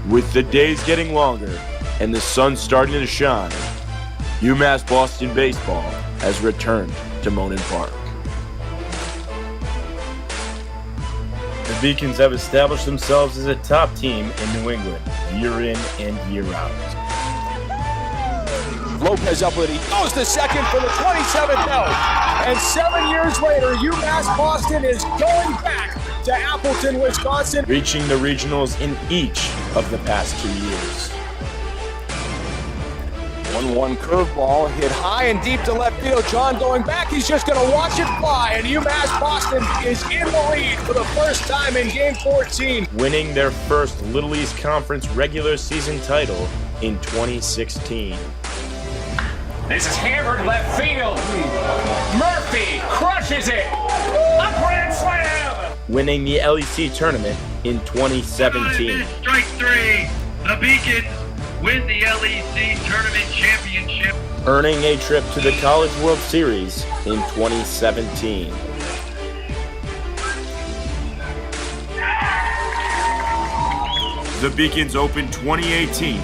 With the days getting longer and the sun starting to shine, UMass Boston Baseball has returned to Monin Park. The Beacons have established themselves as a top team in New England, year in and year out. Lopez up with it. He goes to second for the 27th out. And 7 years later, UMass Boston is going back to Appleton, Wisconsin, reaching the regionals in each of the past 2 years. 1-1 curveball hit high and deep to left field. John going back, he's just going to watch it fly, and UMass Boston is in the lead for the first time in Game 14. Winning their first Little East Conference regular season title in 2016. This is hammered left field. Murphy crushes it. A grand slam. Winning the LEC tournament in 2017. Strike three. The Beacons win the LEC tournament championship. Earning a trip to the College World Series in 2017. The Beacons opened 2018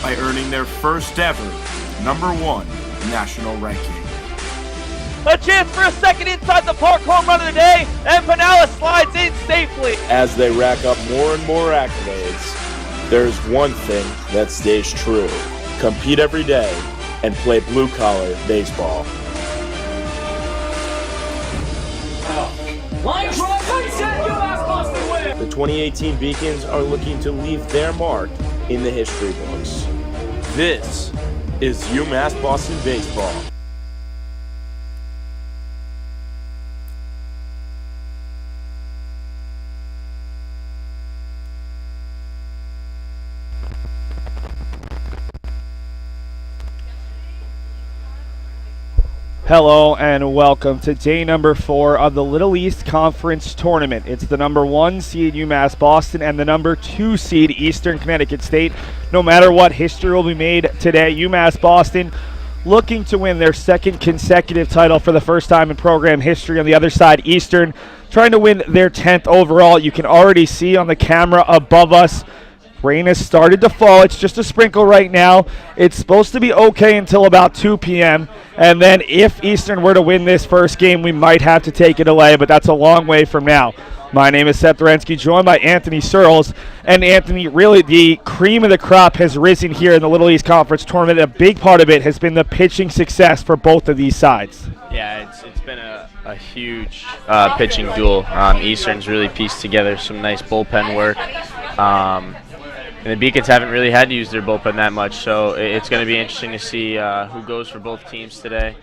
by earning their first ever #1 national ranking. A chance for a second inside the park home run of the day, and Pinella slides in safely. As they rack up more and more accolades, there's one thing that stays true. Compete every day and play blue-collar baseball. Line drive, reset, UMass Boston win. The 2018 Beacons are looking to leave their mark in the history books. This is UMass Boston Baseball. Hello and welcome to day number 4 of the Little East Conference Tournament. It's the #1 seed UMass Boston and the #2 seed Eastern Connecticut State. No matter what, history will be made today. UMass Boston looking to win their second consecutive title for the first time in program history. On the other side, Eastern trying to win their 10th overall. You can already see on the camera above us, rain has started to fall. It's just a sprinkle right now. It's supposed to be okay until about 2 p.m. And then if Eastern were to win this first game, we might have to take it away, but that's a long way from now. My name is Seth Dorensky, joined by Anthony Cecere. And Anthony, really the cream of the crop has risen here in the Little East Conference Tournament. A big part of it has been the pitching success for both of these sides. Yeah, it's been a huge pitching duel. Eastern's really pieced together some nice bullpen work. And the Beacons haven't really had to use their bullpen that much, so it's going to be interesting to see who goes for both teams today.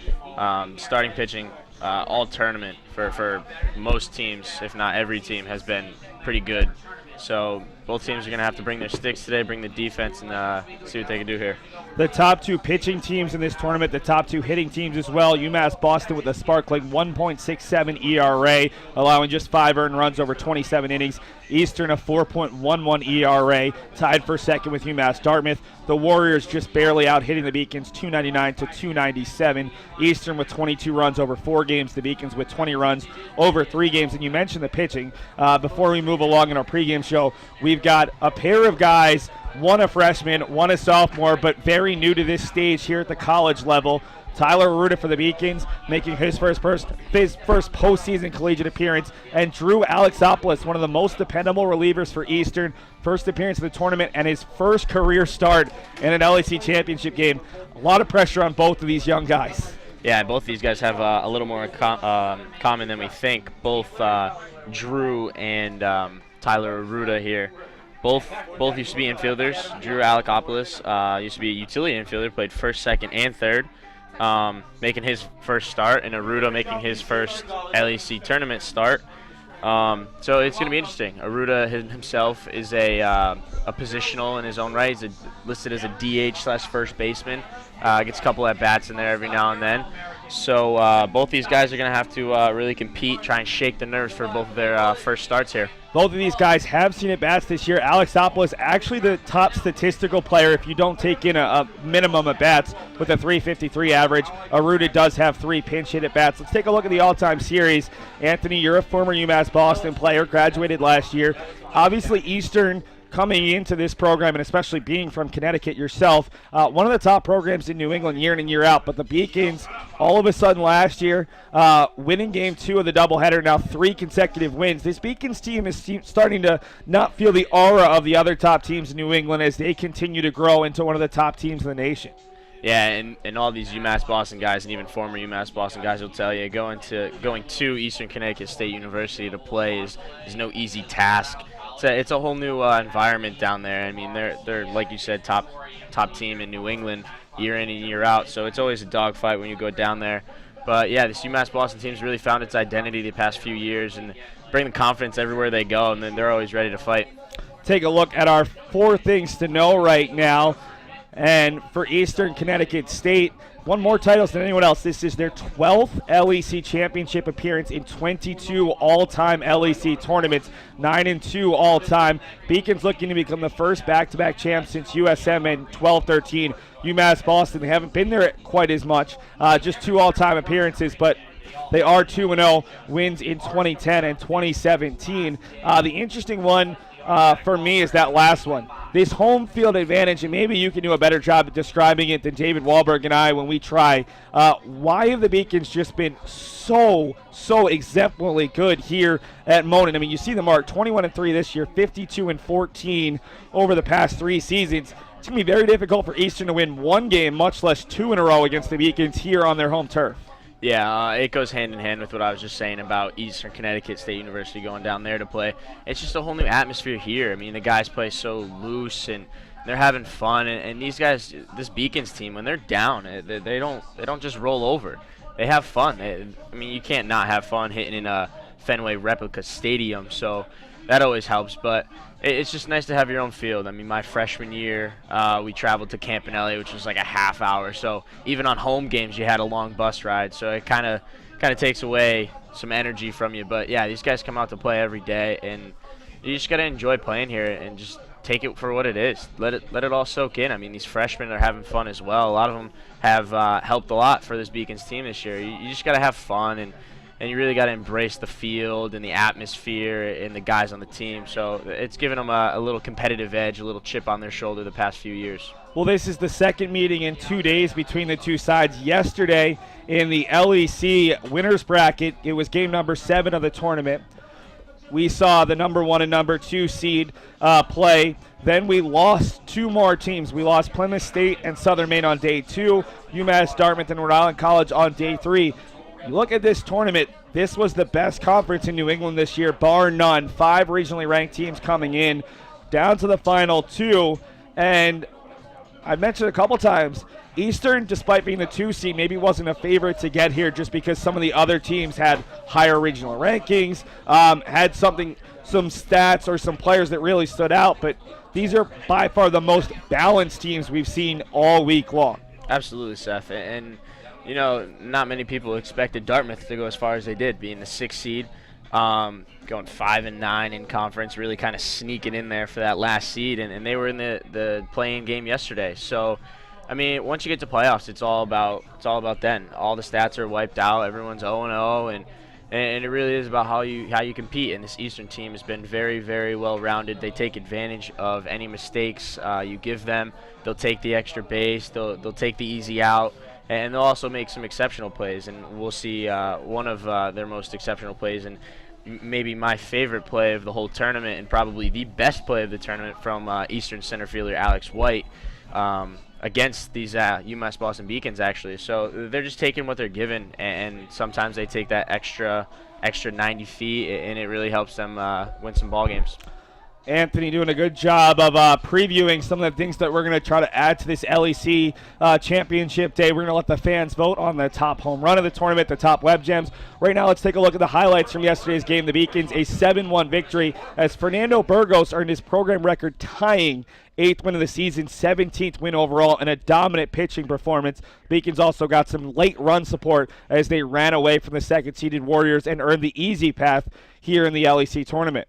Starting pitching all tournament for most teams, if not every team, has been pretty good. So both teams are going to have to bring their sticks today, bring the defense, and see what they can do here. The top 2 pitching teams in this tournament, the top 2 hitting teams as well. UMass Boston with a sparkling 1.67 ERA, allowing just 5 earned runs over 27 innings. Eastern a 4.11 ERA, tied for second with UMass Dartmouth. The Warriors just barely out hitting the Beacons 299 to 297. Eastern with 22 runs over 4 games. The Beacons with 20 runs over 3 games. And you mentioned the pitching. Before we move along in our pregame show, we've got a pair of guys, one a freshman, one a sophomore, but very new to this stage here at the college level. Tylor Arruda for the Beacons, making his first postseason collegiate appearance, and Drew Alexopoulos, one of the most dependable relievers for Eastern, first appearance of the tournament and his first career start in an LEC championship game. A lot of pressure on both of these young guys. Yeah, both these guys have a little more common than we think. Both Drew and Tylor Arruda here. Both used to be infielders. Drew Alexopoulos used to be a utility infielder, played first, second, and third. Making his first start, and Arruda making his first LEC tournament start. So it's going to be interesting. Arruda himself is a positional in his own right. He's listed as a DH/first baseman. Gets a couple at bats in there every now and then. So both these guys are going to have to really compete, try and shake the nerves for both of their first starts here. Both of these guys have seen at bats this year. Alexopoulos actually the top statistical player if you don't take in a minimum at bats with a 353 average. Arruda does have 3 pinch hit at bats. Let's take a look at the all-time series. Anthony, you're a former UMass Boston player, graduated last year. Obviously, Eastern coming into this program, and especially being from Connecticut yourself, one of the top programs in New England year in and year out. But the Beacons, all of a sudden last year, winning game 2 of the doubleheader, now 3 consecutive wins. This Beacons team is starting to not feel the aura of the other top teams in New England as they continue to grow into one of the top teams in the nation. Yeah, and all these UMass Boston guys and even former UMass Boston guys will tell you going to Eastern Connecticut State University to play is no easy task. It's a whole new environment down there. I mean, they're like you said, top team in New England year in and year out. So it's always a dogfight when you go down there. But yeah, this UMass Boston team's really found its identity the past few years and bring the confidence everywhere they go, and then they're always ready to fight. Take a look at our 4 things to know right now. And for Eastern Connecticut State, won more titles than anyone else. This is their 12th LEC championship appearance in 22 all-time LEC tournaments, 9-2 all-time. Beacons looking to become the first back-to-back champs since USM in 12-13. UMass Boston, they haven't been there quite as much, just 2 all-time appearances, but they are 2-0, wins in 2010 and 2017. The interesting one for me is that last one. This home field advantage, and maybe you can do a better job at describing it than David Wahlberg and I when we try. Why have the Beacons just been so exemplarily good here at Monon? I mean, you see the mark, 21-3 this year, 52-14 over the past 3 seasons. It's going to be very difficult for Eastern to win 1 game, much less 2 in a row against the Beacons here on their home turf. Yeah, it goes hand in hand with what I was just saying about Eastern Connecticut State University going down there to play. It's just a whole new atmosphere here. I mean, the guys play so loose and they're having fun. And these guys, this Beacons team, when they're down, they don't just roll over. They have fun. I mean, you can't not have fun hitting in a Fenway replica stadium. So that always helps. But it's just nice to have your own field. I mean, my freshman year, we traveled to Campanelli, which was like a half hour. So even on home games, you had a long bus ride. So it kind of takes away some energy from you. But yeah, these guys come out to play every day, and you just gotta enjoy playing here and just take it for what it is. Let it all soak in. I mean, these freshmen are having fun as well. A lot of them have helped a lot for this Beacons team this year. You just gotta have fun and you really got to embrace the field and the atmosphere and the guys on the team. So it's given them a little competitive edge, a little chip on their shoulder the past few years. Well, this is the second meeting in 2 days between the two sides. Yesterday in the LEC winners bracket, it was game number 7 of the tournament. We saw the number 1 and number 2 seed play. Then we lost 2 more teams. We lost Plymouth State and Southern Maine on day 2, UMass Dartmouth and Rhode Island College on day 3. You look at this tournament, this was the best conference in New England this year, bar none. 5 regionally ranked teams coming in, down to the final 2. And I mentioned a couple times, Eastern, despite being the 2 seed, maybe wasn't a favorite to get here just because some of the other teams had higher regional rankings, had some stats or some players that really stood out. But these are by far the most balanced teams we've seen all week long. Absolutely, Seth. And you know, not many people expected Dartmouth to go as far as they did, being the 6th seed, going 5-9 in conference, really kind of sneaking in there for that last seed, and they were in the play-in game yesterday. So, I mean, once you get to playoffs, it's all about then. All the stats are wiped out. Everyone's 0-0, and it really is about how you compete. And this Eastern team has been very, very well-rounded. They take advantage of any mistakes you give them. They'll take the extra base. They'll take the easy out. And they'll also make some exceptional plays, and we'll see one of their most exceptional plays, and maybe my favorite play of the whole tournament, and probably the best play of the tournament from Eastern center fielder Alex White against these UMass Boston Beacons, actually. So they're just taking what they're given, and sometimes they take that extra 90 feet, and it really helps them win some ball games. Anthony doing a good job of previewing some of the things that we're going to try to add to this LEC championship day. We're going to let the fans vote on the top home run of the tournament, the top web gems. Right now, let's take a look at the highlights from yesterday's game. The Beacons, a 7-1 victory as Fernando Burgos earned his program record tying 8th win of the season, 17th win overall, and a dominant pitching performance. Beacons also got some late run support as they ran away from the second-seeded Warriors and earned the easy path here in the LEC tournament.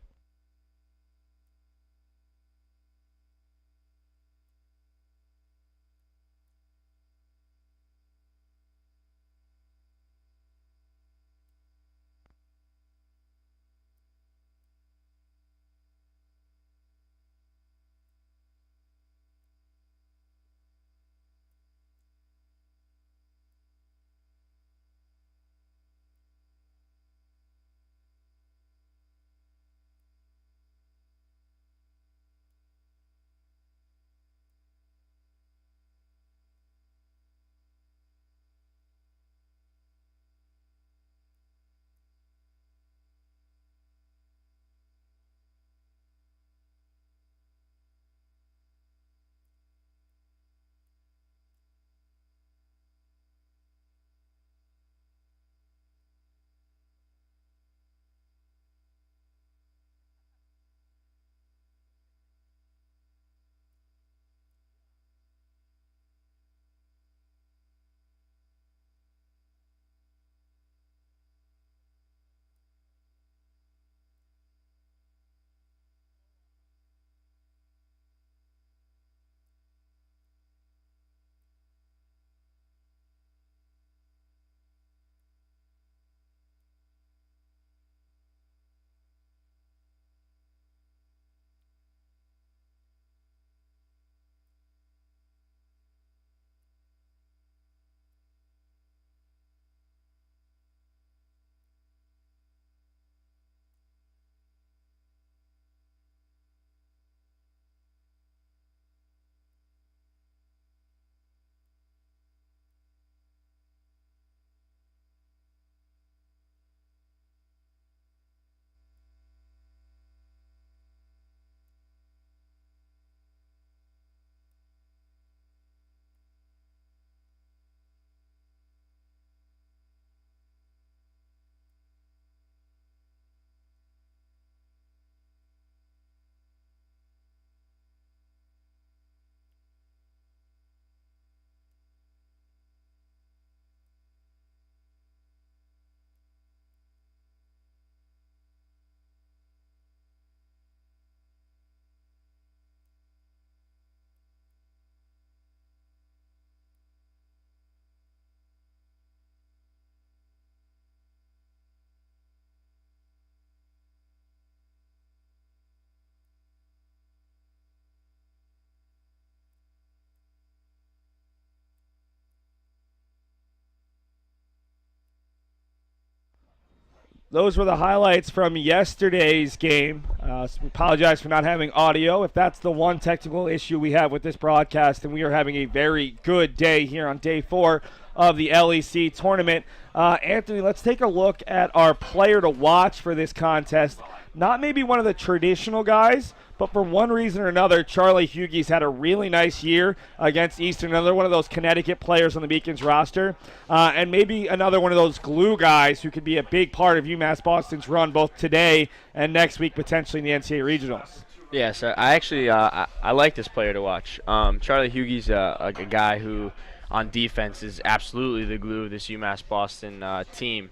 Those were the highlights from yesterday's game. Apologize for not having audio. If that's the one technical issue we have with this broadcast, then we are having a very good day here on day 4 of the LEC tournament. Anthony, let's take a look at our player to watch for this contest. Not maybe one of the traditional guys, but for one reason or another, Charlie Hughey's had a really nice year against Eastern, another one of those Connecticut players on the Beacons roster, and maybe another one of those glue guys who could be a big part of UMass Boston's run both today and next week potentially in the NCAA Regionals. Yeah, so I actually I like this player to watch. Charlie Hughey's a guy who on defense is absolutely the glue of this UMass Boston team.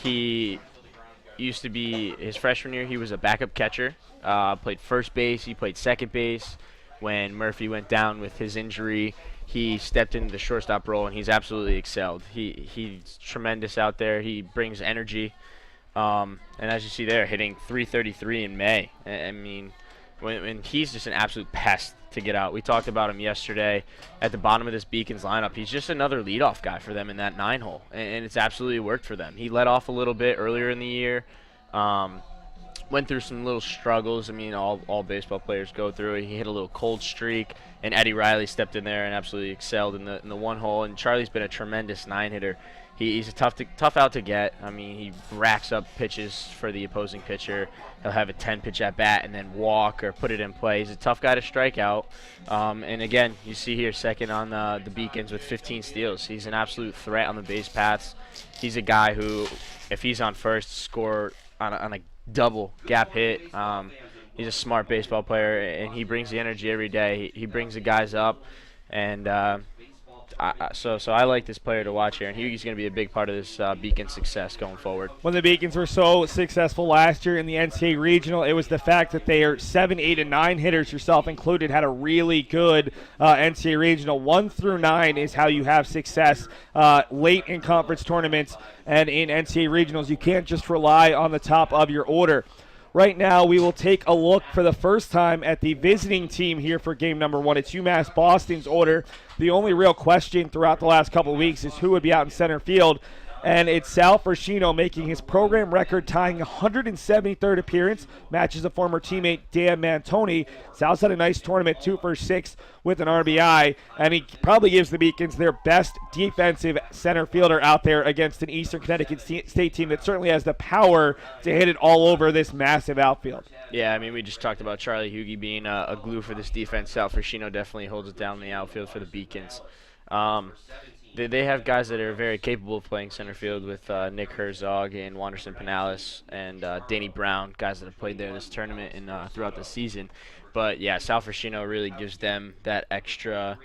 He used to be, his freshman year, he was a backup catcher. Played first base, he played second base. When Murphy went down with his injury, he stepped into the shortstop role, and he's absolutely excelled. He's tremendous out there. He brings energy. And as you see there, hitting .333 in May. I mean, when he's just an absolute pest to get out. We talked about him yesterday at the bottom of this Beacons lineup. He's just another leadoff guy for them in that 9-hole, and it's absolutely worked for them. He led off a little bit earlier in the year. Went through some little struggles. I mean, all baseball players go through it. He hit a little cold streak, and Eddie Riley stepped in there and absolutely excelled in the 1-hole. And Charlie's been a tremendous 9-hitter. He's a tough out to get. I mean, he racks up pitches for the opposing pitcher. He'll have a 10-pitch at bat and then walk or put it in play. He's a tough guy to strike out. And again, you see here second on the Beacons with 15 steals. He's an absolute threat on the base paths. He's a guy who, if he's on first, score on a double gap hit. He's a smart baseball player, and he brings the energy every day. He brings the guys up, and so I like this player to watch here, and Hughey's going to be a big part of this Beacon success going forward. When the Beacons were so successful last year in the NCAA Regional, it was the fact that they are 7, 8, and 9 hitters, yourself included, had a really good NCAA Regional. 1 through 9 is how you have success late in conference tournaments and in NCAA Regionals. You can't just rely on the top of your order. Right now, we will take a look for the first time at the visiting team here for game number 1. It's UMass Boston's order. The only real question throughout the last couple of weeks is who would be out in center field. And it's Sal Fershino making his program record, tying 173rd appearance, matches a former teammate Dan Mantoni. Sal's had a nice tournament, 2 for 6 with an RBI, and he probably gives the Beacons their best defensive center fielder out there against an Eastern Connecticut State team that certainly has the power to hit it all over this massive outfield. Yeah, I mean, we just talked about Charlie Hughey being a glue for this defense. Sal Fershino definitely holds it down in the outfield for the Beacons. They have guys that are very capable of playing center field with Nick Herzog and Wanderson Pinales and Danny Brown, guys that have played there this tournament and throughout the season. But yeah, Sal Fershino really gives them that extra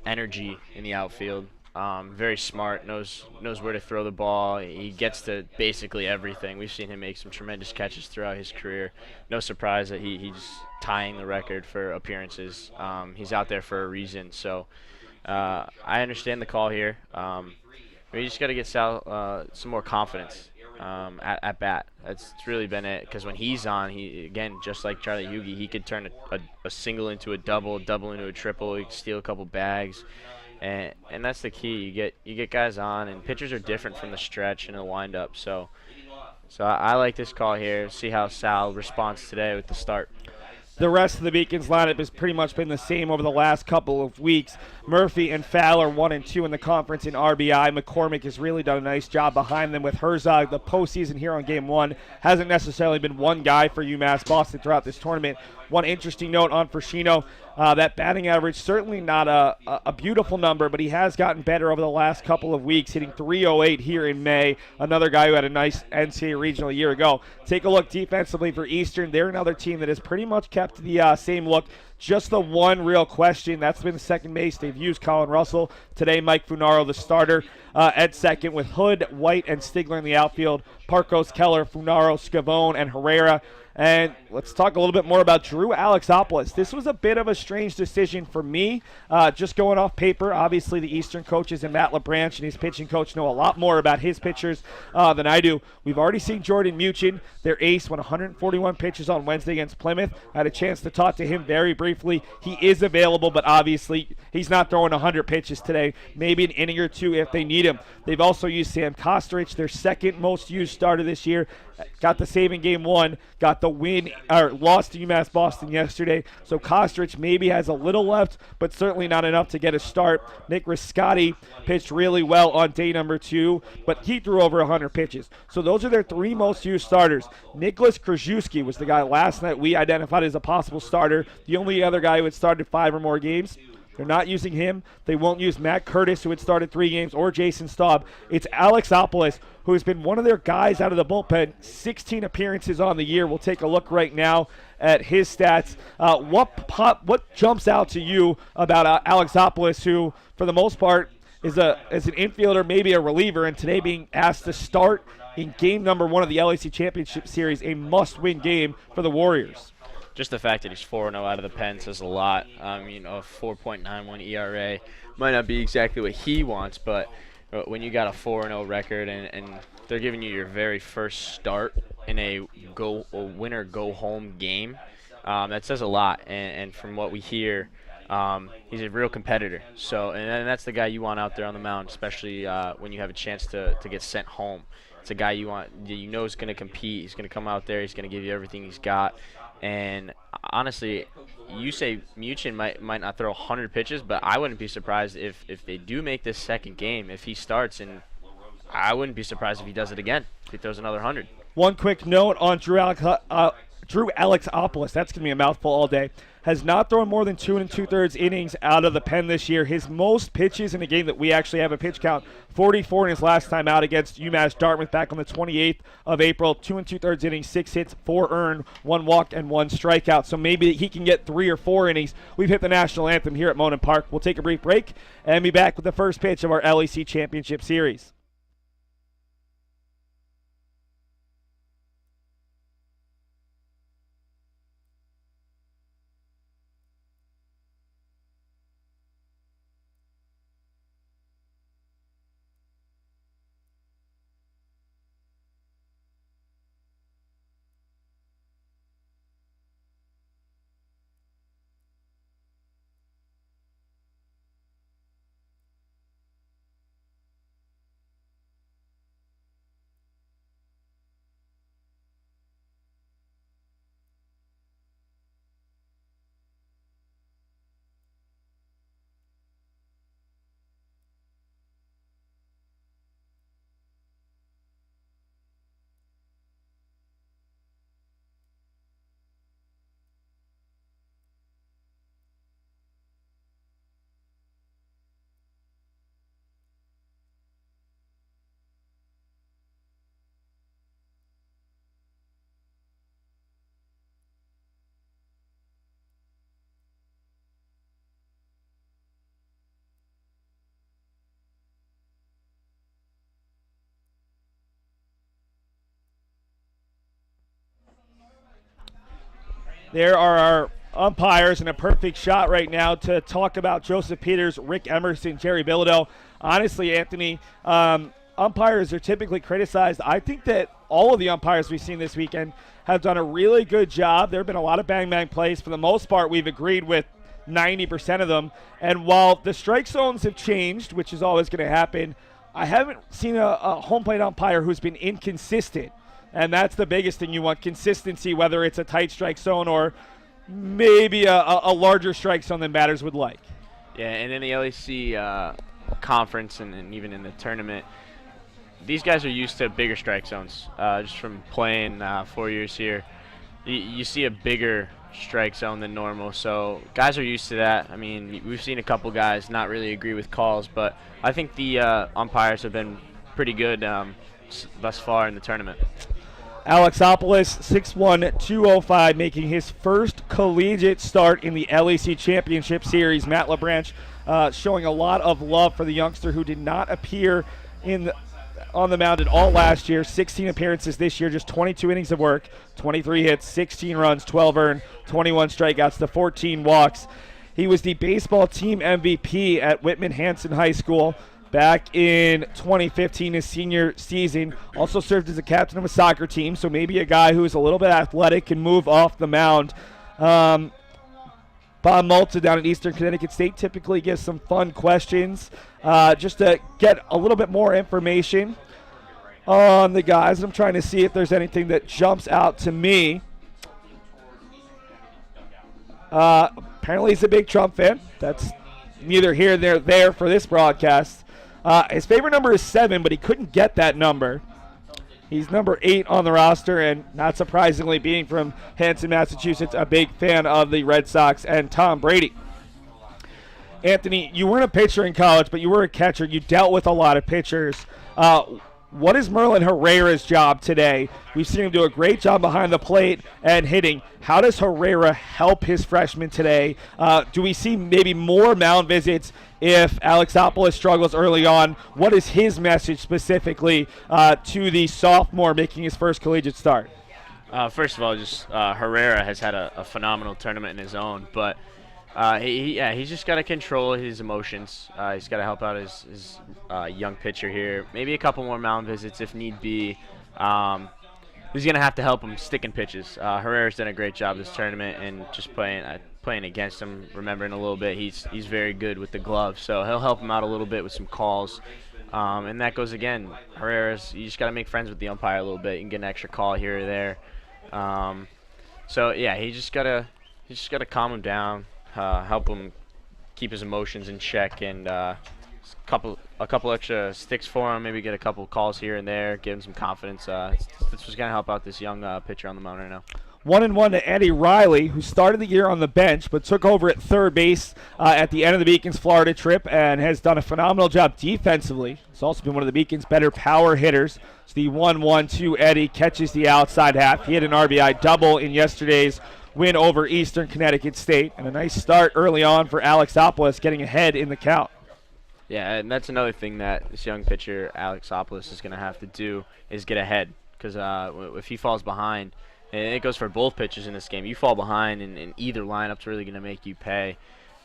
energy in the outfield. Very smart, knows where to throw the ball. He gets to basically everything. We've seen him make some tremendous catches throughout his career. No surprise that he's tying the record for appearances. He's out there for a reason. So. I understand the call here. We just got to get Sal some more confidence at bat. That's really been it. Because when he's on, he again, just like Charlie Hughey, he could turn a single into a double into a triple. He could steal a couple bags, and that's the key. You get guys on, and pitchers are different from the stretch and the windup. So I like this call here. See how Sal responds today with the start. The rest of the Beacons lineup has pretty much been the same over the last couple of weeks. Murphy and Fowler 1 and 2 in the conference in RBI. McCormick has really done a nice job behind them with Herzog. The postseason here on game 1 hasn't necessarily been one guy for UMass Boston throughout this tournament. One interesting note on Fershino, that batting average, certainly not a beautiful number, but he has gotten better over the last couple of weeks, hitting .308 here in May. Another guy who had a nice NCAA regional a year ago. Take a look defensively for Eastern. They're another team that has pretty much kept the same look. Just the one real question, that's been the second base. They've used Colin Russell. Today, Mike Funaro, the starter, at second with Hood, White, and Stigler in the outfield. Parkos, Keller, Funaro, Scavone, and Herrera And let's talk a little bit more about Drew Alexopoulos. This was a bit of a strange decision for me, just going off paper. Obviously, the Eastern coaches and Matt LaBranche and his pitching coach know a lot more about his pitchers than I do. We've already seen Jordan Muchin, their ace, went 141 pitches on Wednesday against Plymouth. I had a chance to talk to him very briefly. He is available, but obviously he's not throwing 100 pitches today. Maybe an inning or two if they need him. They've also used Sam Kostarich, their second most used starter this year. Got the save in game 1, got the win, or lost to UMass Boston yesterday. So Kostarich maybe has a little left, but certainly not enough to get a start. Nick Riscotti pitched really well on day number 2, but he threw over 100 pitches. So those are their 3 most used starters. Nicholas Krajewski was the guy last night we identified as a possible starter, the only other guy who had started 5 or more games. They're not using him. They won't use Matt Curtis, who had started 3 games, or Jason Staub. It's Alexopoulos, who has been one of their guys out of the bullpen. 16 appearances on the year. We'll take a look right now at his stats. What jumps out to you about Alexopoulos, who, for the most part, is an infielder, maybe a reliever, and today being asked to start in game number 1 of the LEC Championship Series, a must-win game for the Warriors? Just the fact that he's 4-0 out of the pen says a lot. A 4.91 ERA might not be exactly what he wants, but when you got a 4-0 record and they're giving you your very first start in a winner go home game, that says a lot. And from what we hear, he's a real competitor. So and that's the guy you want out there on the mound, especially when you have a chance to get sent home. It's a guy you know is going to compete. He's going to come out there. He's going to give you everything he's got. And honestly, you say Muchin might not throw 100 pitches, but I wouldn't be surprised if they do make this second game, if he starts, and I wouldn't be surprised if he does it again, if he throws another 100. One quick note on Drew Alexopoulos, that's going to be a mouthful all day, has not thrown more than 2 2/3 innings out of the pen this year. His most pitches in a game that we actually have a pitch count, 44 in his last time out against UMass Dartmouth back on the 28th of April. 2 2/3 innings, 6 hits, 4 earned, 1 walk, and 1 strikeout. So maybe he can get 3 or 4 innings. We've hit the national anthem here at Monon Park. We'll take a brief break and be back with the first pitch of our LEC Championship Series. There are our umpires and a perfect shot right now to talk about Joseph Peters, Rick Emerson, Jerry Bilodeau. Honestly, Anthony, umpires are typically criticized. I think that all of the umpires we've seen this weekend have done a really good job. There have been a lot of bang-bang plays. For the most part, we've agreed with 90% of them. And while the strike zones have changed, which is always going to happen, I haven't seen a home plate umpire who's been inconsistent. And that's the biggest thing you want, consistency, whether it's a tight strike zone or maybe a larger strike zone than batters would like. Yeah, and in the LEC conference and even in the tournament, these guys are used to bigger strike zones. Just from playing 4 years here, you see a bigger strike zone than normal. So guys are used to that. I mean, we've seen a couple guys not really agree with calls, but I think the umpires have been pretty good thus far in the tournament. Alexopoulos, 6'1", 205, making his first collegiate start in the LEC Championship Series. Matt LaBranche showing a lot of love for the youngster who did not appear in on the mound at all last year, 16 appearances this year, just 22 innings of work, 23 hits, 16 runs, 12 earned, 21 strikeouts to 14 walks. He was the baseball team MVP at Whitman-Hanson High School back in 2015, his senior season. Also served as a captain of a soccer team, so maybe a guy who is a little bit athletic can move off the mound. Bob Malta down at Eastern Connecticut State typically gives some fun questions just to get a little bit more information on the guys. I'm trying to see if there's anything that jumps out to me. Apparently he's a big Trump fan. That's neither here nor there for this broadcast. His favorite number is 7, but he couldn't get that number. He's number 8 on the roster, and not surprisingly, being from Hanson, Massachusetts, a big fan of the Red Sox and Tom Brady. Anthony, you weren't a pitcher in college, but you were a catcher. You dealt with a lot of pitchers. What is Merlin Herrera's job today? We've seen him do a great job behind the plate and hitting. How does Herrera help his freshmen today? Do we see maybe more mound visits if Alexopoulos struggles early on? What is his message specifically to the sophomore making his first collegiate start? First of all, just Herrera has had a phenomenal tournament in his own, but he's just got to control his emotions. He's got to help out his young pitcher here. Maybe a couple more mound visits if need be. He's going to have to help him sticking pitches. Herrera's done a great job this tournament, and just playing against him, remembering a little bit, he's very good with the glove, so he'll help him out a little bit with some calls. And that goes again, you just got to make friends with the umpire a little bit. You can get an extra call here or there. So yeah, he just got to calm him down. Help him keep his emotions in check, and a couple extra sticks for him. Maybe get a couple calls here and there, give him some confidence. This was going to help out this young pitcher on the mound right now. 1-1 to Eddie Riley, who started the year on the bench but took over at third base at the end of the Beacons Florida trip and has done a phenomenal job defensively. He's also been one of the Beacons' better power hitters. So the 1-1 to Eddie catches the outside half. He had an RBI double in yesterday's win over Eastern Connecticut State, and a nice start early on for Alexopoulos, getting ahead in the count. Yeah, and that's another thing that this young pitcher, Alexopoulos, is going to have to do is get ahead, because if he falls behind, and it goes for both pitchers in this game, you fall behind, and either lineup's really going to make you pay.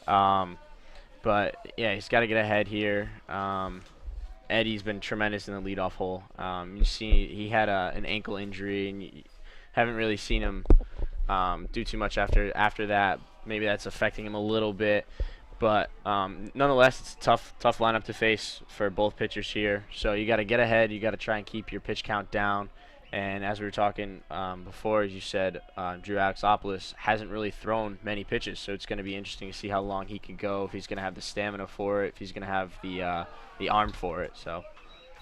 But, yeah, he's got to get ahead here. Eddie's been tremendous in the leadoff hole. You see he had an ankle injury, and you haven't really seen him do too much after that. Maybe that's affecting him a little bit, but nonetheless, it's a tough lineup to face for both pitchers here. So you got to get ahead. You got to try and keep your pitch count down. And as we were talking before, as you said, Drew Alexopoulos hasn't really thrown many pitches, so it's going to be interesting to see how long he can go, if he's going to have the stamina for it, if he's going to have the arm for it. So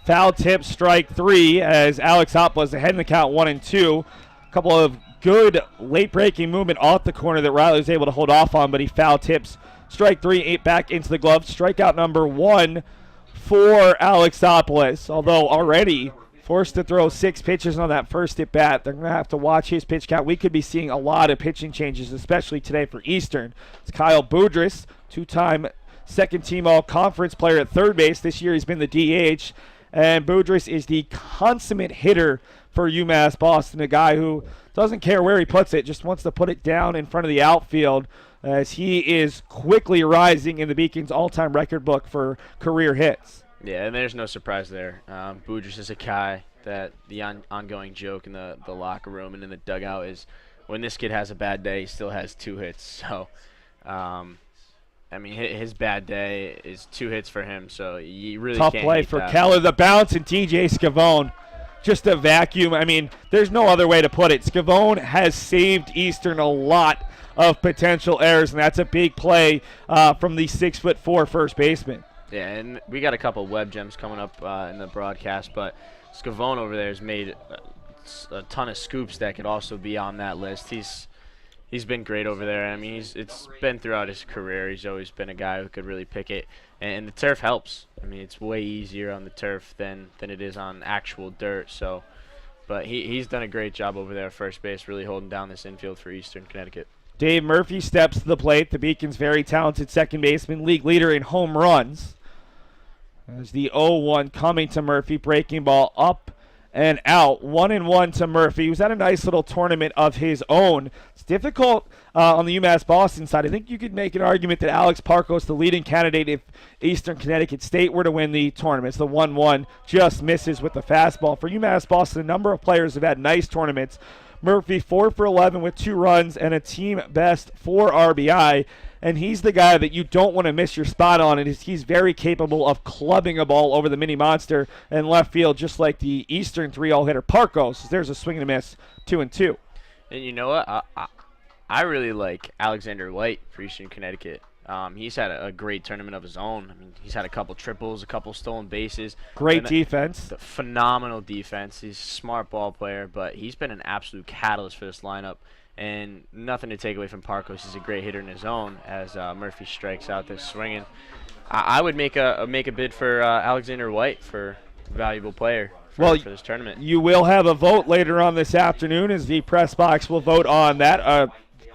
foul tip, strike 3, as Alexopoulos ahead in the count 1-2. A couple of good late-breaking movement off the corner that Riley was able to hold off on, but he foul tips strike 3, 8 back into the glove. Strikeout number 1 for Alexopoulos, although already forced to throw 6 pitches on that first at bat. They're going to have to watch his pitch count. We could be seeing a lot of pitching changes, especially today for Eastern. It's Kyle Boudris, 2-time second-team all-conference player at third base. This year he's been the DH, and Boudris is the consummate hitter for UMass Boston, a guy who doesn't care where he puts it, just wants to put it down in front of the outfield, as he is quickly rising in the Beacons' all-time record book for career hits. Yeah, and there's no surprise there. Boudris is a guy that the ongoing joke in the locker room and in the dugout is when this kid has a bad day, he still has 2 hits. So, I mean, his bad day is 2 hits for him, so you really tough can't play hate for that. Keller. The bounce and TJ Scavone. Just a vacuum. I mean, there's no other way to put it. Scavone has saved Eastern a lot of potential errors, and that's a big play from the 6'4" first baseman. Yeah, and we got a couple web gems coming up in the broadcast, but Scavone over there has made a ton of scoops that could also be on that list. He's been great over there. I mean, it's been throughout his career. He's always been a guy who could really pick it, and the turf helps. I mean, it's way easier on the turf than it is on actual dirt. So, but he's done a great job over there at first base, really holding down this infield for Eastern Connecticut. Dave Murphy steps to the plate. The Beacons' very talented second baseman, league leader in home runs. There's the 0-1 coming to Murphy, breaking ball up and out. 1-1 to Murphy, who's had a nice little tournament of his own. It's difficult on the UMass Boston side. I think you could make an argument that Alex Parkos, the leading candidate if Eastern Connecticut State were to win the tournament. It's the 1-1, just misses with the fastball. For UMass Boston, a number of players have had nice tournaments. Murphy 4 for 11 with 2 runs and a team best 4 RBI. And he's the guy that you don't want to miss your spot on. And he's very capable of clubbing a ball over the mini monster in left field, just like the Eastern 3-all hitter Parkos. There's a swing and a miss, 2-2. And you know what? I really like Alexander White for Eastern Connecticut. He's had a great tournament of his own. I mean, he's had a couple triples, a couple stolen bases. Great defense. Phenomenal defense. He's a smart ball player, but he's been an absolute catalyst for this lineup. And nothing to take away from Parkos. He's a great hitter in his own as Murphy strikes out there swinging. I would make a bid for Alexander White for valuable player for this tournament. You will have a vote later on this afternoon as the press box will vote on that.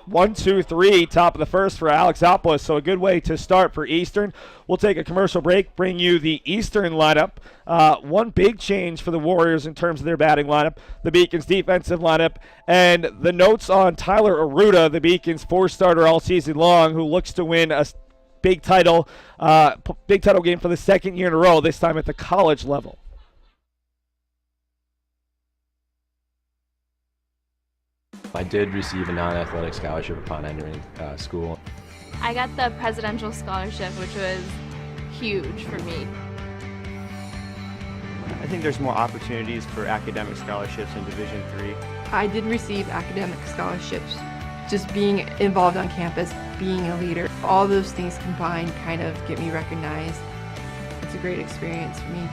1, 2, 3, top of the first for Alexopolis, so a good way to start for Eastern. We'll take a commercial break, bring you the Eastern lineup. One big change for the Warriors in terms of their batting lineup, the Beacons' defensive lineup, and the notes on Tylor Arruda, the Beacons' 4-starter all season long, who looks to win a big title game for the second year in a row, this time at the college level. I did receive a non-athletic scholarship upon entering school. I got the presidential scholarship, which was huge for me. I think there's more opportunities for academic scholarships in Division III. I did receive academic scholarships. Just being involved on campus, being a leader, all those things combined kind of get me recognized. It's a great experience for me.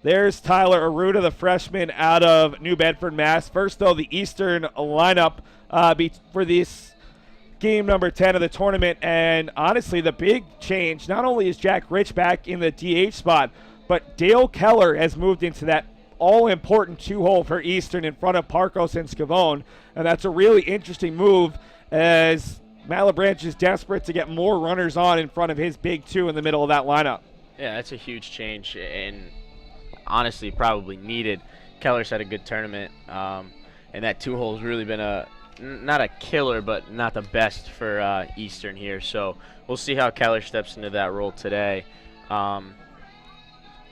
There's Tylor Arruda, the freshman out of New Bedford, Mass. First, though, the Eastern lineup for this game number 10 of the tournament. And honestly, the big change, not only is Jack Rich back in the DH spot, but Dale Keller has moved into that all-important 2-hole for Eastern in front of Parkos and Scavone. And that's a really interesting move as Malebranche is desperate to get more runners on in front of his big 2 in the middle of that lineup. Yeah, that's a huge change, and honestly probably needed. Keller's had a good tournament, and that 2-hole's really been not a killer, but not the best for Eastern here. So we'll see how Keller steps into that role today,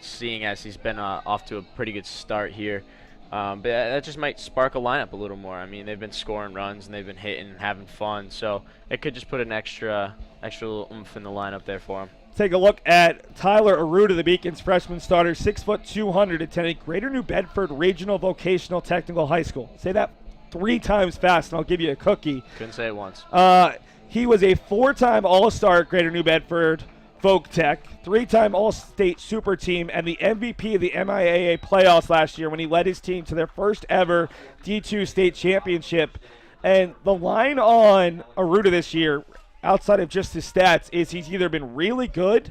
seeing as he's been off to a pretty good start here. But that just might spark a lineup a little more. I mean, they've been scoring runs and they've been hitting and having fun, so it could just put an extra little oomph in the lineup there for him. Take a look at Tylor Arruda, the Beacons freshman starter, 6', 200, attending Greater New Bedford Regional Vocational Technical High School. Say that 3 times fast and I'll give you a cookie. Couldn't say it once. He was a 4-time All-Star at Greater New Bedford Voc Tech, 3-time All-State Super Team, and the MVP of the MIAA playoffs last year when he led his team to their first ever D2 state championship. And the line on Arruda this year, outside of just his stats, is he's either been really good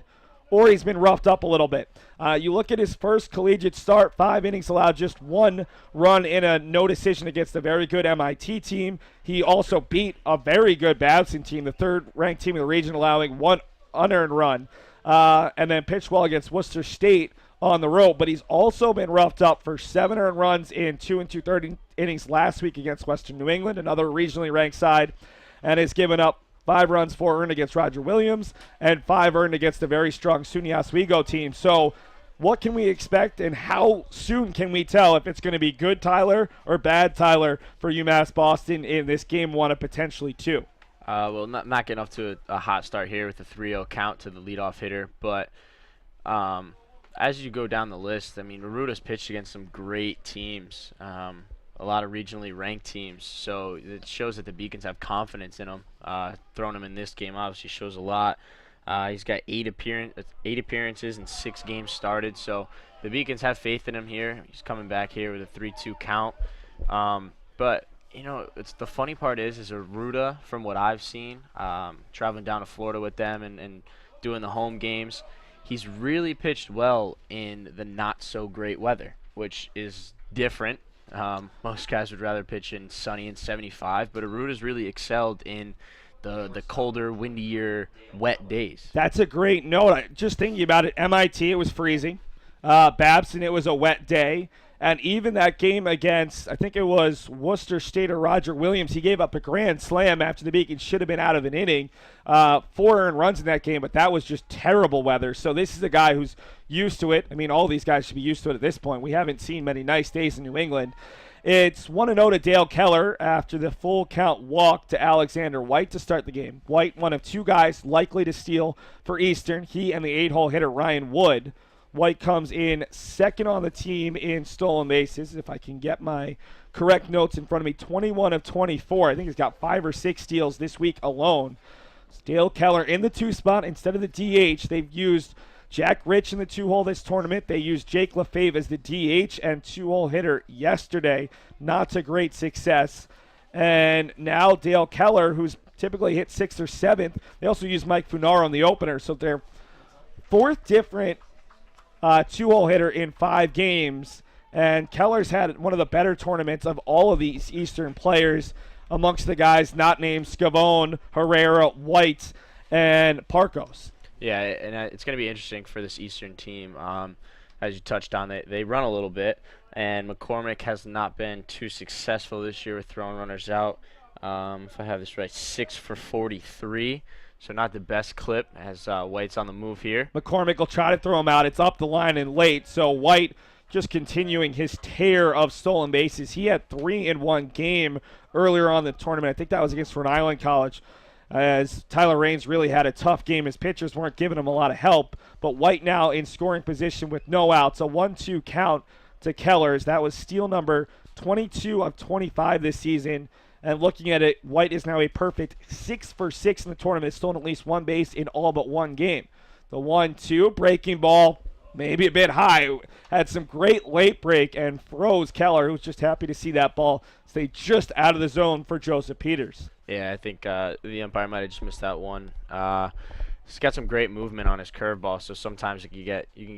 or he's been roughed up a little bit. You look at his first collegiate start, 5 innings allowed, just 1 run in a no decision against a very good MIT team. He also beat a very good Babson team, the 3rd-ranked team in the region, allowing 1 unearned run, and then pitched well against Worcester State on the road. But he's also been roughed up for 7 earned runs in 2 2/3 innings last week against Western New England, another regionally ranked side, and has given up 5 runs, 4 earned against Roger Williams, and 5 earned against a very strong SUNY Oswego team. So what can we expect, and how soon can we tell if it's going to be good Tylor or bad Tylor for UMass Boston in this game 1 of potentially 2? Well, not getting off to a hot start here with a 3-0 count to the leadoff hitter, but as you go down the list, I mean, Arruda's pitched against some great teams, a lot of regionally ranked teams, so it shows that the Beacons have confidence in him. Throwing him in this game obviously shows a lot. He's got 8 appearances and 6 games started, so the Beacons have faith in him here. He's coming back here with a 3-2 count, but you know, it's the funny part is Arruda, from what I've seen, traveling down to Florida with them and doing the home games, he's really pitched well in the not so great weather, which is different Most guys would rather pitch in sunny and 75, but Arruda's really excelled in the colder, windier, wet days. That's a great note. Just thinking about it, MIT, it was freezing. Babson, it was a wet day. And even that game against, I think it was Worcester State or Roger Williams, he gave up a grand slam after the Beacons should have been out of an inning. 4 earned runs in that game, but that was just terrible weather. So this is a guy who's used to it. I mean, all these guys should be used to it at this point. We haven't seen many nice days in New England. It's 1-0 to Dale Keller after the full count walk to Alexander White to start the game. White, one of 2 guys likely to steal for Eastern. He and the 8-hole hitter Ryan Wood. White comes in second on the team in stolen bases. If I can get my correct notes in front of me, 21 of 24. I think he's got 5 or 6 steals this week alone. Dale Keller in the 2 spot instead of the DH. They've used Jack Rich in the 2-hole this tournament. They used Jake LaFave as the DH and 2-hole hitter yesterday. Not to great success. And now Dale Keller, who's typically hit 6th or 7th. They also use Mike Funaro on the opener. So they're 4th different 2-hole hitter in 5 games, and Keller's had one of the better tournaments of all of these Eastern players amongst the guys not named Scavone, Herrera, White, and Parkos. Yeah, and it's going to be interesting for this Eastern team. As you touched on, they run a little bit, and McCormick has not been too successful this year with throwing runners out. If I have this right, 6 for 43. So not the best clip as White's on the move here. McCormick will try to throw him out. It's up the line and late. So White just continuing his tear of stolen bases. He had 3 in one game earlier on in the tournament. I think that was against Rhode Island College, as Tyler Raines really had a tough game. His pitchers weren't giving him a lot of help. But White now in scoring position with no outs. A 1-2 count to Kellers. That was steal number 22 of 25 this season. And looking at it, White is now a perfect 6 for 6 in the tournament, stolen at least 1 base in all but 1 game. The 1-2, breaking ball, maybe a bit high. Had some great late break and froze Keller, who was just happy to see that ball stay just out of the zone for Joseph Peters. Yeah, I think the umpire might have just missed that one. He's got some great movement on his curveball, so sometimes you can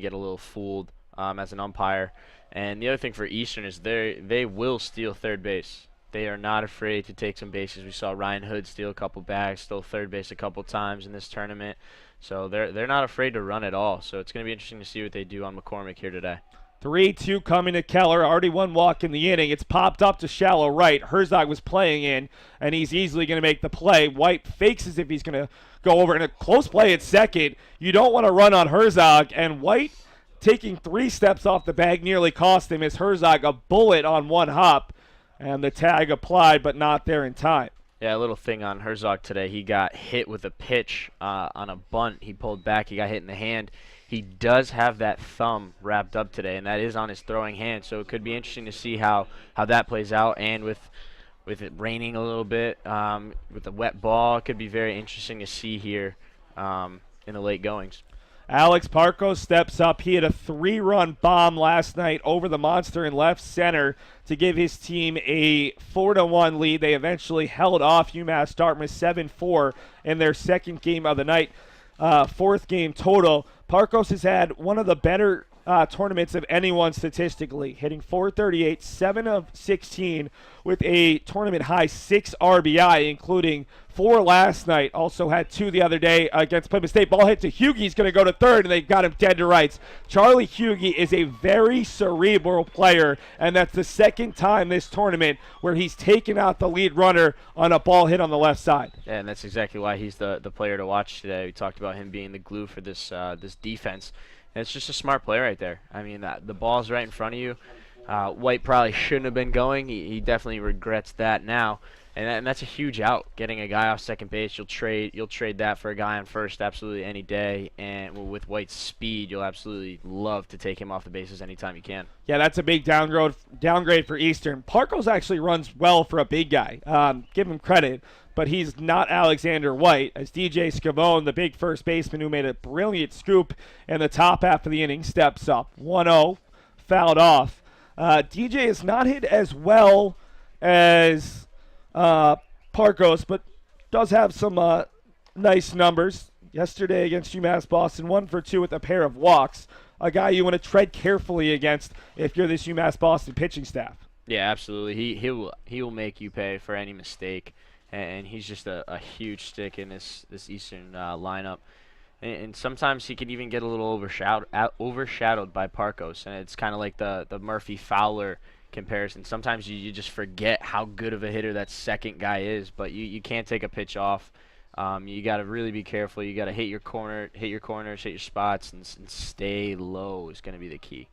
get a little fooled as an umpire. And the other thing for Eastern is they will steal third base. They are not afraid to take some bases. We saw Ryan Hood steal a couple bags, stole third base a couple times in this tournament. So they're not afraid to run at all. So it's going to be interesting to see what they do on McCormick here today. 3-2 coming to Keller. Already 1 walk in the inning. It's popped up to shallow right. Herzog was playing in, and he's easily going to make the play. White fakes as if he's going to go over in a close play at second. You don't want to run on Herzog, and White taking 3 steps off the bag nearly cost him as Herzog a bullet on 1 hop. And the tag applied, but not there in time. Yeah, a little thing on Herzog today. He got hit with a pitch on a bunt. He pulled back. He got hit in the hand. He does have that thumb wrapped up today, and that is on his throwing hand. So it could be interesting to see how that plays out. And with it raining a little bit, with the wet ball, it could be very interesting to see here in the late goings. Alex Parkos steps up. He had a 3-run bomb last night over the monster in left center to give his team a 4-1 lead. They eventually held off UMass Dartmouth 7-4 in their second game of the night. 4th game total. Parkos has had one of the better tournaments of anyone statistically, hitting .438, 7 of 16 with a tournament high 6 RBI, including 4 last night. Also had 2 the other day against Plymouth State. Ball hit to Hughie. He's going to go to third, and they got him dead to rights. Charlie Hughie is a very cerebral player, and that's the 2nd time this tournament where he's taken out the lead runner on a ball hit on the left side. Yeah, and that's exactly why he's the player to watch today. We talked about him being the glue for this this defense. And it's just a smart play right there. I mean, the ball's right in front of you. White probably shouldn't have been going. He definitely regrets that now. And that's a huge out. Getting a guy off second base, you'll trade that for a guy on first absolutely any day. And with White's speed, you'll absolutely love to take him off the bases anytime you can. Yeah, that's a big downgrade for Eastern. Parkos actually runs well for a big guy. Give him credit. But he's not Alexander White, as DJ Scavone, the big first baseman who made a brilliant scoop in the top half of the inning, steps up. 1-0, fouled off. DJ has not hit as well as Parkos, but does have some nice numbers. Yesterday against UMass Boston, 1 for 2 with a pair of walks. A guy you want to tread carefully against if you're this UMass Boston pitching staff. Yeah, absolutely. He will make you pay for any mistake, and he's just a huge stick in this Eastern lineup. And sometimes he can even get a little overshadowed by Parkos, and it's kind of like the Murphy Fowler comparison. Sometimes you just forget how good of a hitter that second guy is, but you can't take a pitch off. You got to really be careful. You got to hit your corners, hit your spots, and stay low is going to be the key.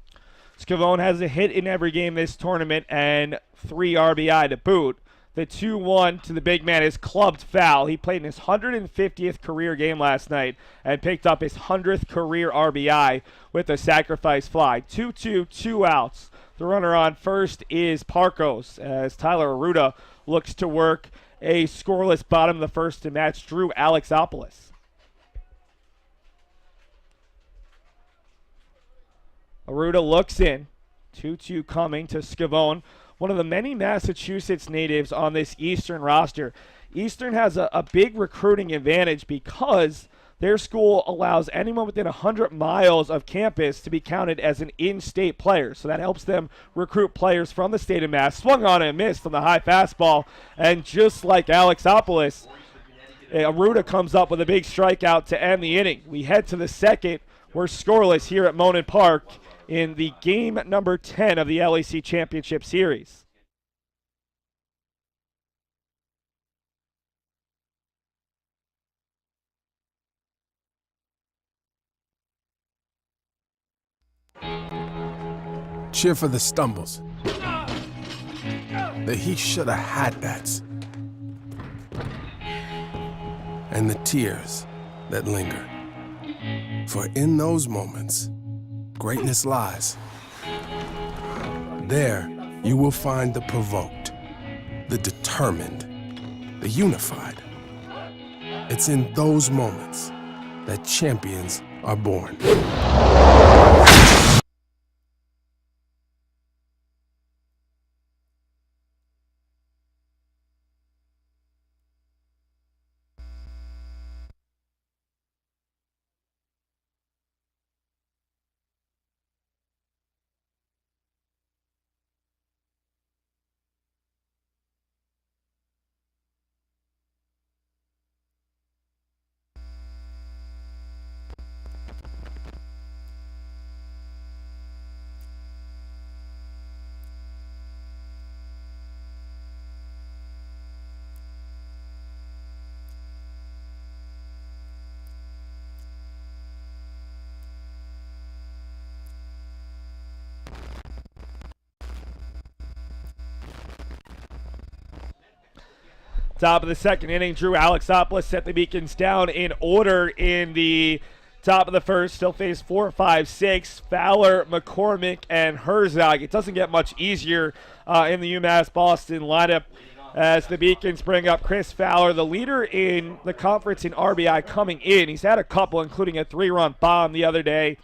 Scavone has a hit in every game this tournament and 3 RBI to boot. The 2-1 to the big man is clubbed foul. He played in his 150th career game last night and picked up his 100th career RBI with a sacrifice fly. 2-2, 2 outs. The runner on first is Parkos as Tylor Arruda looks to work a scoreless bottom of the first to match Drew Alexopoulos. Arruda looks in. 2-2 coming to Scavone, one of the many Massachusetts natives on this Eastern roster. Eastern has a big recruiting advantage because their school allows anyone within 100 miles of campus to be counted as an in-state player. So that helps them recruit players from the state of Mass. Swung on and missed on the high fastball. And just like Alexopoulos, Arruda comes up with a big strikeout to end the inning. We head to the second. We're scoreless here at Monin Park in the game number 10 of the LEC Championship Series. Cheer for the stumbles. The he shoulda had that's. And the tears that linger. For in those moments, greatness lies. There, you will find the provoked, the determined, the unified. It's in those moments that champions are born. Top of the second inning, Drew Alexopoulos set the Beacons down in order in the top of the first. Still face 4, 5, 6. Fowler, McCormick, and Herzog. It doesn't get much easier in the UMass Boston lineup as the Beacons bring up Chris Fowler, the leader in the conference in RBI coming in. He's had a couple, including a 3-run bomb the other day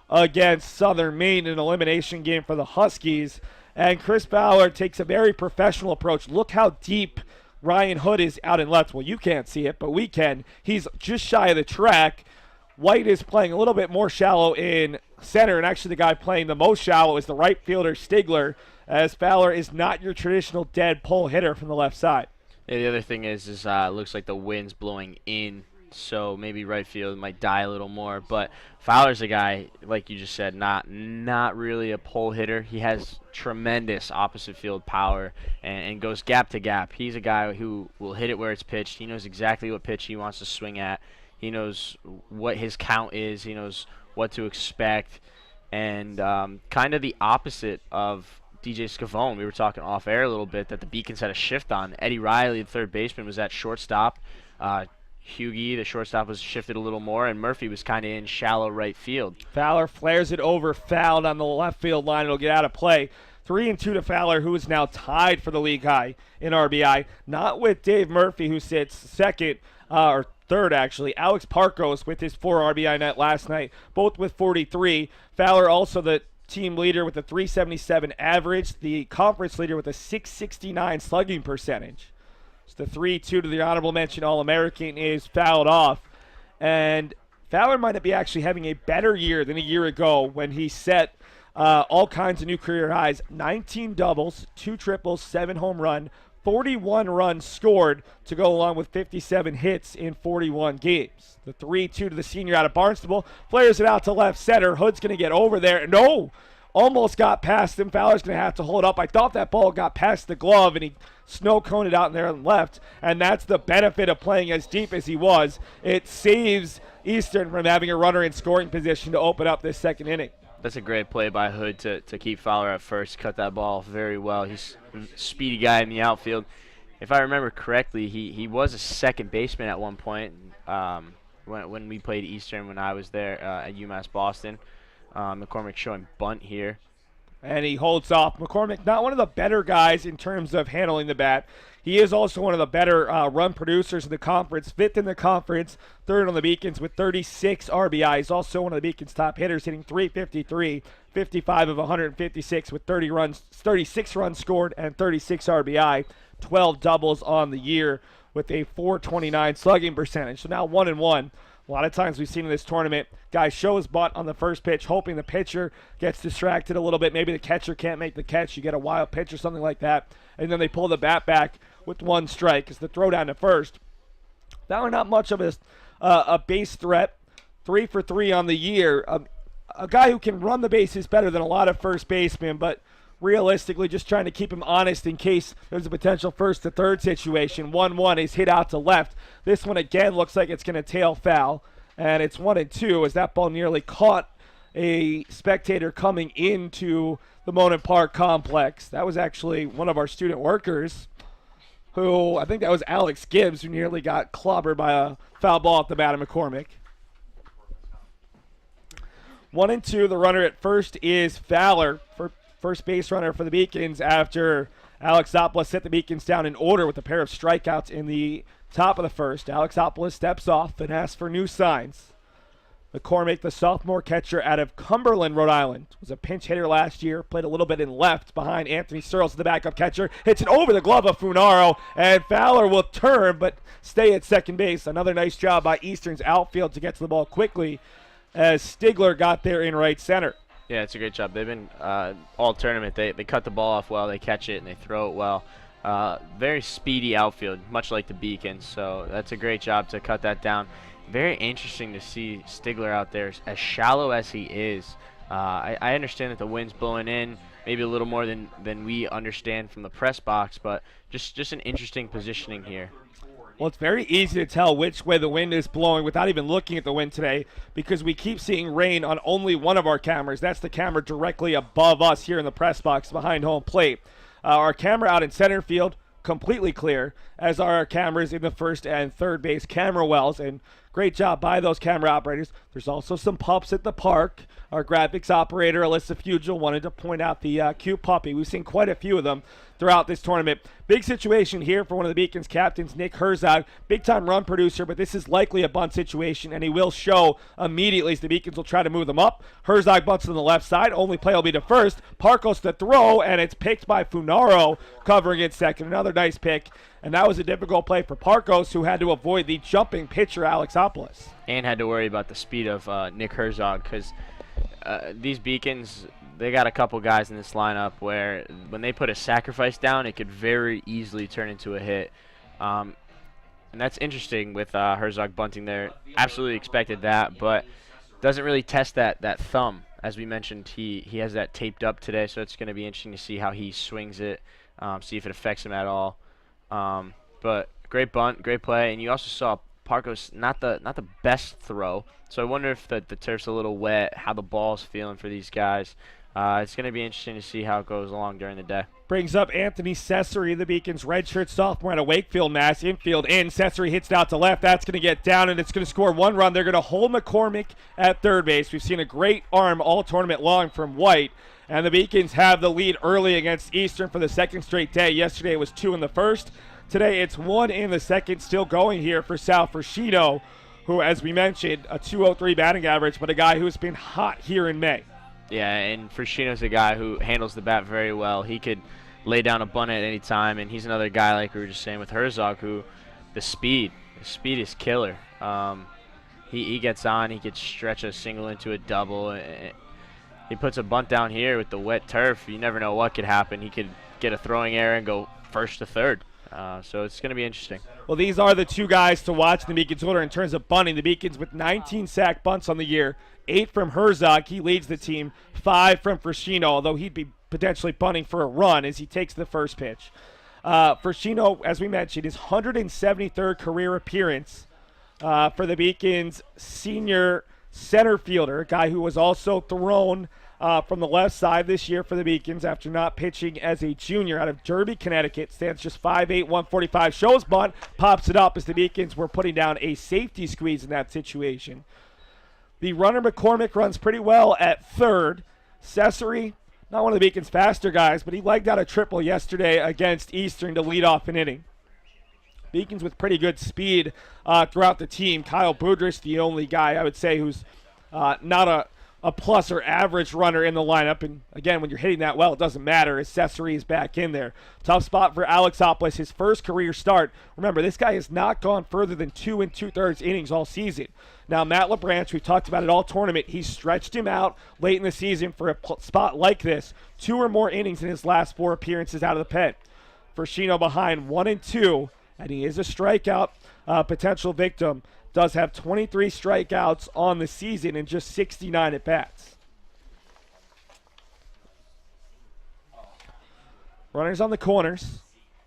against Southern Maine in an elimination game for the Huskies. And Chris Fowler takes a very professional approach. Look how deep Ryan Hood is out in left. Well, you can't see it, but we can. He's just shy of the track. White is playing a little bit more shallow in center, and actually the guy playing the most shallow is the right fielder, Stigler, as Fowler is not your traditional dead pull hitter from the left side. Yeah, the other thing is it looks like the wind's blowing in, so maybe right field might die a little more. But Fowler's a guy, like you just said, not really a pull hitter. He has tremendous opposite field power and goes gap to gap. He's a guy who will hit it where it's pitched. He knows exactly what pitch he wants to swing at. He knows what his count is. He knows what to expect. And kind of the opposite of DJ Scavone. We were talking off air a little bit that the Beacons had a shift on. Eddie Riley, the third baseman, was at shortstop. Hughie, the shortstop, was shifted a little more, and Murphy was kind of in shallow right field. Fowler flares it over, fouled on the left field line. It'll get out of play. 3-2 to Fowler, who is now tied for the league high in RBI. Not with Dave Murphy, who sits second, or third actually. Alex Parkos with his 4 RBI night last night, both with 43. Fowler also the team leader with a 377 average, the conference leader with a 669 slugging percentage. So the 3-2 to the honorable mention All-American is fouled off. And Fowler might be actually having a better year than a year ago when he set all kinds of new career highs. 19 doubles, 2 triples, 7 home run, 41 runs scored to go along with 57 hits in 41 games. The 3-2 to the senior out of Barnstable. Flares it out to left center. Hood's going to get over there. No! Almost got past him. Fowler's going to have to hold up. I thought that ball got past the glove, and he snow-coned it out in there on the left. And that's the benefit of playing as deep as he was. It saves Eastern from having a runner in scoring position to open up this second inning. That's a great play by Hood to keep Fowler at first, cut that ball very well. He's a speedy guy in the outfield. If I remember correctly, he was a second baseman at one point when we played Eastern when I was there at UMass Boston. McCormick showing bunt here. And he holds off. McCormick, not one of the better guys in terms of handling the bat. He is also one of the better run producers in the conference, 5th in the conference, 3rd on the Beacons with 36 RBI. He's also one of the Beacons' top hitters, hitting .353, 55 of 156 with 36 runs scored and 36 RBI, 12 doubles on the year with a .429 slugging percentage. So now 1-1. A lot of times we've seen in this tournament, guys show his butt on the first pitch, hoping the pitcher gets distracted a little bit. Maybe the catcher can't make the catch. You get a wild pitch or something like that, and then they pull the bat back with 1 strike. It's the throw down to first. That were not much of a base threat. 3 for 3 on the year. A guy who can run the bases better than a lot of first basemen, but realistically just trying to keep him honest in case there's a potential 1st to 3rd situation. 1-1 is hit out to left. This one again looks like it's going to tail foul, and it's 1-2 as that ball nearly caught a spectator coming into the Monon Park complex. That was actually one of our student workers who, I think that was Alex Gibbs, who nearly got clobbered by a foul ball at the bat of McCormick. 1-2, the runner at first is Fowler for first base runner for the Beacons after Alexopoulos set the Beacons down in order with a pair of strikeouts in the top of the first. Alexopoulos steps off and asks for new signs. McCormick, the sophomore catcher out of Cumberland, Rhode Island, was a pinch hitter last year, played a little bit in left behind Anthony Cecere, the backup catcher, hits it over the glove of Funaro, and Fowler will turn but stay at second base. Another nice job by Eastern's outfield to get to the ball quickly as Stigler got there in right center. Yeah, it's a great job. They've been all tournament. They cut the ball off well, they catch it, and they throw it well. Very speedy outfield, much like the Beacons, so that's a great job to cut that down. Very interesting to see Stigler out there, as shallow as he is. I understand that the wind's blowing in, maybe a little more than we understand from the press box, but just an interesting positioning here. Well, it's very easy to tell which way the wind is blowing without even looking at the wind today because we keep seeing rain on only one of our cameras. That's the camera directly above us here in the press box behind home plate. Our camera out in center field, completely clear, as are our cameras in the first and third base camera wells, and great job by those camera operators. There's also some pups at the park. Our graphics operator, Alyssa Fugel, wanted to point out the cute puppy. We've seen quite a few of them throughout this tournament. Big situation here for one of the Beacons captains, Nick Herzog. Big-time run producer, but this is likely a bunt situation, and he will show immediately as the Beacons will try to move them up. Herzog bunts on the left side. Only play will be to first. Parkos to throw, and it's picked by Funaro, covering it second. Another nice pick, and that was a difficult play for Parkos, who had to avoid the jumping pitcher, Alexopoulos. And had to worry about the speed of Nick Herzog because these Beacons, they got a couple guys in this lineup where when they put a sacrifice down, it could very easily turn into a hit. And that's interesting with Herzog bunting there. Absolutely expected that, but doesn't really test that thumb. As we mentioned, he has that taped up today, so it's going to be interesting to see how he swings it, see if it affects him at all. But great bunt, great play, and you also saw Parkos not the best throw. So I wonder if the turf's a little wet, how the ball's feeling for these guys. It's going to be interesting to see how it goes along during the day. Brings up Anthony Cecere, the Beacons redshirt sophomore out of Wakefield, Mass. Infield in. Cecere hits it out to left. That's going to get down, and it's going to score 1 run. They're going to hold McCormick at third base. We've seen a great arm all tournament long from White, and the Beacons have the lead early against Eastern for the second straight day. Yesterday it was 2 in the first. Today it's 1 in the second, still going here for Sal Frashino, who, as we mentioned, a .203 batting average, but a guy who's been hot here in May. Yeah, and Frashino's a guy who handles the bat very well. He could lay down a bunt at any time, and he's another guy, like we were just saying with Herzog, who the speed is killer. He gets on, he could stretch a single into a double. he puts a bunt down here with the wet turf. You never know what could happen. He could get a throwing error and go first to third. So it's going to be interesting. Well, these are the two guys to watch in the Beacons order in terms of bunting. The Beacons with 19 sack bunts on the year, 8 from Herzog. He leads the team, 5 from Frashino, although he'd be potentially bunting for a run as he takes the first pitch. Frashino, as we mentioned, his 173rd career appearance for the Beacons senior center fielder, a guy who was also thrown from the left side this year for the Beacons after not pitching as a junior out of Derby, Connecticut. Stands just 5'8", 145. Shows bunt, pops it up as the Beacons were putting down a safety squeeze in that situation. The runner McCormick runs pretty well at third. Cecere, not one of the Beacons' faster guys, but he legged out a triple yesterday against Eastern to lead off an inning. Beacons with pretty good speed throughout the team. Kyle Budrich, the only guy I would say who's not a plus or average runner in the lineup. And again, when you're hitting that well, it doesn't matter as Cecere is back in there. Tough spot for Alexopoulos, his first career start. Remember, this guy has not gone further than 2 2/3 innings all season. Now, Matt LeBranch, we've talked about it all tournament. He stretched him out late in the season for a spot like this. 2 or more innings in his last 4 appearances out of the pen. Frashino behind 1-2, and he is a strikeout potential victim. Does have 23 strikeouts on the season and just 69 at-bats. Runners on the corners.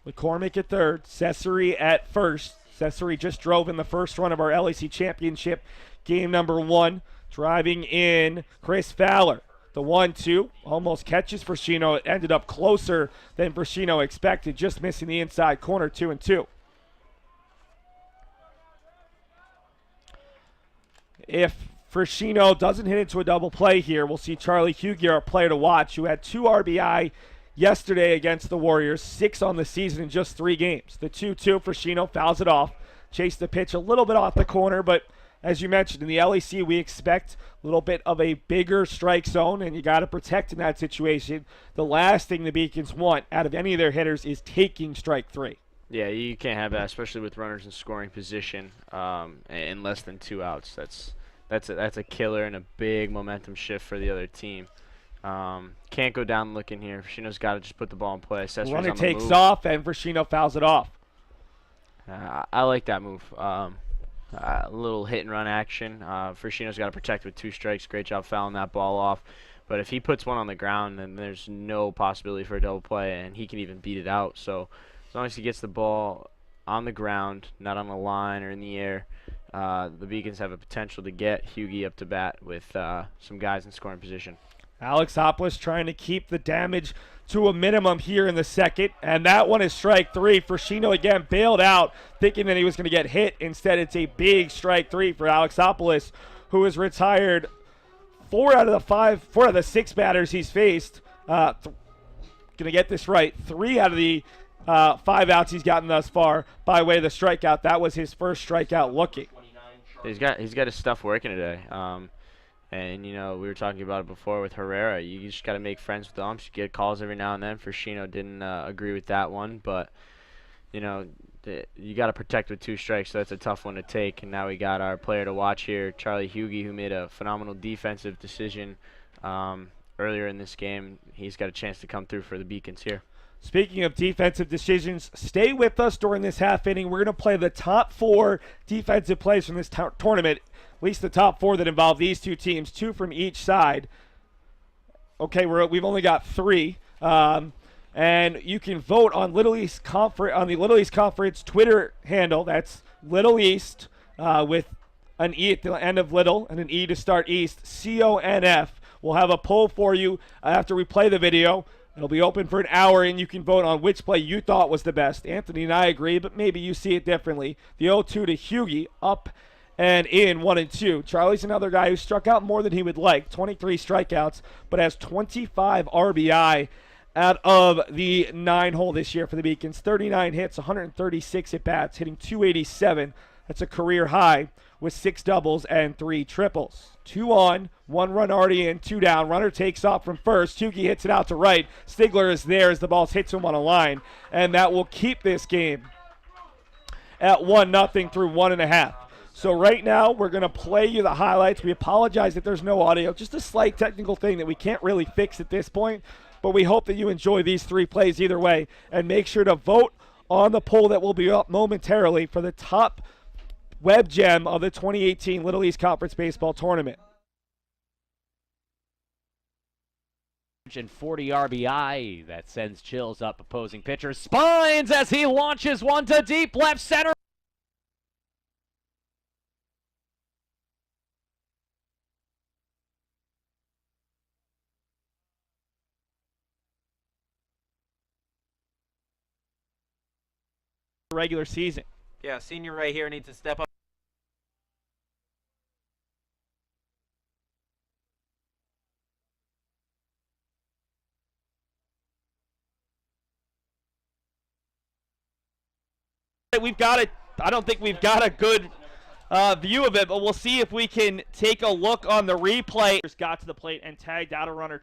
McCormick at third, Cecere at first. Cecere just drove in the first run of our LEC championship game number 1. Driving in Chris Fowler. The 1-2 almost catches Frashino. It ended up closer than Frashino expected, just missing the inside corner, 2-2. If Frashino doesn't hit into a double play here, we'll see Charlie Hughey, our player to watch, who had 2 RBI yesterday against the Warriors, 6 on the season in just 3 games. The 2-2, Frashino fouls it off, chased the pitch a little bit off the corner, but as you mentioned, in the LEC, we expect a little bit of a bigger strike zone, and you got to protect in that situation. The last thing the Beacons want out of any of their hitters is taking strike 3. Yeah, you can't have that, especially with runners in scoring position in less than 2 outs. That's a killer and a big momentum shift for the other team. Can't go down looking here. Frashino's got to just put the ball in play. Cesare's runner on the takes move. off, and Frashino fouls it off. I like that move. A little hit and run action. Frashino's got to protect with 2 strikes. Great job fouling that ball off. But if he puts one on the ground, then there's no possibility for a double play, and he can even beat it out. So as long as he gets the ball on the ground, not on the line or in the air, the Beacons have a potential to get Hughey up to bat with some guys in scoring position. Alexopoulos trying to keep the damage to a minimum here in the second, and that one is strike 3. Frashino again bailed out, thinking that he was going to get hit. Instead, it's a big strike 3 for Alexopoulos, who has retired 4 out of the 6 batters he's faced. Going to get this right. 3 out of the 5 outs he's gotten thus far by way of the strikeout. That was his first strikeout looking. He's got his stuff working today. And, you know, we were talking about it before with Herrera. You just got to make friends with the umps. You get calls every now and then. Frashino didn't agree with that one. But, you know, you got to protect with 2 strikes, so that's a tough one to take. And now we got our player to watch here, Charlie Hughey, who made a phenomenal defensive decision earlier in this game. He's got a chance to come through for the Beacons here. Speaking of defensive decisions, stay with us during this half inning. We're going to play the top 4 defensive plays from this tournament, at least the top 4 that involve these 2 teams, 2 from each side. Okay, we've only got 3. And you can vote on Little East on the Little East Conference Twitter handle. That's Little East with an E at the end of Little and an E to start East, CONF. We'll have a poll for you after we play the video. It'll be open for an hour, and you can vote on which play you thought was the best. Anthony and I agree, but maybe you see it differently. The 0-2 to Hughey, up and in 1-2. Charlie's another guy who struck out more than he would like, 23 strikeouts, but has 25 RBI out of the 9-hole this year for the Beacons. 39 hits, 136 at-bats, hitting .287. That's a career high with 6 doubles and 3 triples. 2 on, 1 run already in, 2 down. Runner takes off from first. Hughey hits it out to right. Stigler is there as the ball hits him on a line, and that will keep this game at 1-0 through 1.5. So right now we're going to play you the highlights. We apologize that there's no audio, just a slight technical thing that we can't really fix at this point, but we hope that you enjoy these 3 plays either way, and make sure to vote on the poll that will be up momentarily for the top web gem of the 2018 Little East Conference Baseball Tournament. And 40 RBI that sends chills up opposing pitcher spines as he launches one to deep left center. Regular season. Yeah, senior right here needs to step up. We've got it. I don't think we've got a good view of it, but we'll see if we can take a look on the replay. Just got to the plate and tagged out a runner.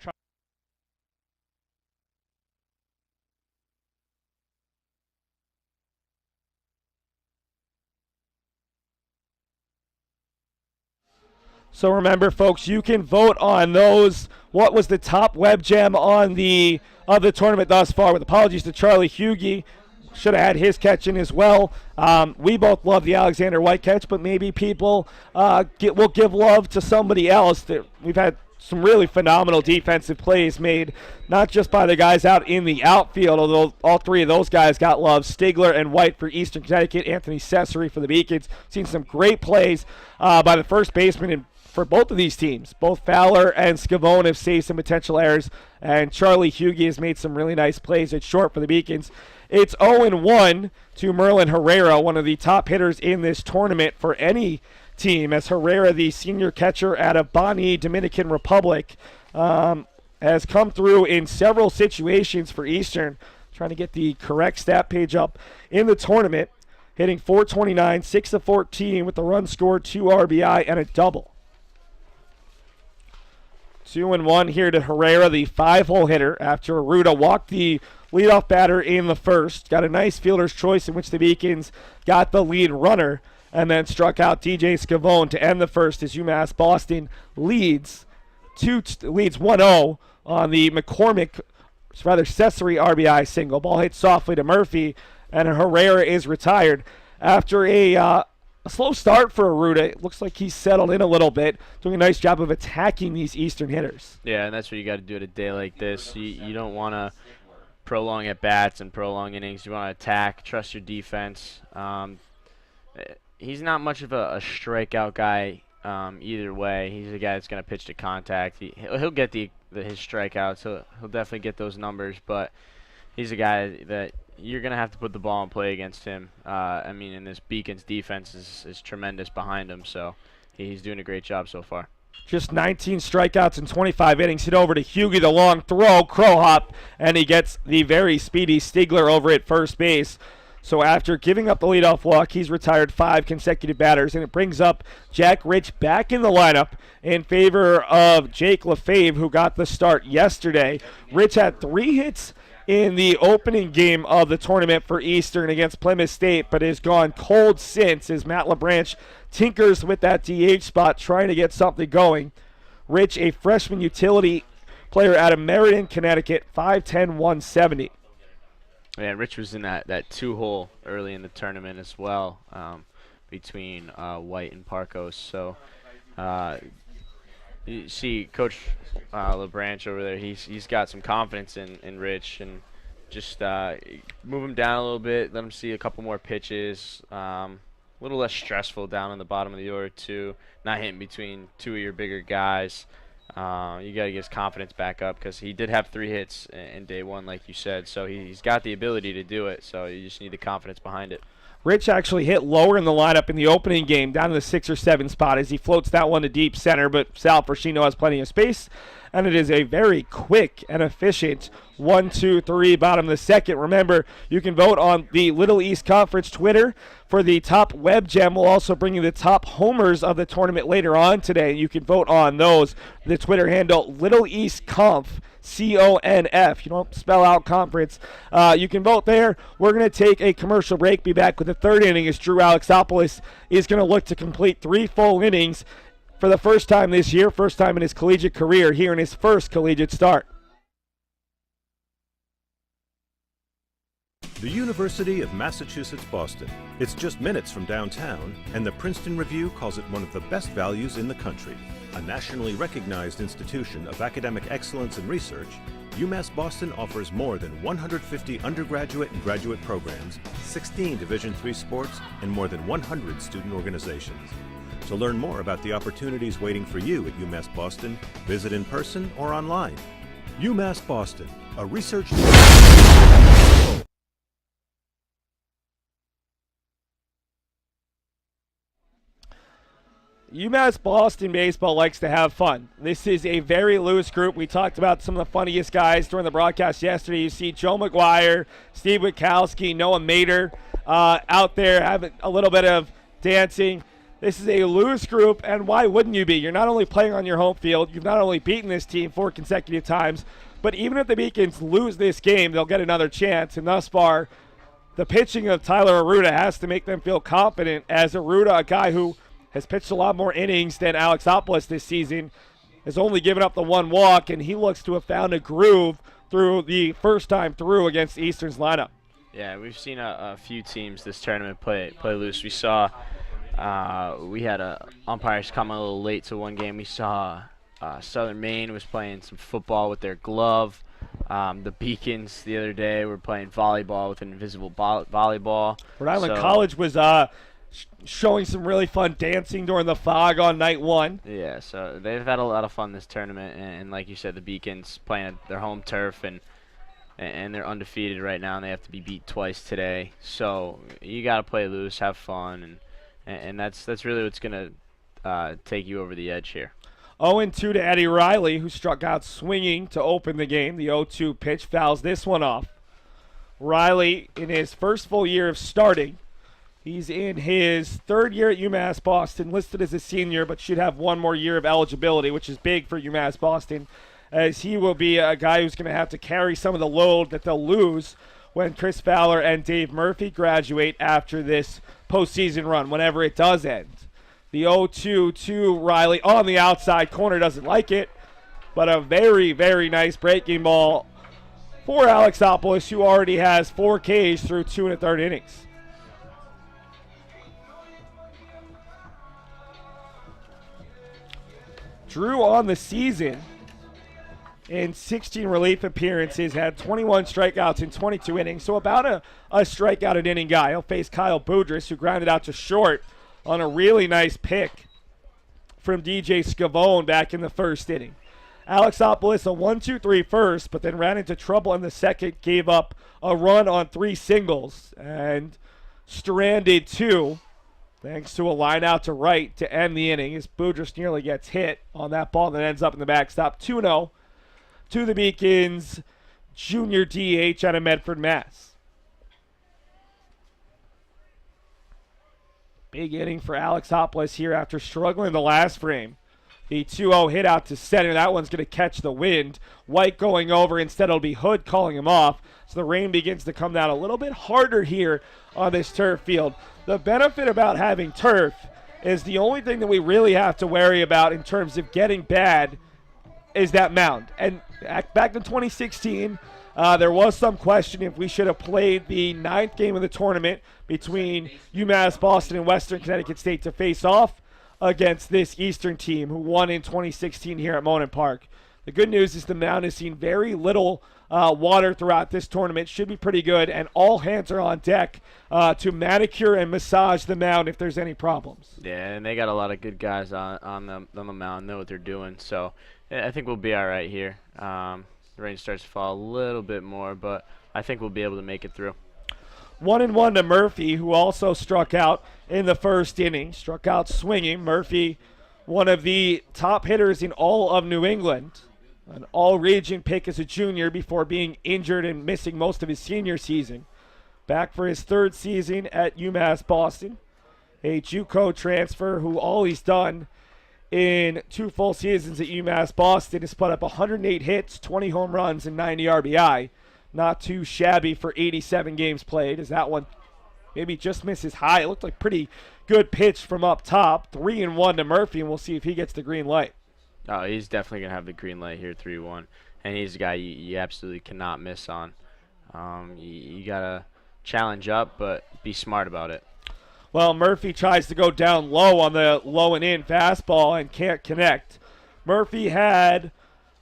So remember, folks, you can vote on those. What was the top web gem on the tournament thus far? With apologies to Charlie Hughey. Should have had his catch in as well. We both love the Alexander White catch, but maybe people will give love to somebody else. We've had some really phenomenal defensive plays made, not just by the guys out in the outfield, although all 3 of those guys got love. Stigler and White for Eastern Connecticut, Anthony Cecere for the Beacons. Seen some great plays by the first baseman and for both of these teams. Both Fowler and Scavone have saved some potential errors, and Charlie Hughey has made some really nice plays at short for the Beacons. It's 0-1 to Merlin Herrera, one of the top hitters in this tournament for any team, as Herrera, the senior catcher out of Bani, Dominican Republic, has come through in several situations for Eastern. Trying to get the correct stat page up in the tournament, hitting .429, 6 of 14 with the run scored, 2 RBI, and a double. 2-1 here to Herrera, the 5-hole hitter, after Arruda walked the leadoff batter in the first. Got a nice fielder's choice in which the Beacons got the lead runner, and then struck out DJ Scavone to end the first as UMass Boston leads 1-0 on the Cecere RBI single. Ball hit softly to Murphy, and Herrera is retired. After a slow start for Arruda, it looks like he's settled in a little bit, doing a nice job of attacking these Eastern hitters. Yeah, and that's what you got to do at a day like this. You don't want to prolong at bats and prolong innings. You want to attack, trust your defense. He's not much of a strikeout guy either way. He's a guy that's going to pitch to contact. He'll get his strikeouts. He'll definitely get those numbers, but he's a guy that you're going to have to put the ball in play against him. I mean, and this Beacons defense is tremendous behind him, so he's doing a great job so far. Just 19 strikeouts in 25 innings. Hit over to Hughey, the long throw, crow hop, and he gets the very speedy Stigler over at first base. So after giving up the leadoff walk, he's retired 5 consecutive batters, and it brings up Jack Rich back in the lineup in favor of Jake LaFave, who got the start yesterday. Rich had 3 hits in the opening game of the tournament for Eastern against Plymouth State, but has gone cold since as Matt LaBranch tinkers with that DH spot, trying to get something going. Rich, a freshman utility player out of Meriden, Connecticut, 5'10", 170. Yeah, Rich was in that 2-hole early in the tournament as well, between White and Parkos. So you see Coach LaBranch over there. He's got some confidence in Rich, and just move him down a little bit, let him see a couple more pitches. A little less stressful down on the bottom of the order too. Not hitting between 2 of your bigger guys. You got to get his confidence back up, because he did have 3 hits in day 1, like you said. So he's got the ability to do it. So you just need the confidence behind it. Rich actually hit lower in the lineup in the opening game, down to the 6 or 7 spot as he floats that one to deep center, but Sal Frashino has plenty of space, and it is a very quick and efficient 1-2-3 bottom of the second. Remember, you can vote on the Little East Conference Twitter for the top web gem. We'll also bring you the top homers of the tournament later on today. You can vote on those. The Twitter handle, Little East Conf, CONF. You don't spell out conference. You can vote there. We're going to take a commercial break. Be back with the third inning as Drew Alexopoulos is going to look to complete 3 full innings for the first time this year, first time in his collegiate career here in his first collegiate start. The University of Massachusetts Boston. It's just minutes from downtown, and the Princeton Review calls it one of the best values in the country. A nationally recognized institution of academic excellence and research, UMass Boston offers more than 150 undergraduate and graduate programs, 16 Division III sports, and more than 100 student organizations. To learn more about the opportunities waiting for you at UMass Boston, visit in person or online. UMass Boston, a research... UMass Boston Baseball likes to have fun. This is a very loose group. We talked about some of the funniest guys during the broadcast yesterday. You see Joe McGuire, Steve Witkowski, Noah Mader out there having a little bit of dancing. This is a loose group, and why wouldn't you be? You're not only playing on your home field, you've not only beaten this team 4 consecutive times, but even if the Beacons lose this game, they'll get another chance. And thus far, the pitching of Tylor Arruda has to make them feel confident, as Arruda, a guy who has pitched a lot more innings than Alexopoulos this season, has only given up the 1 walk, and he looks to have found a groove through the first time through against Eastern's lineup. Yeah, we've seen a few teams this tournament play loose. We saw we had umpires come a little late to one game. We saw Southern Maine was playing some football with their glove. The Beacons the other day were playing volleyball with an invisible volleyball. Rhode Island College was showing some really fun dancing during the fog on night 1. Yeah, so they've had a lot of fun this tournament, and like you said, the Beacons playing at their home turf, and they're undefeated right now, and they have to be beat twice today. So you got to play loose, have fun, and that's really what's going to take you over the edge here. 0-2 to Eddie Riley, who struck out swinging to open the game. The 0-2 pitch fouls this one off. Riley, in his first full year of starting, he's in his 3rd year at UMass Boston, listed as a senior, but should have 1 more year of eligibility, which is big for UMass Boston, as he will be a guy who's going to have to carry some of the load that they'll lose when Chris Fowler and Dave Murphy graduate after this postseason run, whenever it does end. The 0-2 to Riley on the outside corner, doesn't like it, but a very, very nice breaking ball for Alexopoulos, who already has 4 Ks through 2 1/3 innings. Drew on the season in 16 relief appearances, had 21 strikeouts in 22 innings, so about a strikeout an inning guy. He'll face Kyle Boudris, who grounded out to short on a really nice pick from DJ Scavone back in the 1st inning. Alexopoulos a 1-2-3 first, but then ran into trouble in the 2nd, gave up a run on 3 singles, and stranded 2. Thanks to a line out to right to end the inning, as Boudris nearly gets hit on that ball that ends up in the backstop. 2-0 to the Beacons junior DH out of Medford, Mass. Big inning for Alexopoulos here after struggling the last frame. The 2-0 hit out to center. That one's going to catch the wind. White going over. Instead, it'll be Hood calling him off. So the rain begins to come down a little bit harder here on this turf field. The benefit about having turf is the only thing that we really have to worry about in terms of getting bad is that mound. And back in 2016, there was some question if we should have played the 9th game of the tournament between UMass Boston and Western Connecticut State to face off against this Eastern team who won in 2016 here at Monin Park. The good news is the mound has seen very little water throughout this tournament. Should be pretty good, and all hands are on deck to manicure and massage the mound if there's any problems. Yeah, and they got a lot of good guys on the mound, know what they're doing. So I think we'll be all right here. The rain starts to fall a little bit more, but I think we'll be able to make it through. 1-1 to Murphy, who also struck out in the 1st inning. Struck out swinging. Murphy, one of the top hitters in all of New England. An all-region pick as a junior before being injured and missing most of his senior season. Back for his 3rd season at UMass Boston. A JUCO transfer who all he's done in 2 full seasons at UMass Boston. Has put up 108 hits, 20 home runs, and 90 RBI. Not too shabby for 87 games played, as that one maybe just misses high. It looked like pretty good pitch from up top. 3-1 to Murphy, and we'll see if he gets the green light. Oh, he's definitely going to have the green light here, 3-1. And he's a guy you absolutely cannot miss on. You got to challenge up, but be smart about it. Well, Murphy tries to go down low on the low and in fastball and can't connect. Murphy had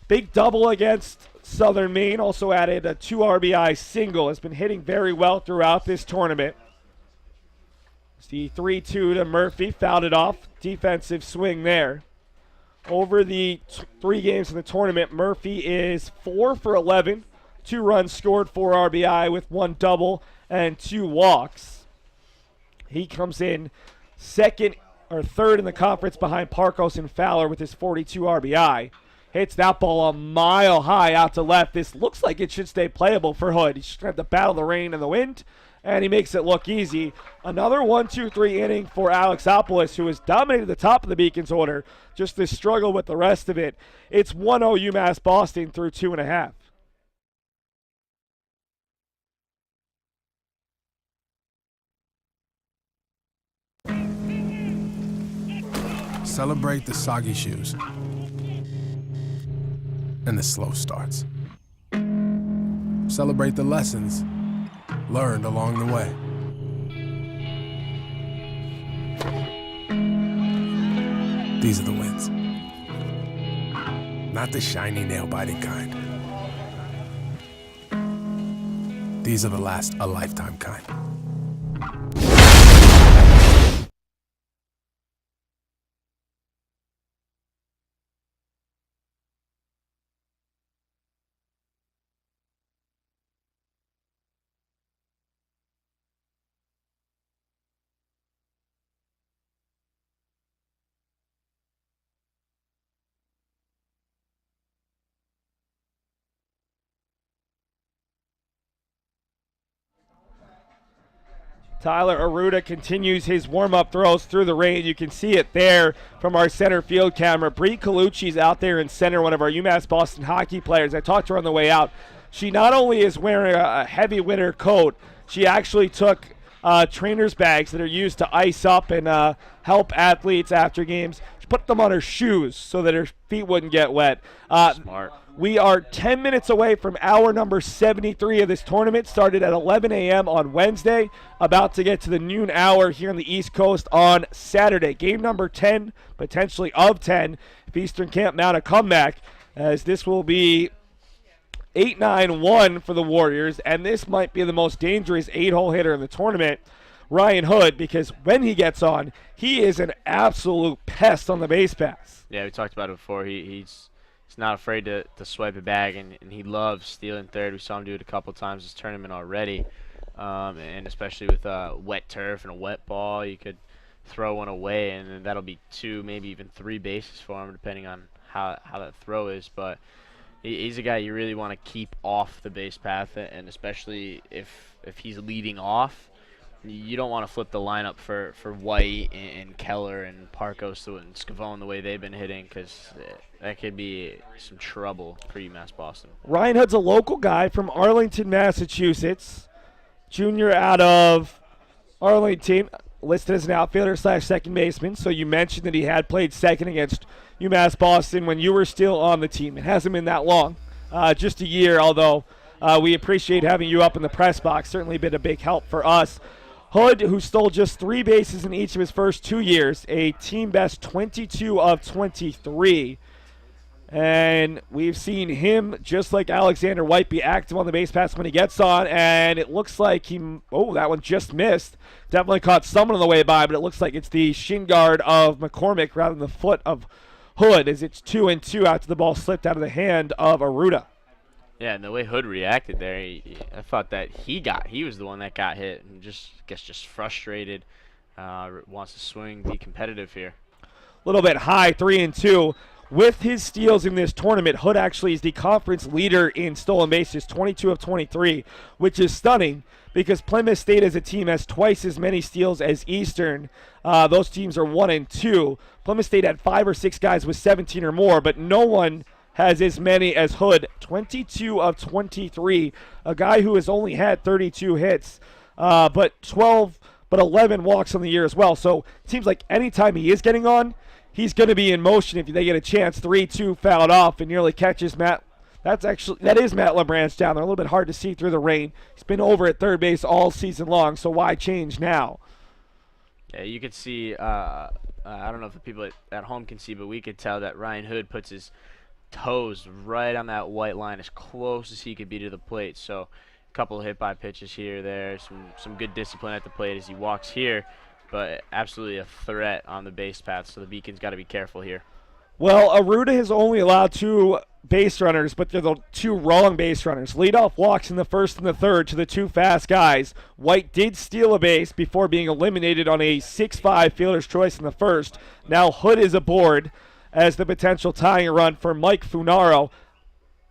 big double against Southern Maine, also added a 2 RBI single, has been hitting very well throughout this tournament. It's the 3-2 to Murphy, fouled it off, defensive swing there. Over the 3 games in the tournament, Murphy is 4 for 11, 2 runs scored, 4 RBI with 1 double and 2 walks. He comes in third in the conference behind Parkos and Fowler with his 42 RBI. Hits that ball a mile high out to left. This looks like it should stay playable for Hood. He's just going to have to battle the rain and the wind, and he makes it look easy. Another 1-2-3 inning for Alexopoulos, who has dominated the top of the Beacons order. Just this struggle with the rest of it. It's 1-0 UMass Boston through 2.5. Celebrate the soggy shoes and the slow starts. Celebrate the lessons learned along the way. These are the wins. Not the shiny, nail-biting kind. These are the last a lifetime kind. Tylor Arruda continues his warm-up throws through the rain. You can see it there from our center field camera. Bree Colucci's out there in center, one of our UMass Boston hockey players. I talked to her on the way out. She not only is wearing a heavy winter coat, she actually took trainer's bags that are used to ice up and help athletes after games. She put them on her shoes so that her feet wouldn't get wet. Smart. We are 10 minutes away from hour number 73 of this tournament. Started at 11 a.m. on Wednesday, about to get to the noon hour here on the East Coast on Saturday. Game number 10, potentially of 10, if Eastern can't mount a comeback, as this will be 8-9-1 for the Warriors, and this might be the most dangerous 8-hole hitter in the tournament, Ryan Hood, because when he gets on, he is an absolute pest on the base paths. Yeah, we talked about it before. He's not afraid to swipe a bag, and he loves stealing third. We saw him do it a couple times this tournament already, and especially with wet turf and a wet ball, you could throw one away, and that'll be 2, maybe even 3 bases for him, depending on how that throw is. But he's a guy you really want to keep off the base path, and especially if he's leading off, you don't want to flip the lineup for White and Keller and Parkos and Scavone the way they've been hitting, because that could be some trouble for UMass Boston. Ryan Hood's a local guy from Arlington, Massachusetts, junior out of Arlington, listed as an outfielder / second baseman. So you mentioned that he had played second against UMass Boston when you were still on the team. It hasn't been that long, just a year, although we appreciate having you up in the press box. Certainly been a big help for us. Hood, who stole just 3 bases in each of his first 2 years, a team best 22 of 23. And we've seen him, just like Alexander White, be active on the base paths when he gets on. And it looks like that one just missed. Definitely caught someone on the way by, but it looks like it's the shin guard of McCormick rather than the foot of Hood, as it's 2-2 after the ball slipped out of the hand of Arruda. Yeah, and the way Hood reacted there, I thought that he was the one that got hit, and gets frustrated, wants to swing, be competitive here. A little bit high, 3-2. With his steals in this tournament, Hood actually is the conference leader in stolen bases, 22 of 23, which is stunning because Plymouth State as a team has twice as many steals as Eastern. Those teams are 1 and 2. Plymouth State had 5 or 6 guys with 17 or more, but no one has as many as Hood, 22 of 23, a guy who has only had 32 hits, but 11 walks on the year as well. So it seems like anytime he is getting on, he's going to be in motion if they get a chance. 3-2 fouled off and nearly catches Matt. That is Matt LeBranch down there. A little bit hard to see through the rain. He's been over at third base all season long, so why change now? Yeah, you could see, I don't know if the people at home can see, but we could tell that Ryan Hood puts his toes right on that white line as close as he could be to the plate. So a couple of hit-by pitches here, there, some good discipline at the plate as he walks here, but absolutely a threat on the base path, so the Beacon's got to be careful here. Well, Arruda has only allowed 2 base runners, but they're the 2 wrong base runners. Leadoff walks in the first and the third to the 2 fast guys. White did steal a base before being eliminated on a 6-5 fielder's choice in the first. Now Hood is aboard as the potential tying run for Mike Funaro.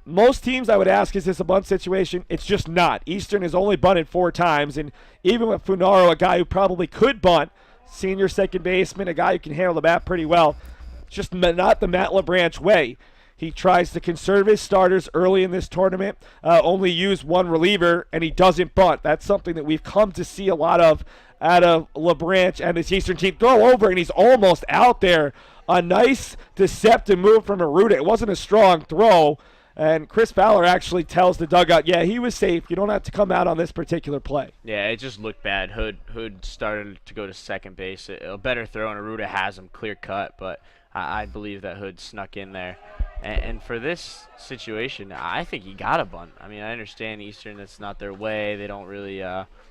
Most teams I would ask, is this a bunt situation? It's just not. Eastern has only bunted 4 times, and even with Funaro, a guy who probably could bunt, senior second baseman, a guy who can handle the bat pretty well, just not the Matt LeBranch way. He tries to conserve his starters early in this tournament, only use 1 reliever, and he doesn't bunt. That's something that we've come to see a lot of out of LeBranch and this Eastern team. Throw over, and he's almost out there. A nice deceptive move from Arruda. It wasn't a strong throw, and Chris Fowler actually tells the dugout, yeah, he was safe. You don't have to come out on this particular play. Yeah, it just looked bad. Hood started to go to second base. A better throw, and Arruda has him clear cut, but I believe that Hood snuck in there. And for this situation, I think he got a bunt. I mean, I understand Eastern, that's not their way. They don't really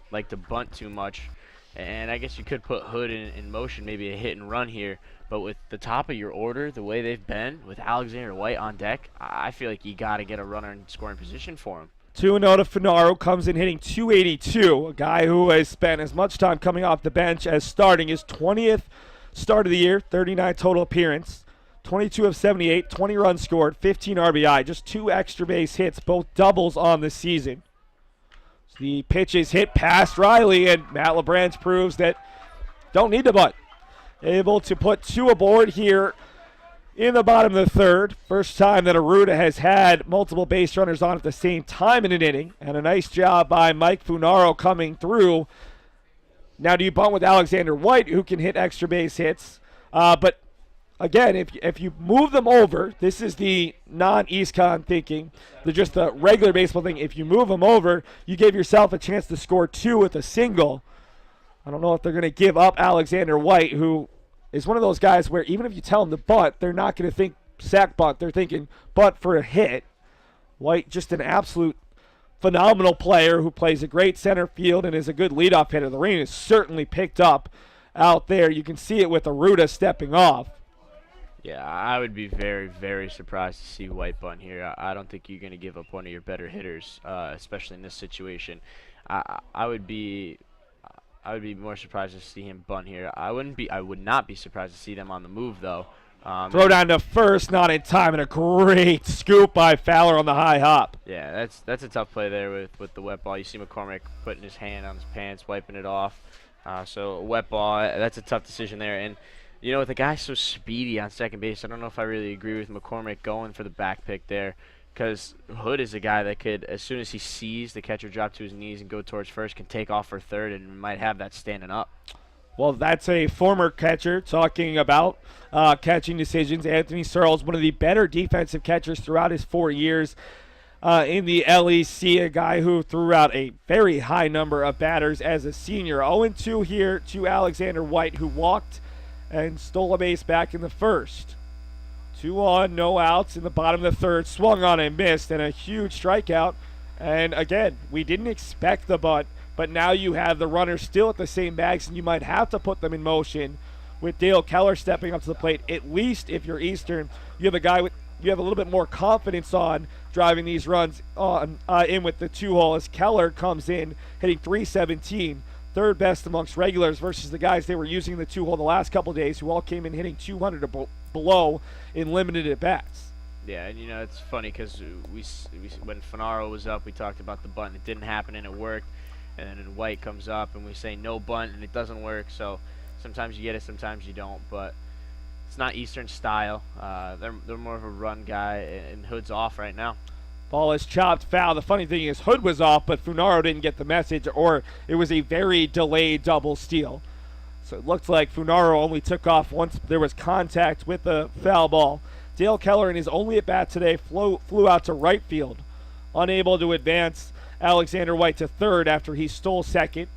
like to bunt too much. And I guess you could put Hood in motion, maybe a hit and run here. But with the top of your order, the way they've been, with Alexander White on deck, I feel like you got to get a runner in scoring position for him. 2-0 to Funaro, comes in hitting .282, a guy who has spent as much time coming off the bench as starting. His 20th start of the year, 39 total appearance, 22 of 78, 20 runs scored, 15 RBI, just 2 extra base hits, both doubles on the season. So the pitch is hit past Riley, and Matt LeBranch proves that don't need to bunt. Able to put 2 aboard here in the bottom of the third. First time that Arruda has had multiple base runners on at the same time in an inning, and a nice job by Mike Funaro coming through. Now, do you bunt with Alexander White, who can hit extra base hits? But again, if you move them over, this is the non-EastCon thinking, just the regular baseball thing. If you move them over, you give yourself a chance to score 2 with a single. I don't know if they're going to give up Alexander White, who is one of those guys where even if you tell them to bunt, they're not going to think sack bunt. They're thinking bunt for a hit. White, just an absolute phenomenal player who plays a great center field and is a good leadoff hitter. The rain is certainly picked up out there. You can see it with Arruda stepping off. Yeah, I would be very, very surprised to see White bunt here. I don't think you're going to give up one of your better hitters, especially in this situation. I would be more surprised to see him bunt here. I would not be surprised to see them on the move, though. Throw down to first, not in time, and a great scoop by Fowler on the high hop. Yeah, that's a tough play there with the wet ball. You see McCormick putting his hand on his pants, wiping it off. So wet ball, that's a tough decision there. And you know, with a guy so speedy on second base, I don't know if I really agree with McCormick going for the back pick there, because Hood is a guy that could, as soon as he sees the catcher drop to his knees and go towards first, can take off for third and might have that standing up. Well, that's a former catcher talking about catching decisions. Anthony Cecere is one of the better defensive catchers throughout his 4 years in the LEC, a guy who threw out a very high number of batters as a senior. 0-2 here to Alexander White, who walked and stole a base back in the first. 2 on, no outs in the bottom of the third. Swung on and missed, and a huge strikeout. And again, we didn't expect the bunt, but now you have the runners still at the same bags, and you might have to put them in motion with Dale Keller stepping up to the plate. At least if you're Eastern, you have a guy you have a little bit more confidence on driving these runs on in with the 2-hole, as Keller comes in hitting .317. Third best amongst regulars versus the guys they were using in the 2-hole the last couple of days, who all came in hitting 200 or below in limited at-bats. Yeah, and you know, it's funny because we when Funaro was up, we talked about the bunt. It didn't happen, and it worked. and then White comes up, and we say no bunt, and it doesn't work. So sometimes you get it, sometimes you don't. But it's not Eastern style. They're more of a run guy, and Hood's off right now. Ball is chopped foul. The funny thing is Hood was off, but Funaro didn't get the message, or it was a very delayed double steal. So it looked like Funaro only took off once there was contact with the foul ball. Dale Keller in his only at-bat today flew out to right field, unable to advance Alexander White to third after he stole second.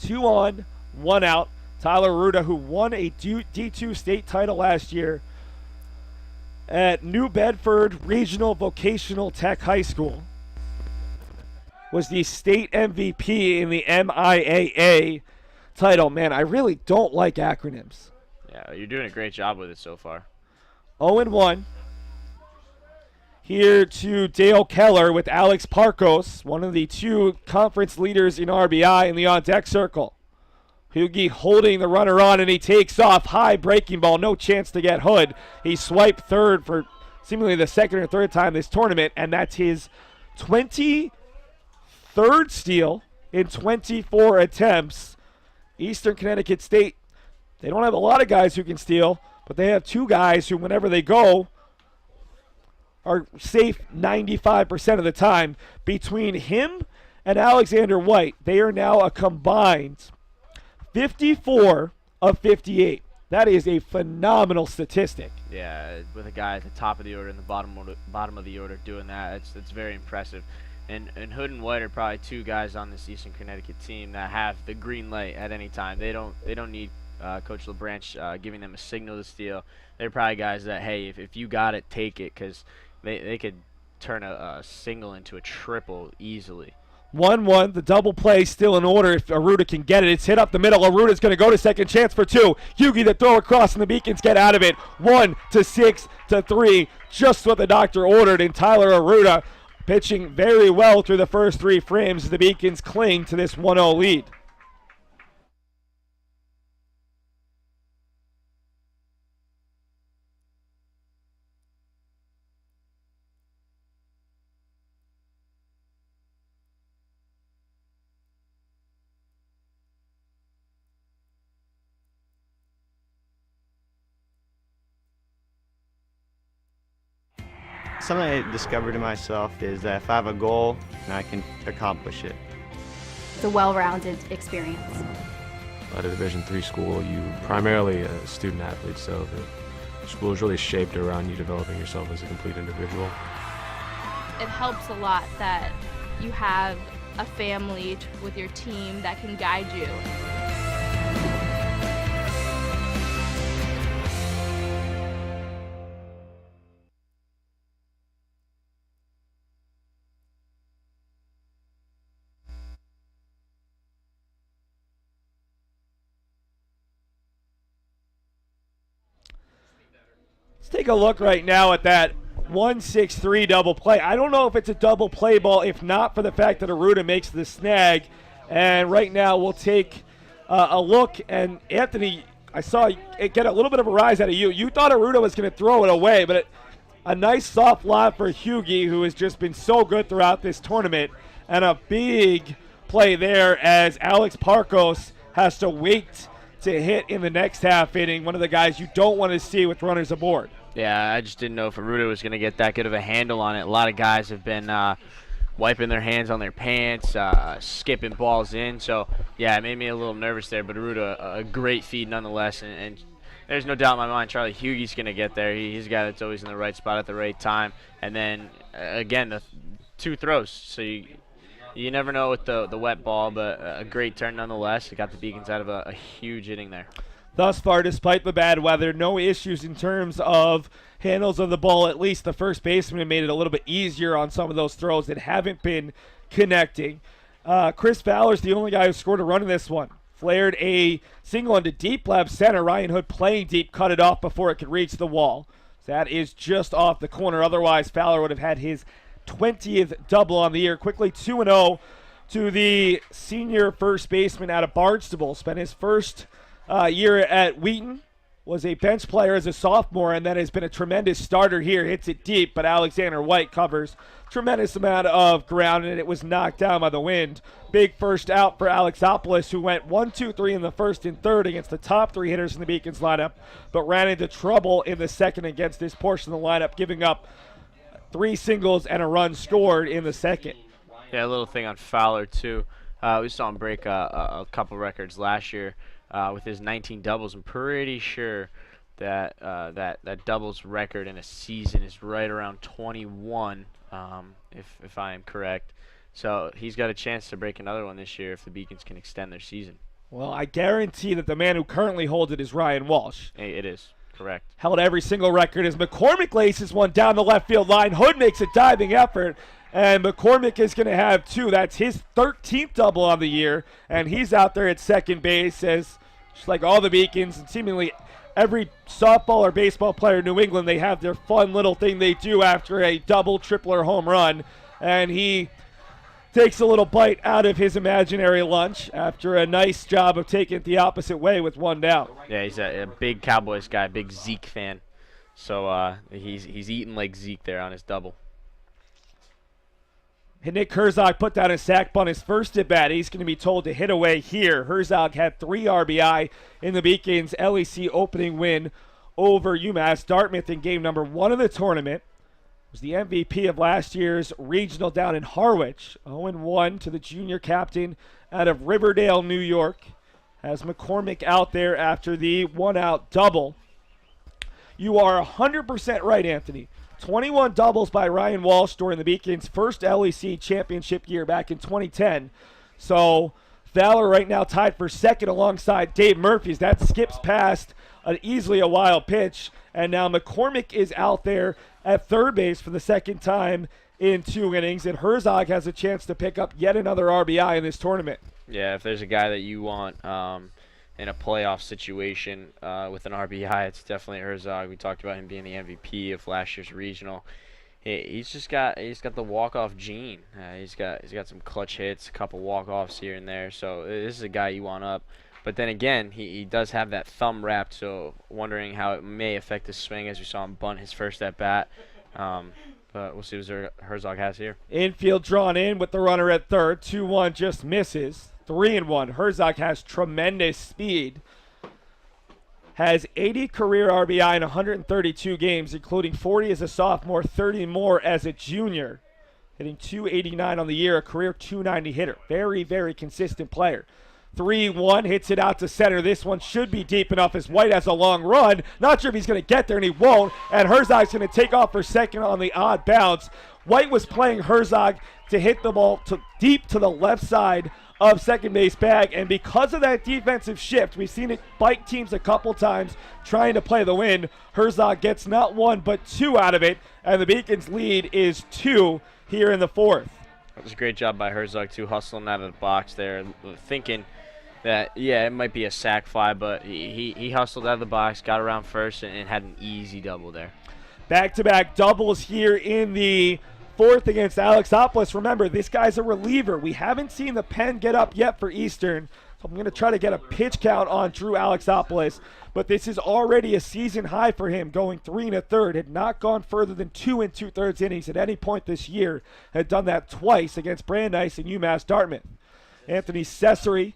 2 on, 1 out. Tylor Arruda, who won a D2 state title last year at New Bedford Regional Vocational Tech High School, was the state MVP in the MIAA title. Man, I really don't like acronyms. Yeah, you're doing a great job with it so far. 0-1. Here to Dale Keller with Alex Parkos, one of the 2 conference leaders in RBI in the on-deck circle. Hugie holding the runner on, and he takes off. High breaking ball, no chance to get Hood. He swiped third for seemingly the second or third time this tournament, and that's his 23rd steal in 24 attempts. Eastern Connecticut State, they don't have a lot of guys who can steal, but they have 2 guys who, whenever they go, are safe 95% of the time. Between him and Alexander White, they are now a combined 54 of 58. That is a phenomenal statistic. Yeah, with a guy at the top of the order and the bottom of the order doing that, it's very impressive. And Hood and White are probably 2 guys on this Eastern Connecticut team that have the green light at any time. They don't need Coach LeBranch giving them a signal to steal. They're probably guys that, hey, if you got it, take it, because they could turn a single into a triple easily. 1-1, the double play still in order if Arruda can get it. It's hit up the middle. Arruda's going to go to second, chance for 2. Hugie the throw across, and the Beacons get out of it. 1-6-3, just what the doctor ordered. And Tylor Arruda pitching very well through the first 3 frames as the Beacons cling to this 1-0 lead. Something I discovered in myself is that if I have a goal, and I can accomplish it. It's a well-rounded experience. At a Division III school, you primarily a student athlete, so the school is really shaped around you developing yourself as a complete individual. It helps a lot that you have a family with your team that can guide you. Let's take a look right now at that 1-6-3 double play. I don't know if it's a double play ball, if not for the fact that Arruda makes the snag. And right now we'll take a look. And Anthony, I saw it get a little bit of a rise out of you. You thought Arruda was going to throw it away, but a nice soft lob for Hugie, who has just been so good throughout this tournament. And a big play there as Alex Parkos has to wait to hit in the next half inning, one of the guys you don't want to see with runners aboard. Yeah, I just didn't know if Arruda was going to get that good of a handle on it. A lot of guys have been wiping their hands on their pants, skipping balls in. So, yeah, it made me a little nervous there. But Arruda, a great feed nonetheless. And there's no doubt in my mind Charlie Hugie's going to get there. He's a guy that's always in the right spot at the right time. And then, again, the 2 throws. So you never know with the wet ball, but a great turn nonetheless. It got the Beacons out of a huge inning there. Thus far, despite the bad weather, no issues in terms of handles of the ball. At least the first baseman made it a little bit easier on some of those throws that haven't been connecting. Chris Fowler's the only guy who scored a run in this one. Flared a single into deep left center. Ryan Hood playing deep, cut it off before it could reach the wall. That is just off the corner. Otherwise, Fowler would have had his 20th double on the year. Quickly 2-0 to the senior first baseman out of Barnstable. Spent his first year at Wheaton was a bench player as a sophomore and then has been a tremendous starter here. Hits it deep, but Alexander White covers tremendous amount of ground, and it was knocked down by the wind. Big first out for Alexopoulos, who went 1-2-3 in the first and third against the top 3 hitters in the Beacons lineup, but ran into trouble in the second against this portion of the lineup, giving up 3 singles and a run scored in the second. Yeah, a little thing on Fowler, too. We saw him break a couple records last year with his 19 doubles. I'm pretty sure that that doubles record in a season is right around 21, if I am correct. So he's got a chance to break another one this year if the Beacons can extend their season. Well, I guarantee that the man who currently holds it is Ryan Walsh. Hey, it is. Correct. Held every single record as McCormick laces one down the left field line. Hood makes a diving effort, and McCormick is going to have 2. That's his 13th double on the year, and he's out there at second base as, just like all the Beacons and seemingly every softball or baseball player in New England, they have their fun little thing they do after a double, triple, or home run, and he takes a little bite out of his imaginary lunch after a nice job of taking it the opposite way with 1 down. Yeah, he's a big Cowboys guy, big Zeke fan. So he's eating like Zeke there on his double. Nick Herzog put down a sac bunt his first at bat. He's going to be told to hit away here. Herzog had 3 RBI in the Beacons' LEC opening win over UMass Dartmouth in game number 1 of the tournament. Was the MVP of last year's regional down in Harwich. 0-1 to the junior captain out of Riverdale, New York. Has McCormick out there after the 1-out double. You are 100% right, Anthony. 21 doubles by Ryan Walsh during the Beacons' first LEC championship year back in 2010. So Fowler right now tied for second alongside Dave Murphy's. That skips past easily a wild pitch. And now McCormick is out there at third base for the second time in 2 innings. And Herzog has a chance to pick up yet another RBI in this tournament. Yeah, if there's a guy that you want in a playoff situation with an RBI, it's definitely Herzog. We talked about him being the MVP of last year's regional. He's got the walk-off gene. He's got some clutch hits, a couple walk-offs here and there. So this is a guy you want up. But then again, he does have that thumb wrapped, so wondering how it may affect his swing as we saw him bunt his first at bat. But we'll see what Herzog has here. Infield drawn in with the runner at third. 2-1 just misses. 3-1. Herzog has tremendous speed. Has 80 career RBI in 132 games, including 40 as a sophomore, 30 more as a junior. Hitting .289 on the year, a career .290 hitter. Very, very consistent player. 3-1, hits it out to center. This one should be deep enough as White has a long run. Not sure if he's going to get there, and he won't. And Herzog's going to take off for second on the odd bounce. White was playing Herzog to hit the ball deep to the left side of second base bag, and because of that defensive shift, we've seen it bite teams a couple times trying to play the win. Herzog gets not 1 but 2 out of it, and the Beacons' lead is 2 here in the 4th. That was a great job by Herzog, too, hustling out of the box there, thinking that, yeah, it might be a sac fly, but he hustled out of the box, got around first, and had an easy double there. Back-to-back doubles here in the 4th against Alexopoulos. Remember, this guy's a reliever. We haven't seen the pen get up yet for Eastern, so I'm going to try to get a pitch count on Drew Alexopoulos, but this is already a season high for him, going 3 1/3. Had not gone further than 2 2/3 innings at any point this year. Had done that twice against Brandeis and UMass Dartmouth. Anthony Cecere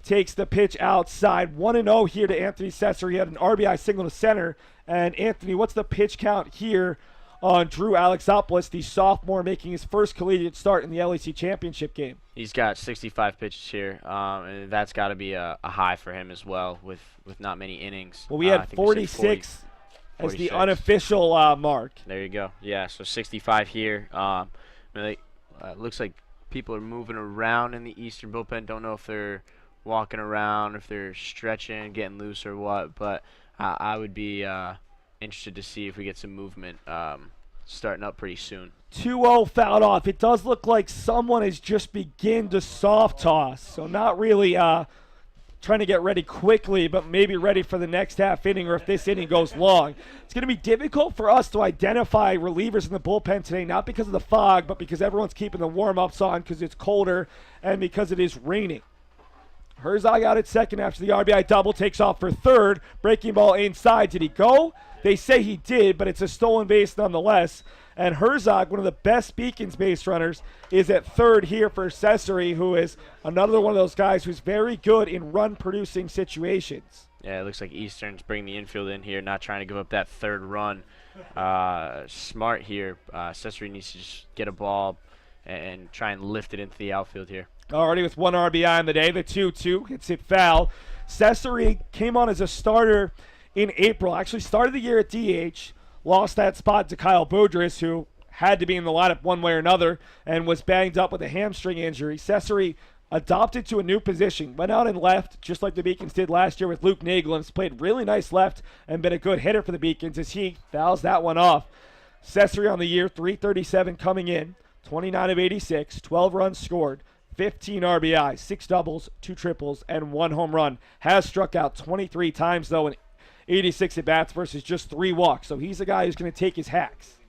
takes the pitch outside. 1-0 here to Anthony Cecere. He had an RBI single to center. And Anthony, what's the pitch count here on Drew Alexopoulos, the sophomore making his first collegiate start in the LEC championship game? He's got 65 pitches here, and that's got to be a high for him as well with not many innings. Well, we had 46 as the unofficial mark. There you go. Yeah, so 65 here. Looks like people are moving around in the Eastern bullpen. Don't know if they're walking around, if they're stretching, getting loose or what, but I would be interested to see if we get some movement starting up pretty soon. 2-0 fouled off. It does look like someone has just begun to soft toss, so not really trying to get ready quickly, but maybe ready for the next half inning or if this inning goes long. It's going to be difficult for us to identify relievers in the bullpen today, not because of the fog, but because everyone's keeping the warm-ups on because it's colder and because it is raining. Herzog out at second after the RBI double, takes off for third. Breaking ball inside. Did he go? They say he did, but it's a stolen base nonetheless. And Herzog, one of the best Beacons base runners, is at third here for Cecere, who is another one of those guys who's very good in run-producing situations. Yeah, it looks like Eastern's bringing the infield in here, not trying to give up that third run. Smart here. Cecere needs to just get a ball and try and lift it into the outfield here. Already with one RBI on the day, the 2-2 hits it foul. Cecere came on as a starter in April. Actually started the year at DH, lost that spot to Kyle Boudris, who had to be in the lineup one way or another and was banged up with a hamstring injury. Cecere adopted to a new position, went out and left, just like the Beacons did last year with Luke Nagelins, played really nice left and been a good hitter for the Beacons as he fouls that one off. Cecere on the year, 337 coming in, 29 of 86, 12 runs scored, 15 RBI, 6 doubles, 2 triples, and 1 home run. Has struck out 23 times, though, in 86 at-bats versus just 3 walks. So he's a guy who's going to take his hacks.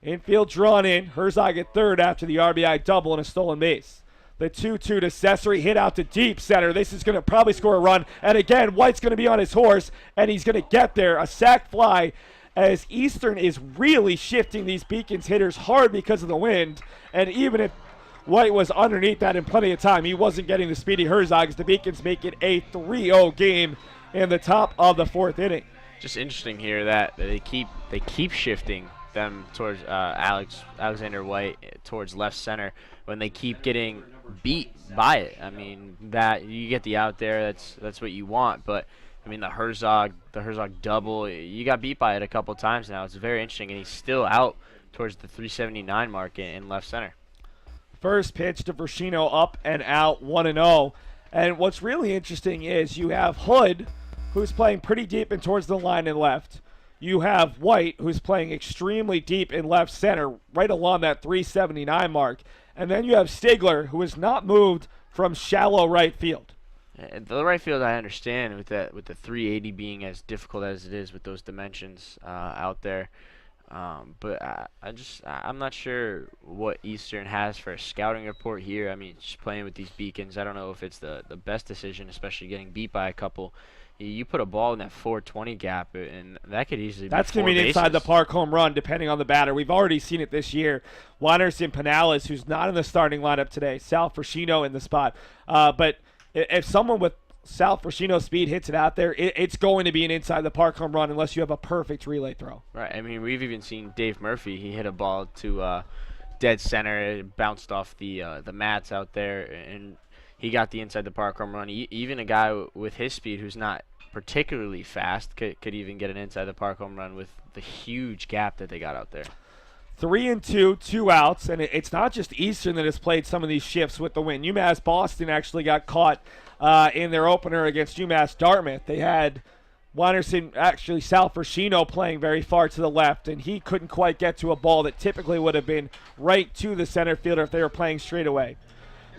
Infield drawn in. Herzog at third after the RBI double and a stolen base. The 2-2 to Cecere, hit out to deep center. This is going to probably score a run. And again, White's going to be on his horse, and he's going to get there. A sac fly as Eastern is really shifting these Beacons hitters hard because of the wind. And even if White was underneath that in plenty of time, he wasn't getting the speedy Herzog as the Beacons make it a 3-0 game in the top of the 4th inning. Just interesting here that they keep shifting them towards Alexander White towards left center when they keep getting beat by it. I mean, that you get the out there, that's what you want, but I mean the Herzog double, you got beat by it a couple times now. It's very interesting, and he's still out towards the 379 mark in left center. First pitch to Verschino, up and out, 1-0. And what's really interesting is you have Hood, who's playing pretty deep and towards the line and left. You have White, who's playing extremely deep in left center, right along that 379 mark. And then you have Stigler, who has not moved from shallow right field. The right field, I understand with the 380 being as difficult as it is with those dimensions out there. But I'm not sure what Eastern has for a scouting report here. I mean, just playing with these Beacons, I don't know if it's the best decision, especially getting beat by a couple. You put a ball in that 420 gap, and that could easily That's be 4 going to be an bases. inside the park home run, depending on the batter. We've already seen it this year. Wynarson Pinales, who's not in the starting lineup today. Sal Frashino in the spot. But if someone with Sal Frashino's speed hits it out there, it's going to be an inside the park home run unless you have a perfect relay throw. Right. I mean, we've even seen Dave Murphy. He hit a ball to dead center. It bounced off the mats out there, and he got the inside the park home run. Even a guy with his speed who's not particularly fast could even get an inside the park home run with the huge gap that they got out there. 3-2, 2 outs, and it's not just Eastern that has played some of these shifts with the win. UMass Boston actually got caught in their opener against UMass Dartmouth. They had Wynarson, actually Sal Frashino, playing very far to the left, and he couldn't quite get to a ball that typically would have been right to the center fielder if they were playing straight away.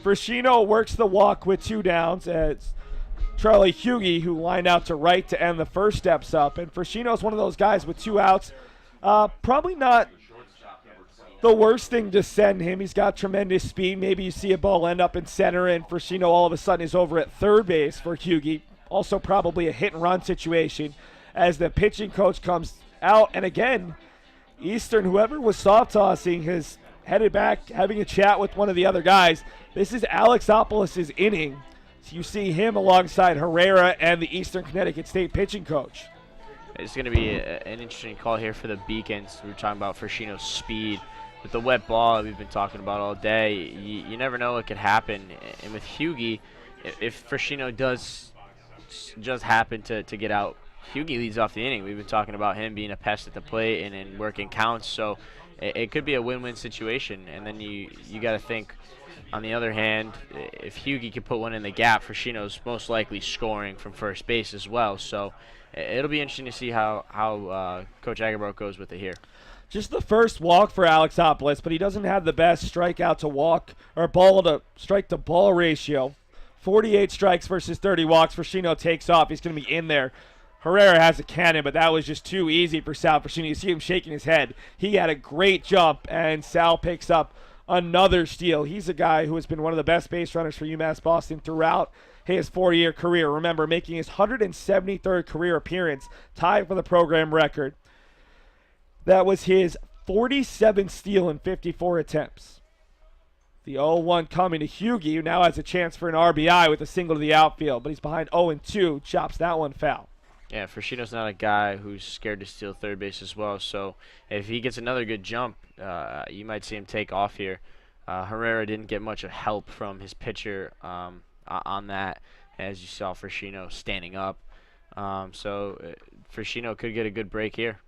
Frashino works the walk with 2 downs as Charlie Hughey, who lined out to right to end the first, steps up. And Frashino's one of those guys with 2 outs. Probably not the worst thing to send him. He's got tremendous speed. Maybe you see a ball end up in center, and Frashino all of a sudden is over at third base for Hughey. Also probably a hit-and-run situation as the pitching coach comes out. And again, Eastern, whoever was soft-tossing, has headed back, having a chat with one of the other guys. This is Alexopoulos' inning. So you see him alongside Herrera and the Eastern Connecticut State pitching coach. It's going to be an interesting call here for the Beacons. We were talking about Frashino's speed. With the wet ball that we've been talking about all day, you never know what could happen. And with Hughey, if Frashino does just happen to get out, Hughey leads off the inning. We've been talking about him being a pest at the plate and working counts, so it could be a win-win situation. And then you got to think, on the other hand, if Hughey can put one in the gap, Frashino's most likely scoring from first base as well. So it'll be interesting to see how Coach Agerbrook goes with it here. Just the first walk for Alexopoulos, but he doesn't have the best strikeout to walk or ball to strike to ball ratio. 48 strikes versus 30 walks. Frashino takes off. He's going to be in there. Herrera has a cannon, but that was just too easy for Sal Frashino. You see him shaking his head. He had a great jump, and Sal picks up another steal. He's a guy who has been one of the best base runners for UMass Boston throughout his 4-year career. Remember, making his 173rd career appearance, tied for the program record. That was his 47th steal in 54 attempts. The 0-1 coming to Hughie, who now has a chance for an RBI with a single to the outfield, but he's behind 0-2, chops that one foul. Yeah, Frashino's not a guy who's scared to steal third base as well, so if he gets another good jump, you might see him take off here. Herrera didn't get much of help from his pitcher on that, as you saw Frashino standing up. So Frashino could get a good break here.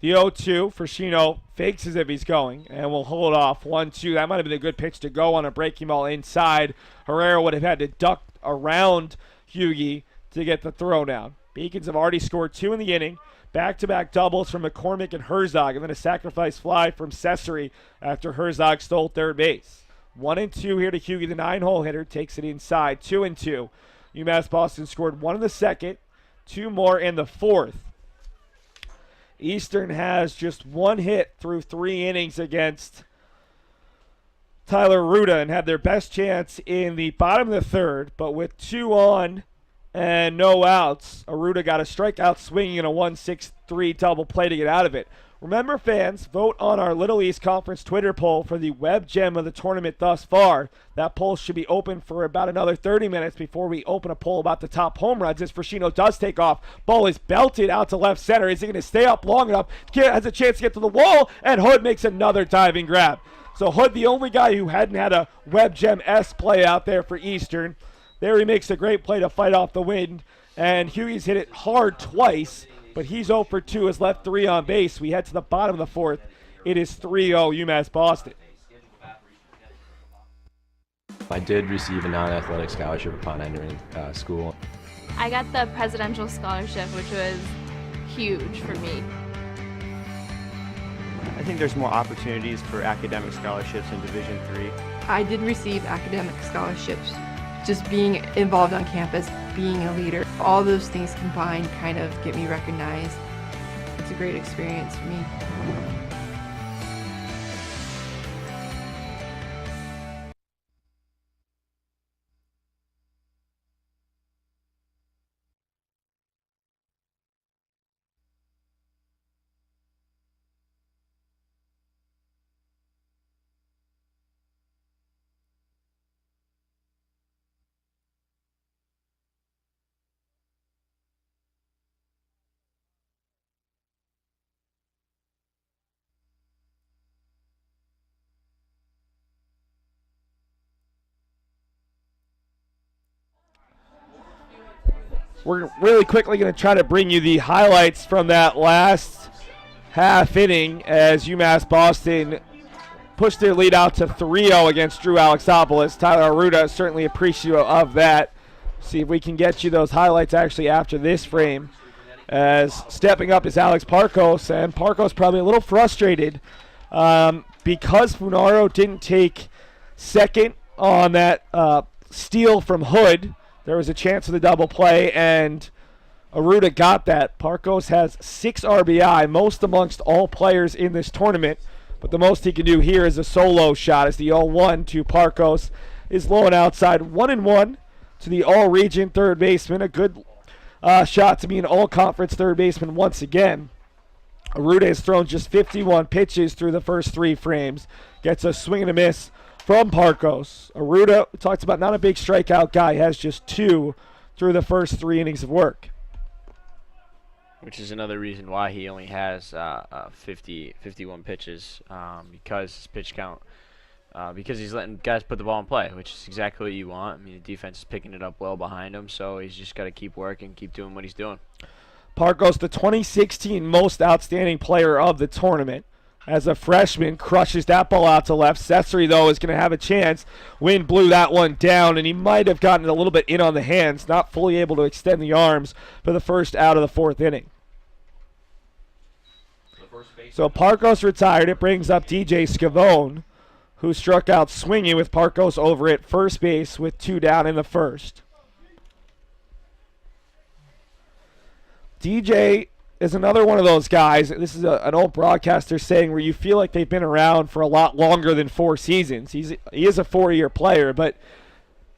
The 0-2, Frashino fakes as if he's going and will hold off 1-2. That might have been a good pitch to go on a breaking ball inside. Herrera would have had to duck around Hughie to get the throw down. Beacons have already scored 2 in the inning. Back-to-back doubles from McCormick and Herzog, and then a sacrifice fly from Cecere after Herzog stole third base. 1-2 here to Hughie, the 9-hole hitter, takes it inside. 2-2. UMass Boston scored 1 in the second, 2 more in the fourth. Eastern has just 1 hit through 3 innings against Tylor Arruda and had their best chance in the bottom of the third, but with 2 on and no outs, Arruda got a strikeout swinging in a 1-6-3 double play to get out of it. Remember, fans, vote on our Little East Conference Twitter poll for the web gem of the tournament thus far. That poll should be open for about another 30 minutes before we open a poll about the top home runs as Frashino does take off. Ball is belted out to left center. Is he going to stay up long enough? Has a chance to get to the wall, and Hood makes another diving grab. So Hood, the only guy who hadn't had a web gem-esque play out there for Eastern. There he makes a great play to fight off the wind, and Hughie's hit it hard twice, but he's 0 for 2, has left 3 on base. We head to the bottom of the fourth. It is 3-0 UMass Boston. I did receive a non-athletic scholarship upon entering school. I got the presidential scholarship, which was huge for me. I think there's more opportunities for academic scholarships in Division III. I did receive academic scholarships. Just being involved on campus, being a leader, all those things combined kind of get me recognized. It's a great experience for me. We're really quickly going to try to bring you the highlights from that last half inning as UMass Boston pushed their lead out to 3-0 against Drew Alexopoulos. Tylor Arruda certainly appreciative of that. See if we can get you those highlights actually after this frame. As stepping up is Alex Parkos, and Parkos probably a little frustrated because Funaro didn't take second on that steal from Hood. There was a chance for the double play, and Arruda got that. Parkos has 6 RBI, most amongst all players in this tournament. But the most he can do here is a solo shot as the 0-1 to Parkos is low and outside. 1-1 to the all-region third baseman. A good shot to be an all-conference third baseman once again. Arruda has thrown just 51 pitches through the first 3 frames. Gets a swing and a miss from Parkos. Arruda, we talked about, not a big strikeout guy, has just 2 through the first 3 innings of work. Which is another reason why he only has 51 pitches, because his pitch count, because he's letting guys put the ball in play, which is exactly what you want. I mean, the defense is picking it up well behind him, so he's just got to keep working, keep doing what he's doing. Parkos, the 2016 most outstanding player of the tournament. As a freshman, crushes that ball out to left. Cecere, though, is going to have a chance. Wind blew that one down, and he might have gotten it a little bit in on the hands, not fully able to extend the arms for the first out of the 4th inning. So Parkos retired. It brings up DJ Scavone, who struck out swinging with Parkos over at first base with 2 down in the first. DJ is another one of those guys. This is an old broadcaster saying where you feel like they've been around for a lot longer than 4 seasons. He is a 4-year player, but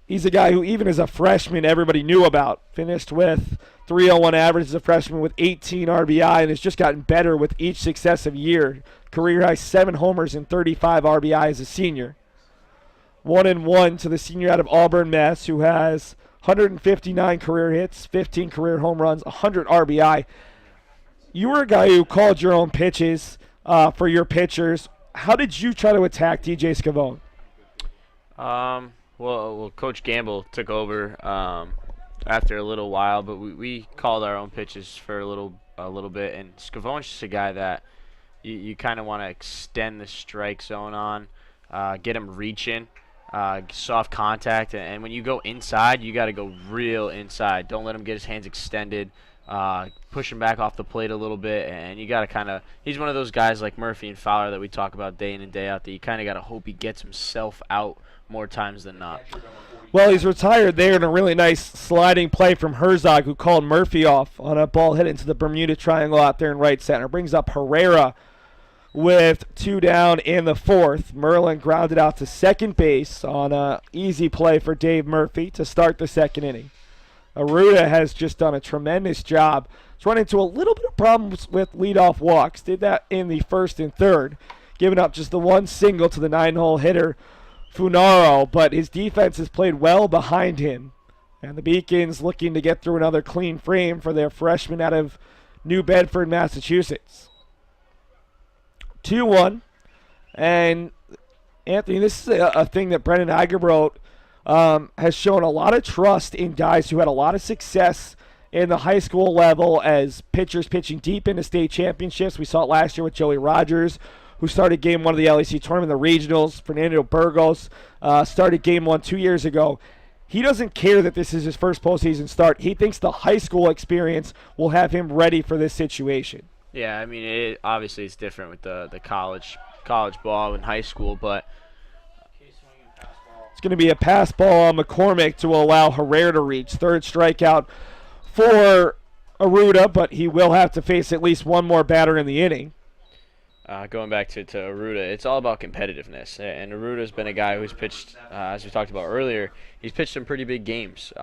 He's a guy who, even as a freshman, everybody knew about. Finished with 301 average as a freshman with 18 RBI and has just gotten better with each successive year. Career high 7 homers and 35 RBI as a senior. 1-1 to the senior out of Auburn, Mass, who has 159 career hits, 15 career home runs, 100 RBI. You were a guy who called your own pitches for your pitchers. How did you try to attack DJ Scavone? Well, Coach Gamble took over after a little while, but we called our own pitches for a little bit. And Scavone's just a guy that you kind of want to extend the strike zone on, get him reaching, soft contact, and when you go inside, you got to go real inside. Don't let him get his hands extended. Push him back off the plate a little bit, and you got to kind of – he's one of those guys like Murphy and Fowler that we talk about day in and day out that you kind of got to hope he gets himself out more times than not. Well, he's retired there in a really nice sliding play from Herzog, who called Murphy off on a ball hit into the Bermuda Triangle out there in right center. Brings up Herrera with 2 down in the 4th. Merlin grounded out to second base on an easy play for Dave Murphy to start the second inning. Arruda has just done a tremendous job. He's run into a little bit of problems with leadoff walks. Did that in the 1st and 3rd, giving up just the 1 single to the 9-hole hitter, Funaro, but his defense has played well behind him. And the Beacons looking to get through another clean frame for their freshman out of New Bedford, Massachusetts. 2-1. And, Anthony, this is a thing that Brendan Agerbrodt has shown a lot of trust in guys who had a lot of success in the high school level as pitchers pitching deep into state championships. We saw it last year with Joey Rogers, who started Game 1 of the LEC tournament, the regionals. Fernando Burgos started Game 1 2 years ago. He doesn't care that this is his first postseason start. He thinks the high school experience will have him ready for this situation. Yeah, I mean, obviously it's different with the college ball and high school, but it's going to be a pass ball on McCormick to allow Herrera to reach. 3rd strikeout for Arruda, but he will have to face at least one more batter in the inning. Going back to Arruda, it's all about competitiveness. And Arruda's been a guy who's pitched, as we talked about earlier, he's pitched some pretty big games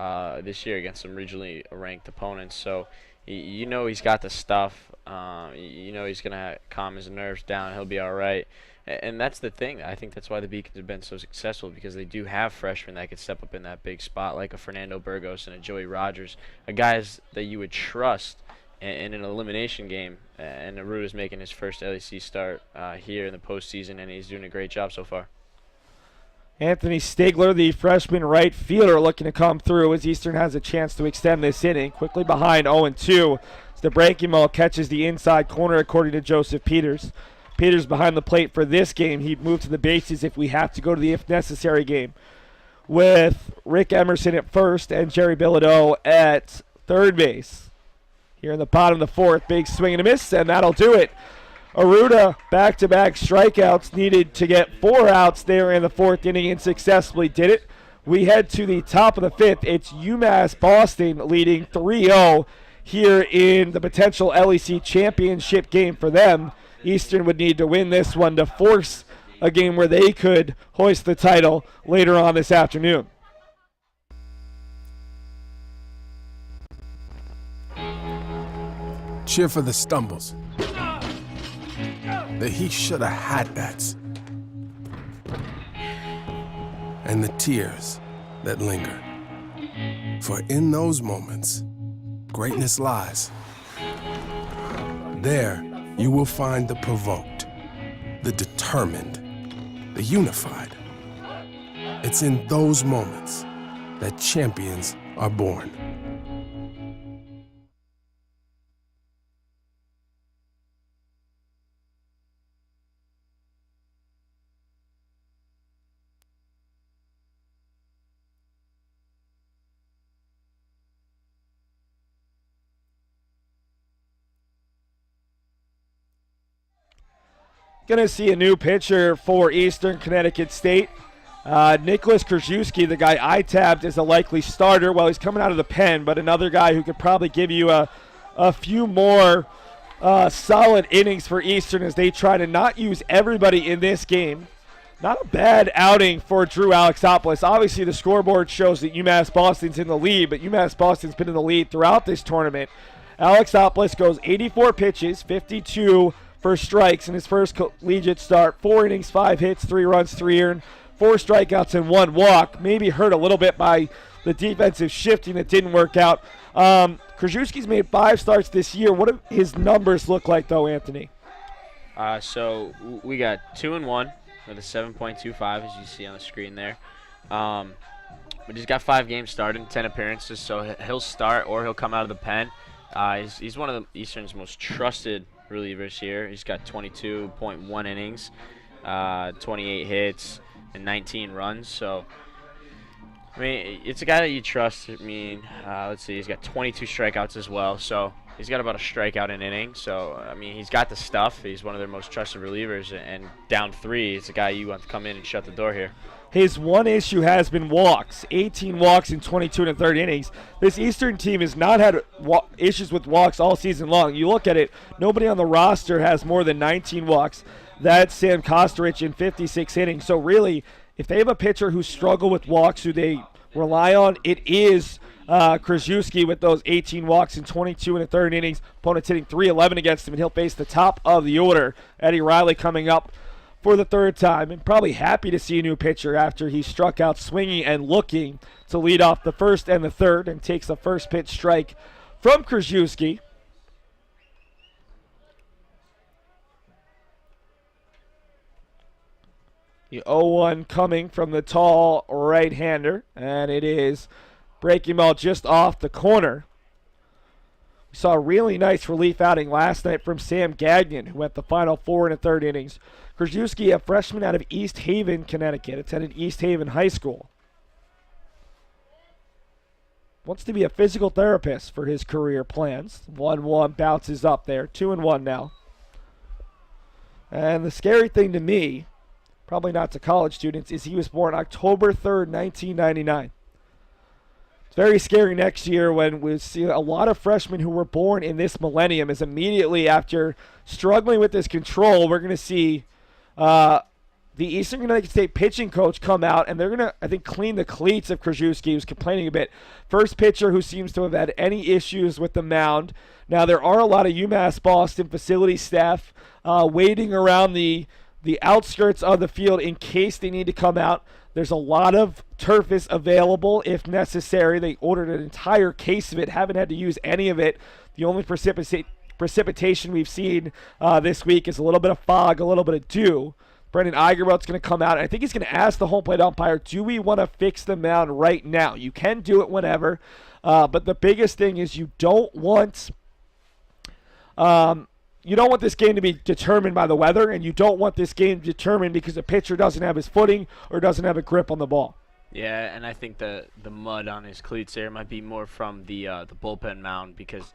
this year against some regionally ranked opponents. So you know he's got the stuff. You know he's going to calm his nerves down. He'll be all right. And that's the thing. I think that's why the Beacons have been so successful, because they do have freshmen that could step up in that big spot, like a Fernando Burgos and a Joey Rogers, guys that you would trust in an elimination game. And Arruda's making his first LEC start here in the postseason, and he's doing a great job so far. Anthony Stigler, the freshman right fielder, looking to come through as Eastern has a chance to extend this inning. Quickly behind 0-2 as the breaking ball catches the inside corner, according to Joseph Peters. Peters behind the plate for this game. He'd move to the bases if we have to go to the if necessary game, with Rick Emerson at first and Jerry Bilodeau at third base. Here in the bottom of the 4th, big swing and a miss, and that'll do it. Arruda, back-to-back strikeouts, needed to get 4 outs there in the 4th inning and successfully did it. We head to the top of the 5th. It's UMass Boston leading 3-0 here in the potential LEC championship game for them. Eastern would need to win this one to force a game where they could hoist the title later on this afternoon. Cheer for the stumbles. The he shoulda had that's. And the tears that linger. For in those moments, greatness lies. There, you will find the provoked, the determined, the unified. It's in those moments that champions are born. Going to see a new pitcher for Eastern Connecticut State. Nicholas Krzyzewski, the guy I tabbed as a likely starter. Well, he's coming out of the pen, but another guy who could probably give you a few more solid innings for Eastern as they try to not use everybody in this game. Not a bad outing for Drew Alexopoulos. Obviously, the scoreboard shows that UMass Boston's in the lead, but UMass Boston's been in the lead throughout this tournament. Alexopoulos goes 84 pitches, 52 for strikes in his first collegiate start. 4 innings, 5 hits, 3 runs, 3 earned, 4 strikeouts, and 1 walk. Maybe hurt a little bit by the defensive shifting that didn't work out. Krzyzewski's made 5 starts this year. What do his numbers look like, though, Anthony? So we got 2-1 with a 7.25, as you see on the screen there. But he's got 5 games started, 10 appearances, so he'll start or he'll come out of the pen. He's one of the Eastern's most trusted relievers here. He's got 22.1 innings, 28 hits, and 19 runs. So, I mean, it's a guy that you trust. I mean, let's see, he's got 22 strikeouts as well. So he's got about a strikeout an inning. So, I mean, he's got the stuff. He's one of their most trusted relievers. And down 3, it's a guy you want to come in and shut the door here. His one issue has been walks, 18 walks in 22 1/3 innings. This Eastern team has not had issues with walks all season long. You look at it, nobody on the roster has more than 19 walks. That's Sam Kostarich in 56 innings. So really, if they have a pitcher who struggled with walks, who they rely on, it is Krzyzewski with those 18 walks in 22 1/3 innings. Opponent's hitting .311 against him, and he'll face the top of the order. Eddie Riley coming up for the 3rd time, and probably happy to see a new pitcher after he struck out swinging and looking to lead off the 1st and the 3rd, and takes the first pitch strike from Krzyzewski. The 0-1 coming from the tall right-hander, and it is breaking ball just off the corner. We saw a really nice relief outing last night from Sam Gagnon, who went the final 4 1/3 innings. Krzyzewski, a freshman out of East Haven, Connecticut, attended East Haven High School. Wants to be a physical therapist for his career plans. 1-1 bounces up there. 2-1 now. And the scary thing to me, probably not to college students, is he was born October 3rd, 1999. It's very scary next year when we see a lot of freshmen who were born in this millennium, as immediately after struggling with this control, we're going to see the Eastern Connecticut State pitching coach come out, and they're going to, I think, clean the cleats of Krzyzewski, who's complaining a bit. First pitcher who seems to have had any issues with the mound. Now, there are a lot of UMass Boston facility staff waiting around the outskirts of the field in case they need to come out. There's a lot of turf available if necessary. They ordered an entire case of it, haven't had to use any of it. The only precipitation we've seen this week is a little bit of fog, a little bit of dew. Brendan Eigerwelt's going to come out, and I think he's going to ask the home plate umpire, do we want to fix the mound right now? You can do it whenever, but the biggest thing is you don't want this game to be determined by the weather, and you don't want this game determined because the pitcher doesn't have his footing or doesn't have a grip on the ball. Yeah, and I think the mud on his cleats there might be more from the bullpen mound, because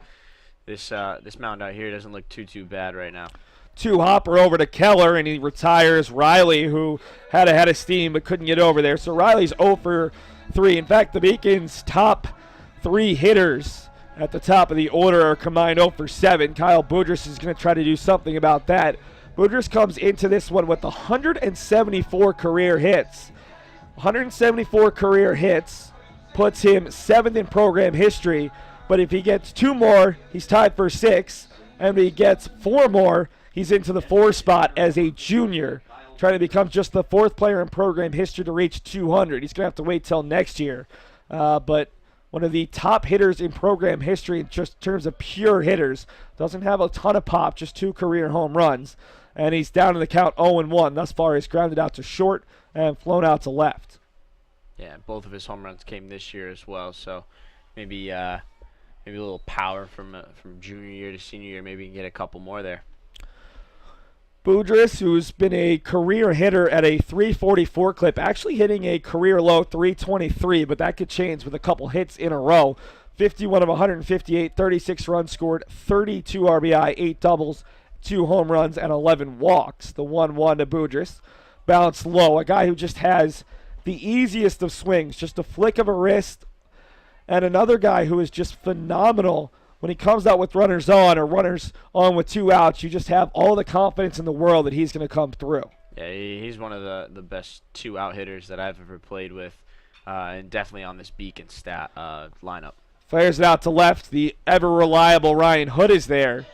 this mound out here doesn't look too bad right now. 2 hopper over to Keller, and he retires Riley, who had a head of steam but couldn't get over there. So Riley's 0 for 3. In fact, the Beacon's top 3 hitters at the top of the order are combined 0 for 7. Kyle Boudris is going to try to do something about that. Boudris comes into this one with 174 career hits. 174 career hits puts him 7th in program history, but if he gets 2 more, he's tied for 6, and if he gets 4 more, he's into the 4 spot as a junior, trying to become just the 4th player in program history to reach 200. He's going to have to wait till next year, but one of the top hitters in program history in just terms of pure hitters. Doesn't have a ton of pop, just 2 career home runs. And he's down in the count 0-1. Thus far, he's grounded out to short and flown out to left. Yeah, both of his home runs came this year as well. So maybe a little power from junior year to senior year. Maybe you can get a couple more there. Boudris, who's been a career hitter at a 344 clip, actually hitting a career low 323, but that could change with a couple hits in a row. 51 of 158, 36 runs scored, 32 RBI, 8 doubles, 2 home runs, and 11 walks. The 1-1 to Boudris. Bounced low, a guy who just has the easiest of swings, just a flick of a wrist, and another guy who is just phenomenal. When he comes out with runners on or runners on with 2 outs, you just have all the confidence in the world that he's going to come through. Yeah, he's one of the best 2 out hitters that I've ever played with, and definitely on this Beacon stat lineup. Fires it out to left. The ever reliable Ryan Hood is there.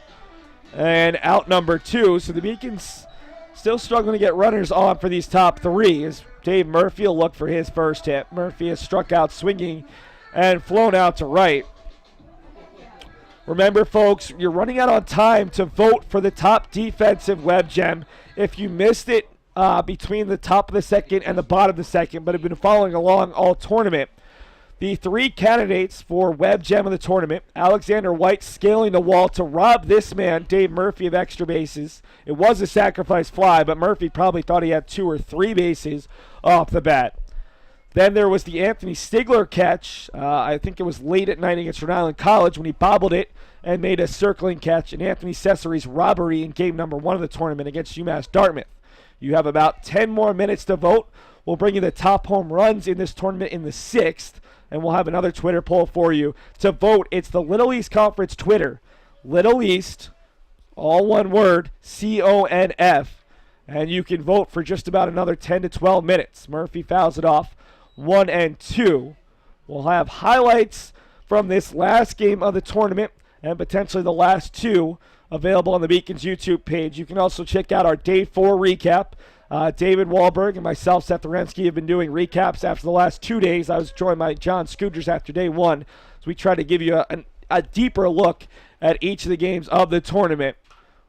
And out number 2. So the Beacons still struggling to get runners on for these top 3 as Dave Murphy will look for his first hit. Murphy has struck out swinging and flown out to right. Remember, folks, you're running out on time to vote for the top defensive web gem. If you missed it between the top of the second and the bottom of the second, but have been following along all tournament, the 3 candidates for web gem of the tournament, Alexander White scaling the wall to rob this man, Dave Murphy, of extra bases. It was a sacrifice fly, but Murphy probably thought he had 2 or 3 bases off the bat. Then there was the Anthony Stigler catch. I think it was late at night against Rhode Island College when he bobbled it and made a circling catch. And Anthony Cecere's robbery in game number 1 of the tournament against UMass Dartmouth. You have about 10 more minutes to vote. We'll bring you the top home runs in this tournament in the 6th. And we'll have another Twitter poll for you. To vote, it's the Little East Conference Twitter. Little East, all one word, CONF. And you can vote for just about another 10 to 12 minutes. Murphy fouls it off 1 and 2. We'll have highlights from this last game of the tournament and potentially the last 2 available on the Beacon's YouTube page. You can also check out our Day 4 recap. David Wahlberg and myself, Seth Orensky, have been doing recaps after the last 2 days. I was joined by John Scooters after day 1. So we try to give you a deeper look at each of the games of the tournament.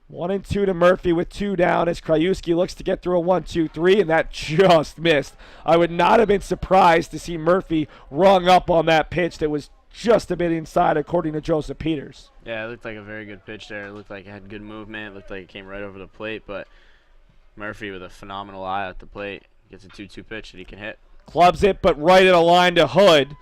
1 and 2 to Murphy with 2 down as Krajewski looks to get through a 1-2-3, and that just missed. I would not have been surprised to see Murphy rung up on that pitch that was just a bit inside, according to Joseph Peters. Yeah, it looked like a very good pitch there. It looked like it had good movement. It looked like it came right over the plate, but Murphy with a phenomenal eye at the plate gets a 2-2 pitch that he can hit. Clubs it, but right at a line to Hood.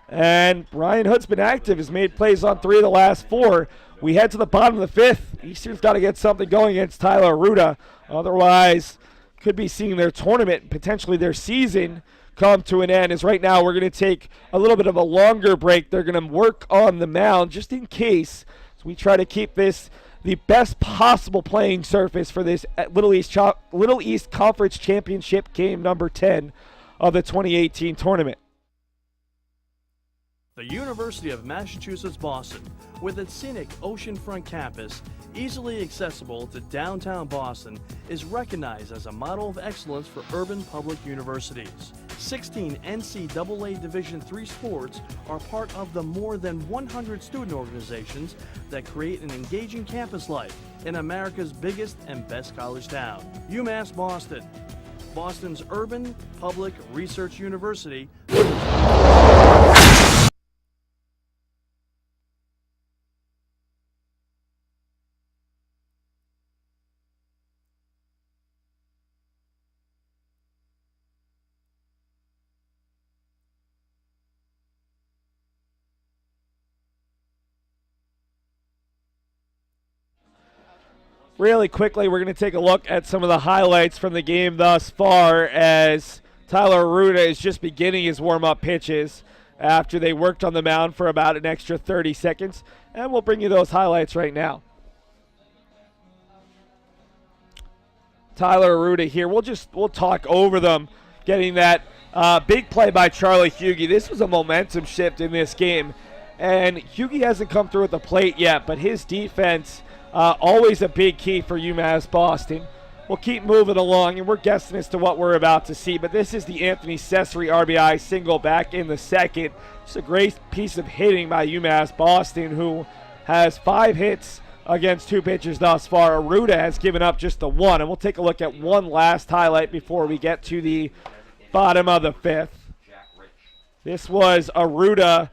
And Brian Hood's been active. Has made plays on 3 of the last 4. We head to the bottom of the 5th. Eastern's got to get something going against Tylor Arruda. Otherwise, could be seeing their tournament, potentially their season, come to an end. As right now, we're going to take a little bit of a longer break. They're going to work on the mound just in case. So we try to keep this the best possible playing surface for this Little East Conference Championship game number 10 of the 2018 tournament. The University of Massachusetts Boston, with its scenic oceanfront campus, easily accessible to downtown Boston, is recognized as a model of excellence for urban public universities. 16 NCAA Division III sports are part of the more than 100 student organizations that create an engaging campus life in America's biggest and best college town. UMass Boston, Boston's urban public research university. Really quickly, we're going to take a look at some of the highlights from the game thus far as Tylor Arruda is just beginning his warm-up pitches after they worked on the mound for about an extra 30 seconds. And we'll bring you those highlights right now. Tylor Arruda here. We'll talk over them, getting that big play by Charlie Hughey. This was a momentum shift in this game. And Hughey hasn't come through at the plate yet, but his defense always a big key for UMass Boston. We'll keep moving along, and we're guessing as to what we're about to see. But this is the Anthony Cecere RBI single back in the second. Just a great piece of hitting by UMass Boston, who has 5 hits against 2 pitchers thus far. Arruda has given up just the 1, and we'll take a look at one last highlight before we get to the bottom of the 5th. This was Arruda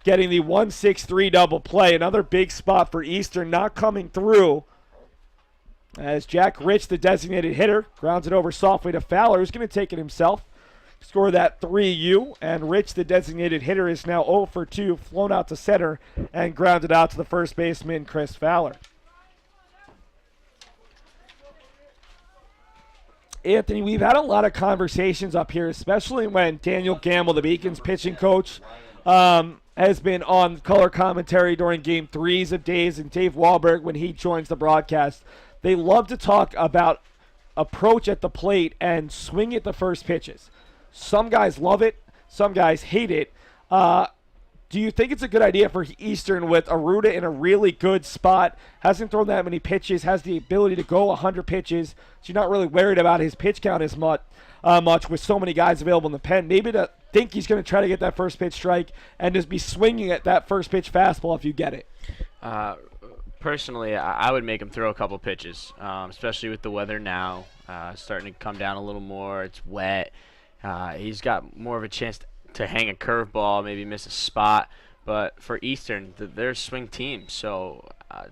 getting the 1-6-3 double play. Another big spot for Eastern not coming through as Jack Rich, the designated hitter, grounds it over softly to Fowler, who's going to take it himself. Score that 3-U, and Rich, the designated hitter, is now 0 for 2, flown out to center and grounded out to the first baseman, Chris Fowler. Anthony, we've had a lot of conversations up here, especially when Daniel Gamble, the Beacons pitching coach, has been on color commentary during Game 3s of days, and Dave Wahlberg when he joins the broadcast. They love to talk about approach at the plate and swing at the first pitches. Some guys love it. Some guys hate it. Do you think it's a good idea for Eastern with Arruda in a really good spot? Hasn't thrown that many pitches, has the ability to go 100 pitches, so you're not really worried about his pitch count as much with so many guys available in the pen. Maybe to think he's going to try to get that first pitch strike and just be swinging at that first pitch fastball if you get it. Personally, I would make him throw a couple pitches, especially with the weather now starting to come down a little more. It's wet. He's got more of a chance to hang a curveball, maybe miss a spot. But for Eastern, they're a swing team, so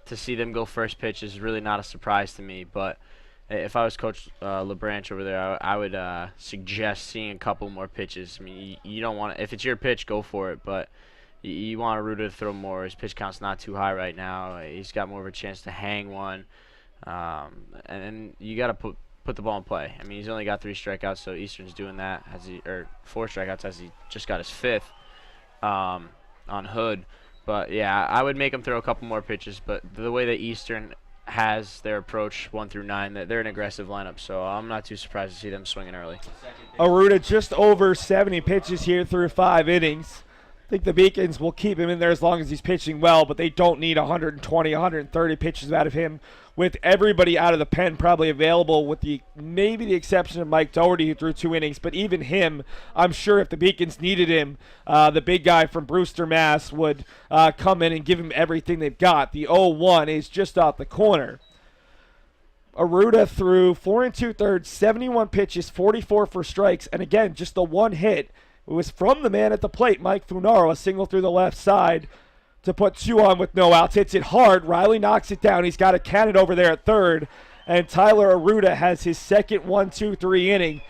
to see them go first pitch is really not a surprise to me. But if I was Coach LeBranch over there, I would suggest seeing a couple more pitches. I mean, you don't want to, if it's your pitch, go for it, but you want Arruda to throw more. His pitch count's not too high right now. He's got more of a chance to hang one, and you got to put the ball in play. I mean, he's only got 3 strikeouts, so Eastern's doing that, or 4 strikeouts as he just got his 5th on Hood. But yeah, I would make him throw a couple more pitches. But the way that Eastern has their approach 1 through 9, that they're an aggressive lineup, so I'm not too surprised to see them swinging early. Arruda just over 70 pitches here through 5 innings. I think the Beacons will keep him in there as long as he's pitching well, but they don't need 120, 130 pitches out of him with everybody out of the pen probably available with maybe the exception of Mike Doherty who threw 2 innings, but even him, I'm sure if the Beacons needed him, the big guy from Brewster, Mass. would come in and give him everything they've got. The 0-1 is just off the corner. Arruda threw 4 2/3, 71 pitches, 44 for strikes, and again, just the 1 hit. It was from the man at the plate, Mike Funaro, a single through the left side to put 2 on with no outs. Hits it hard. Riley knocks it down. He's got a cannon over there at third. And Tylor Arruda has his second 1-2-3 inning.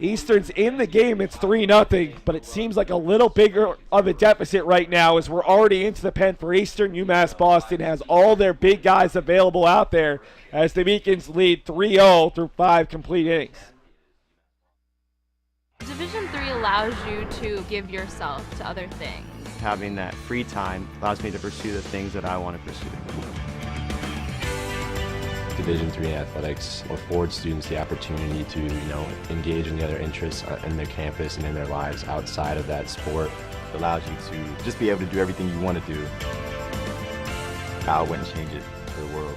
Eastern's in the game. It's 3-0, but it seems like a little bigger of a deficit right now as we're already into the pen for Eastern. UMass Boston has all their big guys available out there as the Beacons lead 3-0 through 5 complete innings. Division III allows you to give yourself to other things. Having that free time allows me to pursue the things that I want to pursue. Division III athletics affords students the opportunity to, engage in the other interests in their campus and in their lives outside of that sport. It allows you to just be able to do everything you want to do. I wouldn't change it for the world.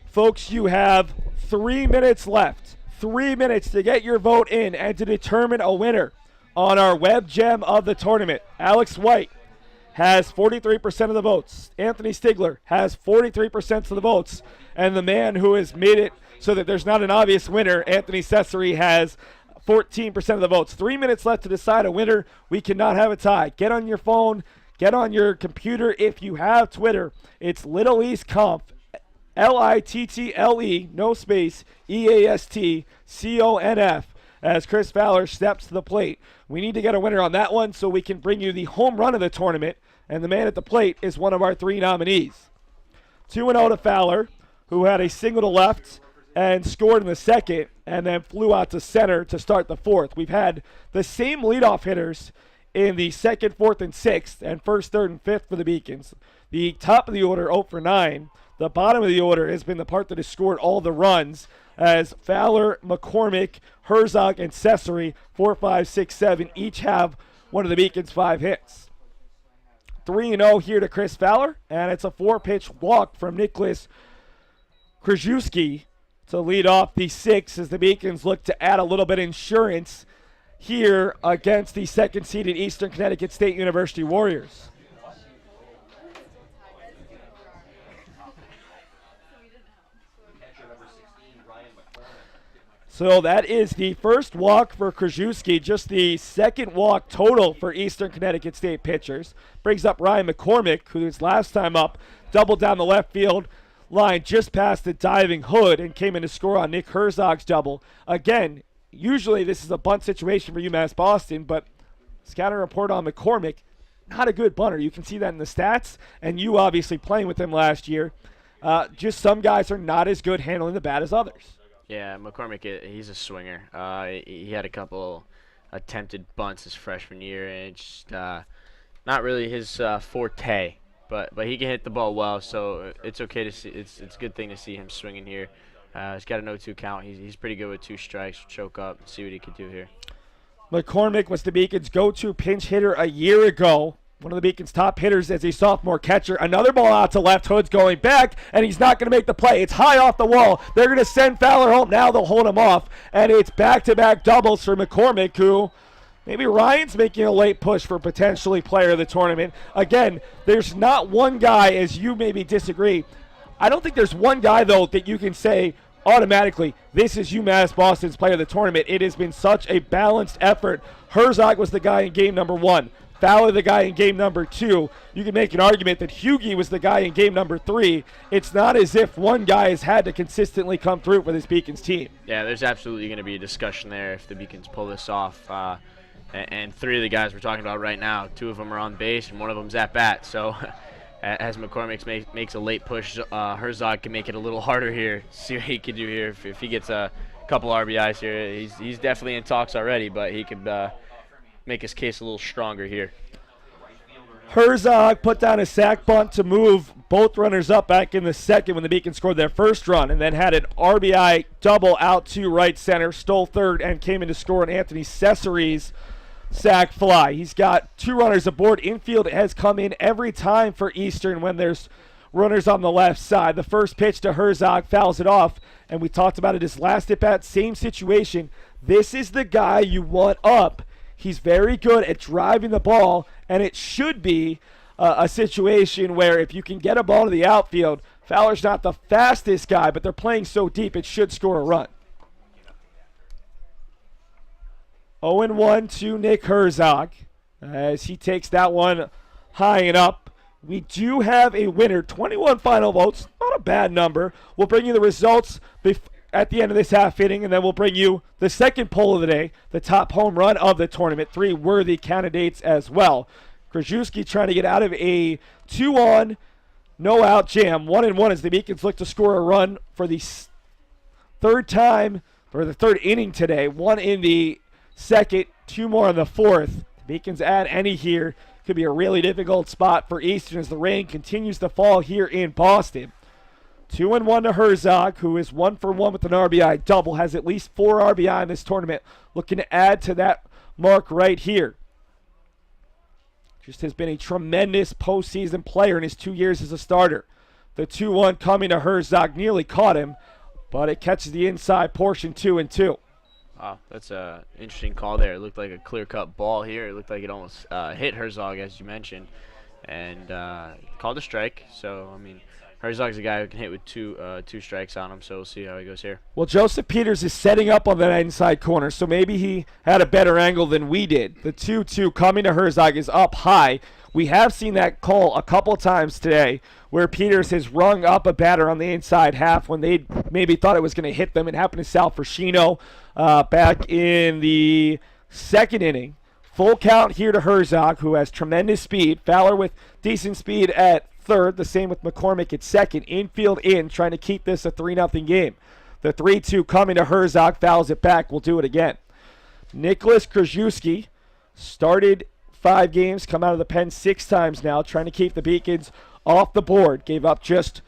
Folks, you have 3 minutes left. 3 minutes to get your vote in and to determine a winner on our web gem of the tournament. Alex White has 43% of the votes. Anthony Stigler has 43% of the votes. And the man who has made it so that there's not an obvious winner, Anthony Cecere, has 14% of the votes. 3 minutes left to decide a winner. We cannot have a tie. Get on your phone. Get on your computer. If you have Twitter, it's Little East Conf. Little, no space, EASTCONF, as Chris Fowler steps to the plate. We need to get a winner on that one so we can bring you the home run of the tournament, and the man at the plate is one of our 3 nominees. 2-0 to Fowler, who had a single to left and scored in the second, and then flew out to center to start the 4th. We've had the same leadoff hitters in the 2nd, 4th, and 6th, and 1st, 3rd, and 5th for the Beacons. The top of the order, 0 for 9. The bottom of the order has been the part that has scored all the runs, as Fowler, McCormick, Herzog, and Cecere, 4, 5, 6, 7, each have one of the Beacons' 5 hits. 3-0 here to Chris Fowler, and it's a 4-pitch walk from Nicholas Krajewski to lead off the 6 as the Beacons look to add a little bit of insurance here against the 2nd-seeded Eastern Connecticut State University Warriors. So that is the first walk for Krajewski, just the second walk total for Eastern Connecticut State pitchers. Brings up Ryan McCormick, who his last time up doubled down the left field line just past the diving Hood and came in to score on Nick Herzog's double. Again, usually this is a bunt situation for UMass Boston, but scouting report on McCormick, not a good bunter. You can see that in the stats, and you obviously playing with him last year. Just some guys are not as good handling the bat as others. Yeah, McCormick, he's a swinger. He had a couple attempted bunts his freshman year, and it's just not really his forte. But he can hit the ball well, so it's okay to see. It's a good thing to see him swinging here. He's got a 0-2 count. He's pretty good with 2 strikes. Choke up, see what he can do here. McCormick was the Beacons' go-to pinch hitter a year ago. One of the Beacons' top hitters as a sophomore catcher. Another ball out to left. Hood's going back, and he's not going to make the play. It's high off the wall. They're going to send Fowler home. Now they'll hold him off, and it's back-to-back doubles for McCormick, who maybe Ryan's making a late push for potentially player of the tournament. Again, there's not one guy, as you maybe disagree. I don't think there's one guy, though, that you can say automatically, this is UMass Boston's player of the tournament. It has been such a balanced effort. Herzog was the guy in game number 1. Fowler the guy in game number 2. You can make an argument that Hughie was the guy in game number 3. It's not as if one guy has had to consistently come through for this Beacons team. Yeah, there's absolutely going to be a discussion there if the Beacons pull this off. And 3 of the guys we're talking about right now, 2 of them are on base and 1 of them's at bat. So as McCormick makes a late push, Herzog can make it a little harder here. See what he can do here. If he gets a couple RBIs here, he's definitely in talks already, but he could make his case a little stronger here. Herzog put down a sac bunt to move both runners up back in the second when the Beacons scored their first run, and then had an RBI double out to right center, stole third, and came in to score on Anthony Cecere's sac fly. He's got 2 runners aboard. Infield has come in every time for Eastern when there's runners on the left side. The first pitch to Herzog fouls it off, and we talked about it his last at-bat, same situation. This is the guy you want up. He's very good at driving the ball, and it should be a situation where if you can get a ball to the outfield, Fowler's not the fastest guy, but they're playing so deep it should score a run. 0-1 to Nick Herzog as he takes that one high and up. We do have a winner, 21 final votes, not a bad number. We'll bring you the results at the end of this half inning, and then we'll bring you the second poll of the day, the top home run of the tournament. 3 worthy candidates as well. Krajewski trying to get out of a 2-on, no-out jam. 1-1 as the Beacons look to score a run for the third time, or the third inning today. 1 in the second, 2 more in the fourth. The Beacons add any here. Could be a really difficult spot for Eastern as the rain continues to fall here in Boston. 2-1 to Herzog, who is 1 for 1 with an RBI double, has at least 4 RBI in this tournament, looking to add to that mark right here. Just has been a tremendous postseason player in his 2 years as a starter. The 2-1 coming to Herzog, nearly caught him, but it catches the inside portion, 2-2. Wow, that's an interesting call there. It looked like a clear-cut ball here. It looked like it almost hit Herzog, as you mentioned, and called a strike. So, I mean, Herzog's a guy who can hit with two strikes on him, so we'll see how he goes here. Well, Joseph Peters is setting up on that inside corner, so maybe he had a better angle than we did. The 2-2 coming to Herzog is up high. We have seen that call a couple times today where Peters has rung up a batter on the inside half when they maybe thought it was going to hit them. It happened to Sal Frashino back in the second inning. Full count here to Herzog, who has tremendous speed. Fowler with decent speed at third, the same with McCormick at second. Infield in, trying to keep this a 3-0 game. The 3-2 coming to Herzog, fouls it back. We'll do it again. Nicholas Krajewski started 5 games, come out of the pen 6 times now, trying to keep the Beacons off the board. Gave up just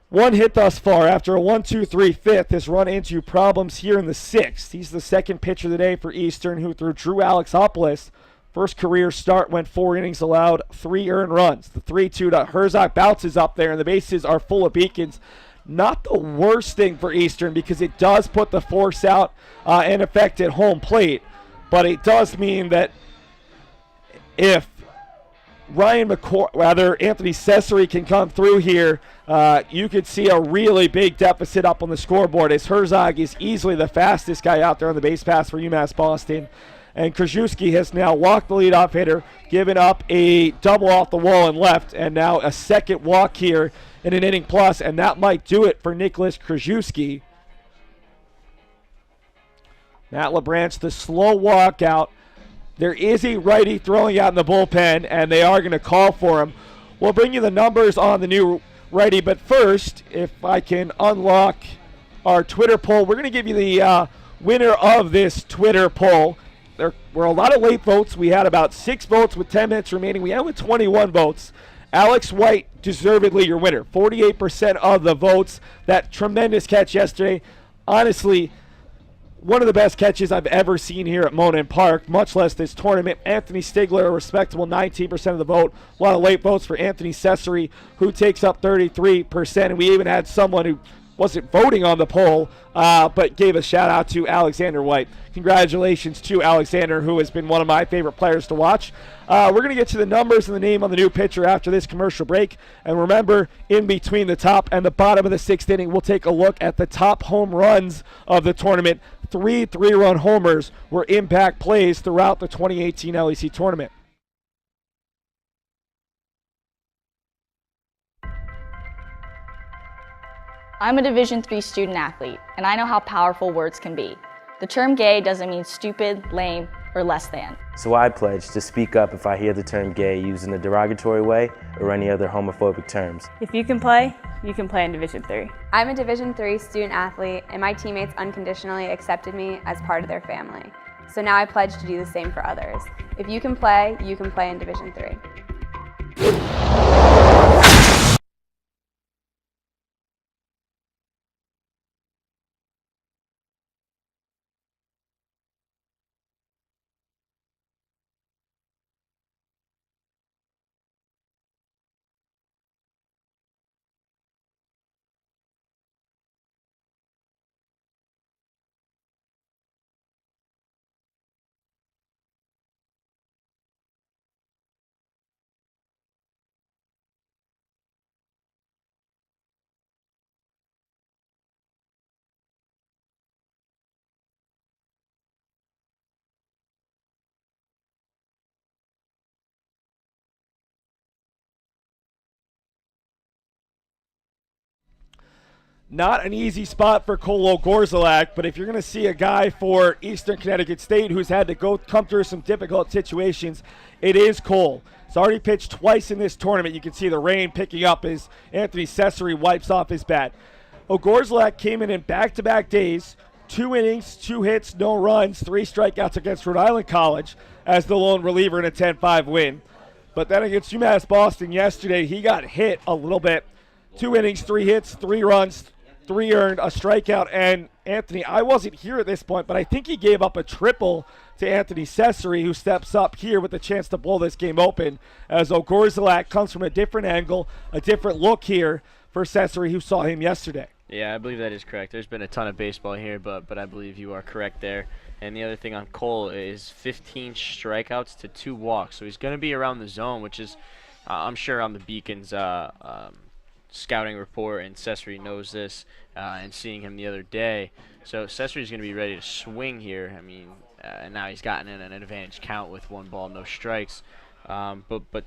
1 hit thus far. After a 1-2-3 fifth, has run into problems here in the 6th. He's the second pitcher of the day for Eastern, who threw Drew Alexopoulos. First career start, went 4 innings, allowed 3 earned runs. The 3-2 to Herzog bounces up there, and the bases are full of Beacons. Not the worst thing for Eastern because it does put the force out in effect at home plate, but it does mean that if Anthony Cecere can come through here, you could see a really big deficit up on the scoreboard, as Herzog is easily the fastest guy out there on the base pass for UMass Boston. And Krzyzewski has now walked the leadoff hitter, given up a double off the wall and left, and now a second walk here in an inning plus, and that might do it for Nicholas Krzyzewski. Matt LeBranch, the slow walkout. There is a righty throwing out in the bullpen, and they are going to call for him. We'll bring you the numbers on the new righty, but first, if I can unlock our Twitter poll, we're going to give you the winner of this Twitter poll. There were a lot of late votes. We had about 6 votes with 10 minutes remaining. We ended with 21 votes. Alex White, deservedly your winner. 48% of the votes. That tremendous catch yesterday. Honestly, one of the best catches I've ever seen here at Monin Park, much less this tournament. Anthony Stigler, a respectable 19% of the vote. A lot of late votes for Anthony Cecere, who takes up 33%. And we even had someone who wasn't voting on the poll, but gave a shout out to Alexander White. Congratulations to Alexander, who has been one of my favorite players to watch. We're going to get to the numbers and the name on the new pitcher after this commercial break. And remember, in between the top and the bottom of the 6th inning, we'll take a look at the top home runs of the tournament. 3 3-run homers were impact plays throughout the 2018 LEC tournament. I'm a Division III student athlete, and I know how powerful words can be. The term gay doesn't mean stupid, lame, or less than. So I pledge to speak up if I hear the term gay used in a derogatory way or any other homophobic terms. If you can play in Division III. I'm a Division III student athlete, and my teammates unconditionally accepted me as part of their family. So now I pledge to do the same for others. If you can play in Division III. Not an easy spot for Kolo Gorzalak, but if you're going to see a guy for Eastern Connecticut State who's had to come through some difficult situations, it is Cole. He's already pitched twice in this tournament. You can see the rain picking up as Anthony Cecere wipes off his bat. Gorzalak came in back-to-back days, 2 innings, 2 hits, no runs, 3 strikeouts against Rhode Island College as the lone reliever in a 10-5 win. But then against UMass Boston yesterday, he got hit a little bit. 2 innings, 3 hits, 3 runs, 3 earned, a strikeout, and Anthony, I wasn't here at this point, but I think he gave up a triple to Anthony Cecere, who steps up here with a chance to blow this game open, as Gorzalak comes from a different angle, a different look here for Cecere, who saw him yesterday. Yeah, I believe that is correct. There's been a ton of baseball here, but I believe you are correct there. And the other thing on Cole is 15 strikeouts to 2 walks, so he's going to be around the zone, which is, I'm sure, on the Beacon's scouting report, and Cecere knows this, and seeing him the other day. So Cecere's going to be ready to swing here. I mean, and now he's gotten in an advantage count with 1 ball, no strikes. But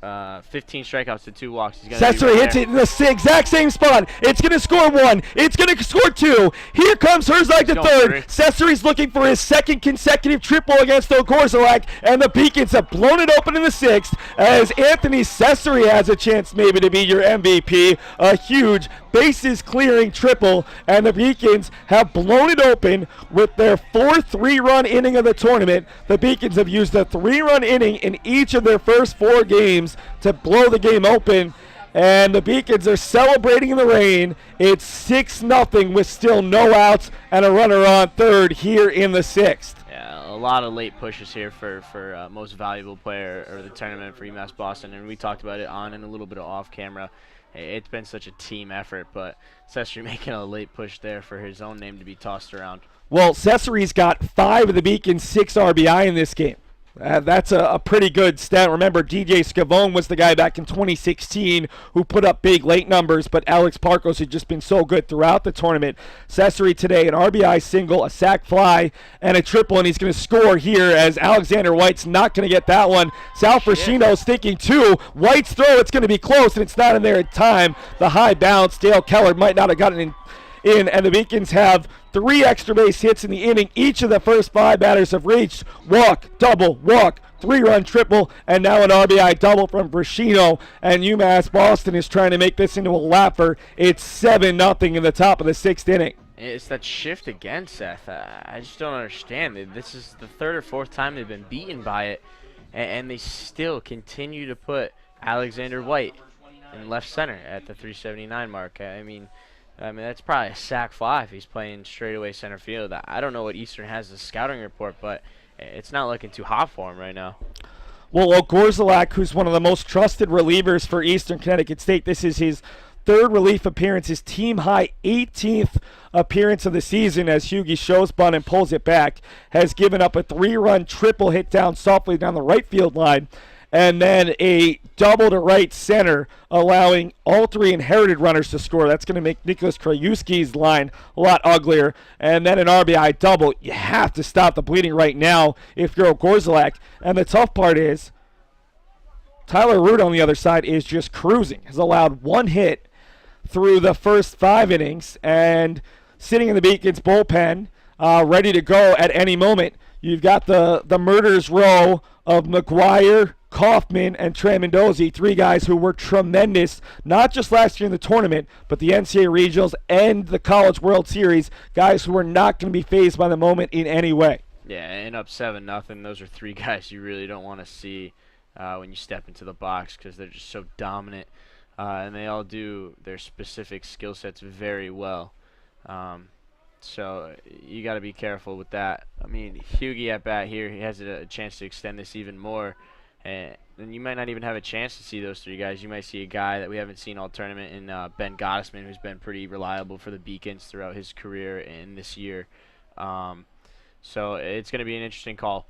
15 strikeouts to 2 walks. Cecere hits it in the exact same spot. It's going to score 1. It's going to score 2. Here comes Herzog to third. Cecere's looking for his 2nd consecutive triple against Gorzalak, and the Beacons have blown it open in the 6th as Anthony Cecere has a chance maybe to be your MVP. A huge bases clearing triple, and the Beacons have blown it open with their 4th 3-run inning of the tournament. The Beacons have used a 3-run inning in each of their first 4 games to blow the game open, and the Beacons are celebrating in the rain. It's 6-0 with still no outs and a runner on third here in the 6th. Yeah, a lot of late pushes here for most valuable player of the tournament for UMass Boston, and we talked about it on and a little bit of off camera. It's been such a team effort, but Cecere making a late push there for his own name to be tossed around. Well, Cecere's got 5 of the Beacons' 6 RBI in this game. That's a pretty good stat. Remember, DJ Scavone was the guy back in 2016 who put up big late numbers, but Alex Parkos had just been so good throughout the tournament. Cecere today, an RBI single, a sac fly, and a triple, and he's going to score here as Alexander White's not going to get that one. Sal Frascino's thinking two. White's throw, it's going to be close, and it's not in there in time. The high bounce, Dale Keller might not have gotten in, and the Beacons have 3 extra base hits in the inning. Each of the first 5 batters have reached walk, double, walk, 3-run triple, and now an RBI double from Frascino. And UMass Boston is trying to make this into a lapper. It's 7-0 in the top of the 6th inning. It's that shift again, Seth. I just don't understand. This is the 3rd or 4th time they've been beaten by it, and they still continue to put Alexander White in left center at the 379 mark. I mean, that's probably a sac fly if he's playing straightaway center field. I don't know what Eastern has as a scouting report, but it's not looking too hot for him right now. Well, Gorzalak, who's one of the most trusted relievers for Eastern Connecticut State, this is his 3rd relief appearance, his team-high 18th appearance of the season as Hughie shows bunt and pulls it back, has given up a 3-run triple hit down softly down the right field line, and then a double to right center, allowing all 3 inherited runners to score. That's going to make Nicholas Krajewski's line a lot uglier. And then an RBI double. You have to stop the bleeding right now if you're Gorzalak. And the tough part is Tylor Arruda on the other side is just cruising. Has allowed 1 hit through the first 5 innings and sitting in the Beacons bullpen, ready to go at any moment. You've got the murderers row of McGuire, Kaufman, and Tramandozzi, 3 guys who were tremendous, not just last year in the tournament, but the NCAA Regionals and the College World Series, guys who are not going to be fazed by the moment in any way. Yeah, and up 7-0, those are 3 guys you really don't want to see when you step into the box because they're just so dominant, and they all do their specific skill sets very well. So you got to be careful with that. I mean, Hughie at bat here, he has a chance to extend this even more. And you might not even have a chance to see those 3 guys. You might see a guy that we haven't seen all tournament in Ben Gottesman, who's been pretty reliable for the Beacons throughout his career and this year. So it's going to be an interesting call.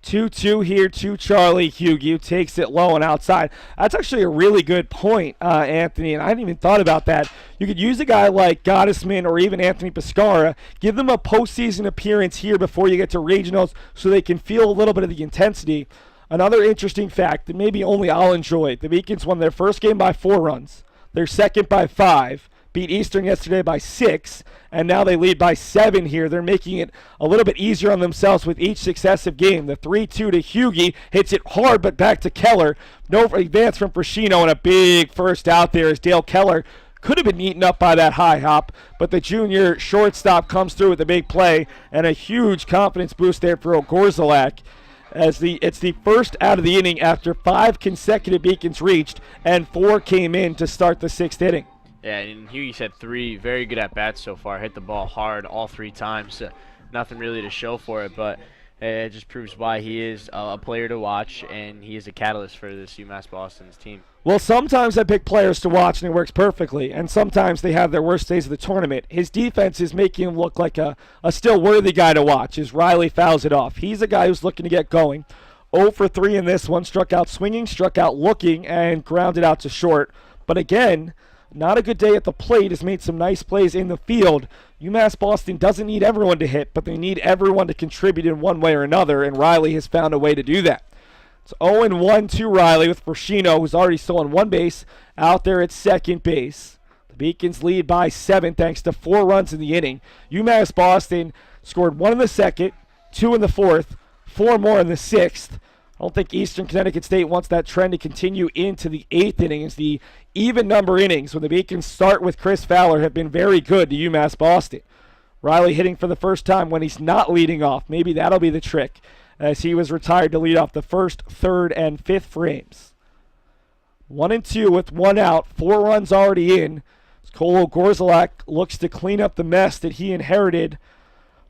2-2 here to Charlie Hughie, who takes it low and outside. That's actually a really good point, Anthony, and I hadn't even thought about that. You could use a guy like Gottesman or even Anthony Piscara, give them a postseason appearance here before you get to regionals so they can feel a little bit of the intensity. Another interesting fact that maybe only I'll enjoy, the Beacons won their first game by 4 runs, their second by 5, beat Eastern yesterday by 6, and now they lead by 7 here. They're making it a little bit easier on themselves with each successive game. The 3-2 to Hughie hits it hard, but back to Keller. No advance from Frascino, and a big first out there as Dale Keller could have been eaten up by that high hop, but the junior shortstop comes through with a big play and a huge confidence boost there for Gorzalak. As it's the first out of the inning after 5 consecutive Beacons reached, and 4 came in to start the 6th inning. Yeah, and Hughie's had 3 very good at-bats so far. Hit the ball hard all 3 times. Nothing really to show for it, but it just proves why he is a player to watch, and he is a catalyst for this UMass Boston's team. Well, sometimes I pick players to watch, and it works perfectly, and sometimes they have their worst days of the tournament. His defense is making him look like a still worthy guy to watch as Riley fouls it off. He's a guy who's looking to get going. 0 for 3 in this one, struck out swinging, struck out looking, and grounded out to short. But again, not a good day at the plate. Has made some nice plays in the field. UMass Boston doesn't need everyone to hit, but they need everyone to contribute in one way or another, and Riley has found a way to do that. It's 0-1 to Riley with Frascino, who's already stolen 1 base, out there at second base. The Beacons lead by 7 thanks to 4 runs in the inning. UMass Boston scored 1 in the second, 2 in the 4th, 4 more in the 6th. I don't think Eastern Connecticut State wants that trend to continue into the 8th inning. As the even number innings when the Beacons start with Chris Fowler have been very good to UMass Boston. Riley hitting for the first time when he's not leading off. Maybe that'll be the trick, as he was retired to lead off the 1st, 3rd, and 5th frames. 1-2 with 1 out, 4 runs already in. Kolo Gorzalak looks to clean up the mess that he inherited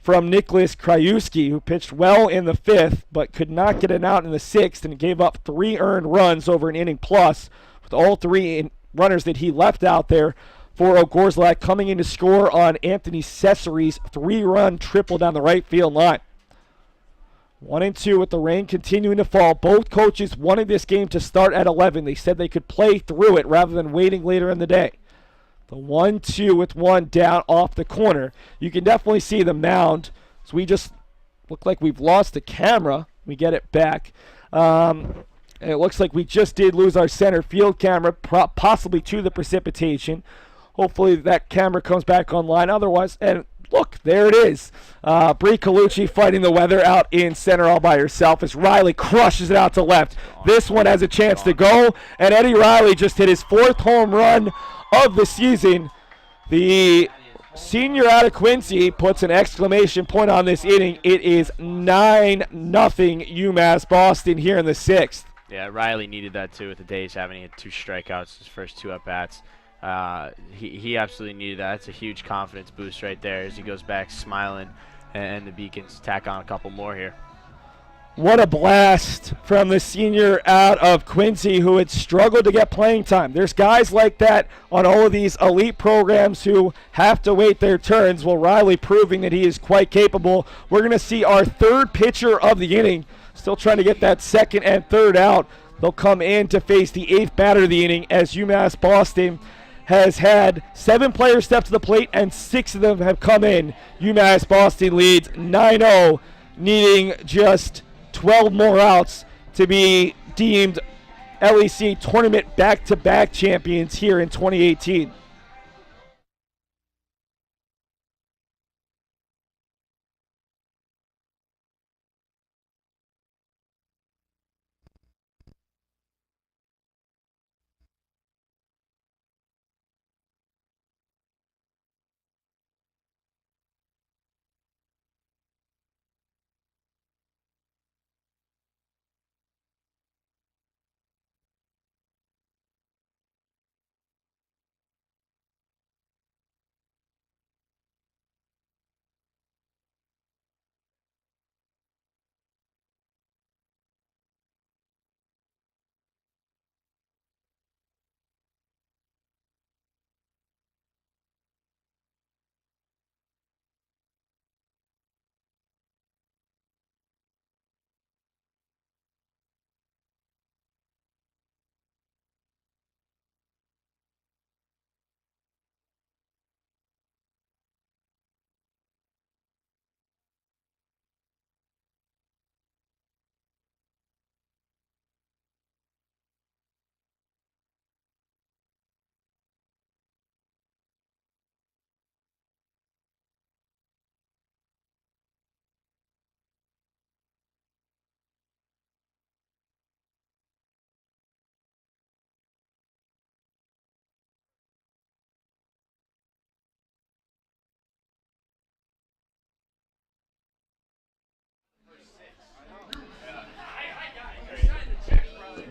from Nicholas Krajewski, who pitched well in the 5th, but could not get an out in the 6th, and gave up 3 earned runs over an inning plus, with all 3 runners that he left out there for Gorzalak coming in to score on Anthony Cecere's 3-run triple down the right field line. 1-2 with the rain continuing to fall. Both coaches wanted this game to start at 11. They said they could play through it rather than waiting later in the day. The 1-2 with one down off the corner. You can definitely see the mound. So we just look like we've lost the camera. We get it back. And it looks like we just did lose our center field camera, possibly to the precipitation. Hopefully that camera comes back online. Otherwise, and look, there it is. Bree Colucci fighting the weather out in center all by herself as Riley crushes it out to left. This one has a chance to go, and Eddie Riley just hit his 4th home run of the season. The senior out of Quincy puts an exclamation point on this inning. It is 9-0 UMass Boston here in the 6th. Yeah, Riley needed that too with the Days having he had 2 strikeouts his first 2 at-bats. He absolutely needed that. It's a huge confidence boost right there as he goes back smiling, and the Beacons tack on a couple more here. What a blast from the senior out of Quincy who had struggled to get playing time. There's guys like that on all of these elite programs who have to wait their turns. Well, Riley proving that he is quite capable. We're going to see our 3rd pitcher of the inning. Still trying to get that 2nd and 3rd out. They'll come in to face the 8th batter of the inning as UMass Boston has had 7 players step to the plate and 6 of them have come in. UMass Boston leads 9-0, needing just 12 more outs to be deemed LEC tournament back-to-back champions here in 2018.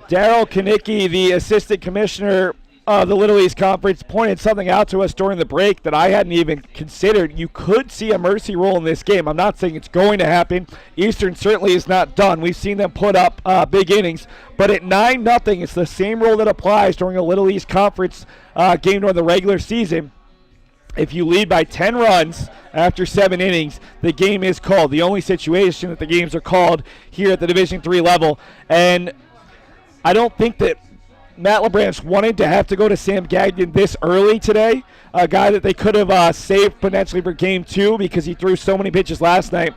Daryl Kanicki, the assistant commissioner of the Little East Conference, pointed something out to us during the break that I hadn't even considered. You could see a mercy rule in this game. I'm not saying it's going to happen. Eastern certainly is not done. We've seen them put up big innings. But at 9-0, it's the same rule that applies during a Little East Conference game during the regular season. If you lead by 10 runs after 7 innings, the game is called. The only situation that the games are called here at the Division III level. And I don't think that Matt LaBranche wanted to have to go to Sam Gagnon this early today, a guy that they could have saved potentially for Game 2 because he threw so many pitches last night.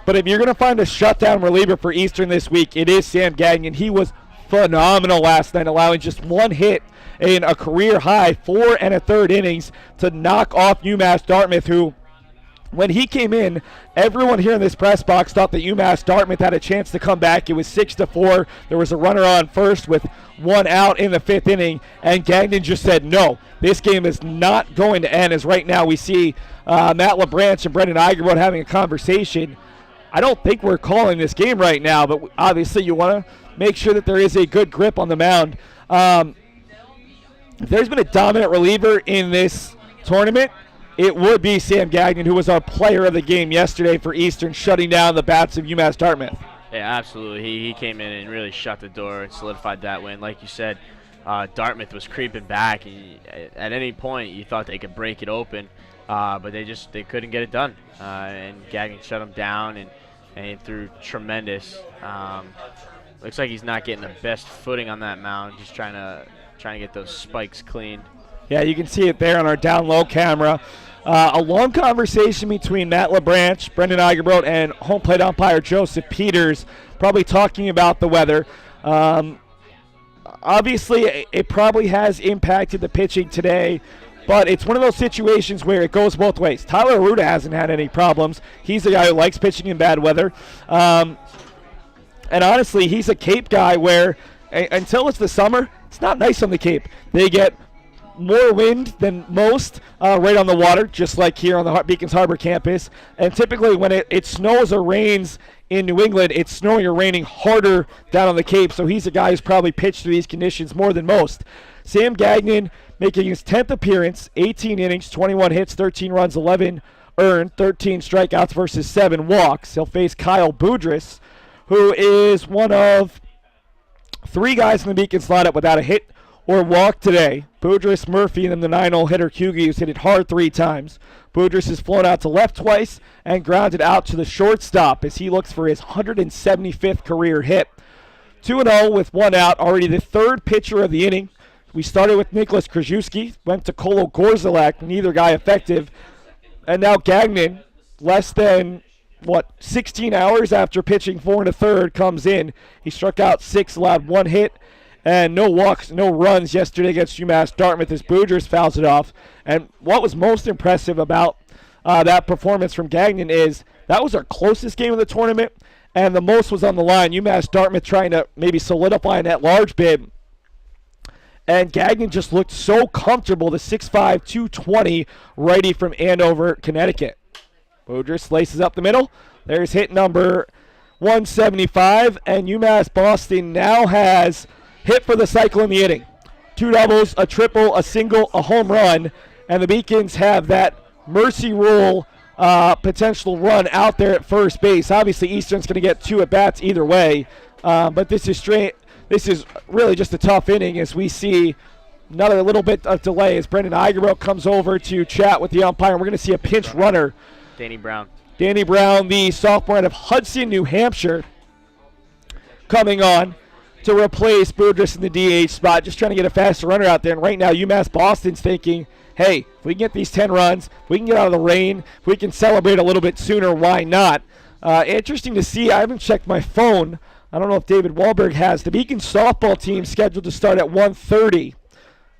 But if you're going to find a shutdown reliever for Eastern this week, it is Sam Gagnon. He was phenomenal last night, allowing just 1 hit in a career-high 4 1/3 innings to knock off UMass Dartmouth, who, when he came in, everyone here in this press box thought that UMass Dartmouth had a chance to come back. It was 6-4. There was a runner on first with 1 out in the 5th inning, and Gagnon just said, no, this game is not going to end, as right now we see Matt LaBranche and Brendan Igerbold having a conversation. I don't think we're calling this game right now, but obviously you want to make sure that there is a good grip on the mound. If there's been a dominant reliever in this tournament, it would be Sam Gagnon, who was our player of the game yesterday for Eastern, shutting down the bats of UMass Dartmouth. Yeah, absolutely. He came in and really shut the door and solidified that win. Like you said, Dartmouth was creeping back. At any point, you thought they could break it open, but they couldn't get it done. And Gagnon shut them down, and and he threw tremendous. Looks like he's not getting the best footing on that mound. Just trying to get those spikes cleaned. Yeah, you can see it there on our down low camera. A long conversation between Matt LeBranch, Brendan Eigerbrot, and home plate umpire Joseph Peters, probably talking about the weather. Obviously, it probably has impacted the pitching today, but it's one of those situations where it goes both ways. Tylor Arruda hasn't had any problems. He's a guy who likes pitching in bad weather. And honestly, he's a Cape guy where until it's the summer, it's not nice on the Cape. They get more wind than most right on the water, just like here on the Beacons Harbor campus. And typically when it snows or rains in New England, it's snowing or raining harder down on the Cape. So he's a guy who's probably pitched through these conditions more than most. Sam Gagnon making his 10th appearance, 18 innings, 21 hits, 13 runs, 11 earned, 13 strikeouts versus 7 walks. He'll face Kyle Boudris, who is one of 3 guys in the Beacons lineup without a hit or walk today. Boudris, Murphy, and then the 9-0 hitter Hughie, who's hit it hard 3 times. Boudris has flown out to left twice and grounded out to the shortstop as he looks for his 175th career hit. 2-0 with 1 out, already the 3rd pitcher of the inning. We started with Nicholas Krajewski, went to Kolo Gorzalek, neither guy effective. And now Gagnon, less than 16 hours after pitching 4 1/3, comes in. He struck out 6, allowed 1 hit, and no walks, no runs yesterday against UMass Dartmouth as Boudris fouls it off. And what was most impressive about that performance from Gagnon is that was our closest game of the tournament, and the most was on the line. UMass Dartmouth trying to maybe solidify an at-large bid. And Gagnon just looked so comfortable, the 6'5", 220 righty from Andover, Connecticut. Boudris laces up the middle. There's hit number 175, and UMass Boston now has hit for the cycle in the inning. 2 doubles, a triple, a single, a home run, and the Beacons have that mercy rule potential run out there at first base. Obviously, Eastern's going to get 2 at-bats either way, but this is really just a tough inning as we see another little bit of delay as Brendan Eigerbrot comes over to chat with the umpire. We're going to see a pinch runner. Danny Brown. Danny Brown, the sophomore out of Hudson, New Hampshire, coming on to replace Boudris in the DH spot, just trying to get a faster runner out there. And right now, UMass Boston's thinking, hey, if we can get these 10 runs, if we can get out of the rain, if we can celebrate a little bit sooner, why not? Interesting to see. I haven't checked my phone. I don't know if David Wahlberg has. The Beacon softball team scheduled to start at 1:30.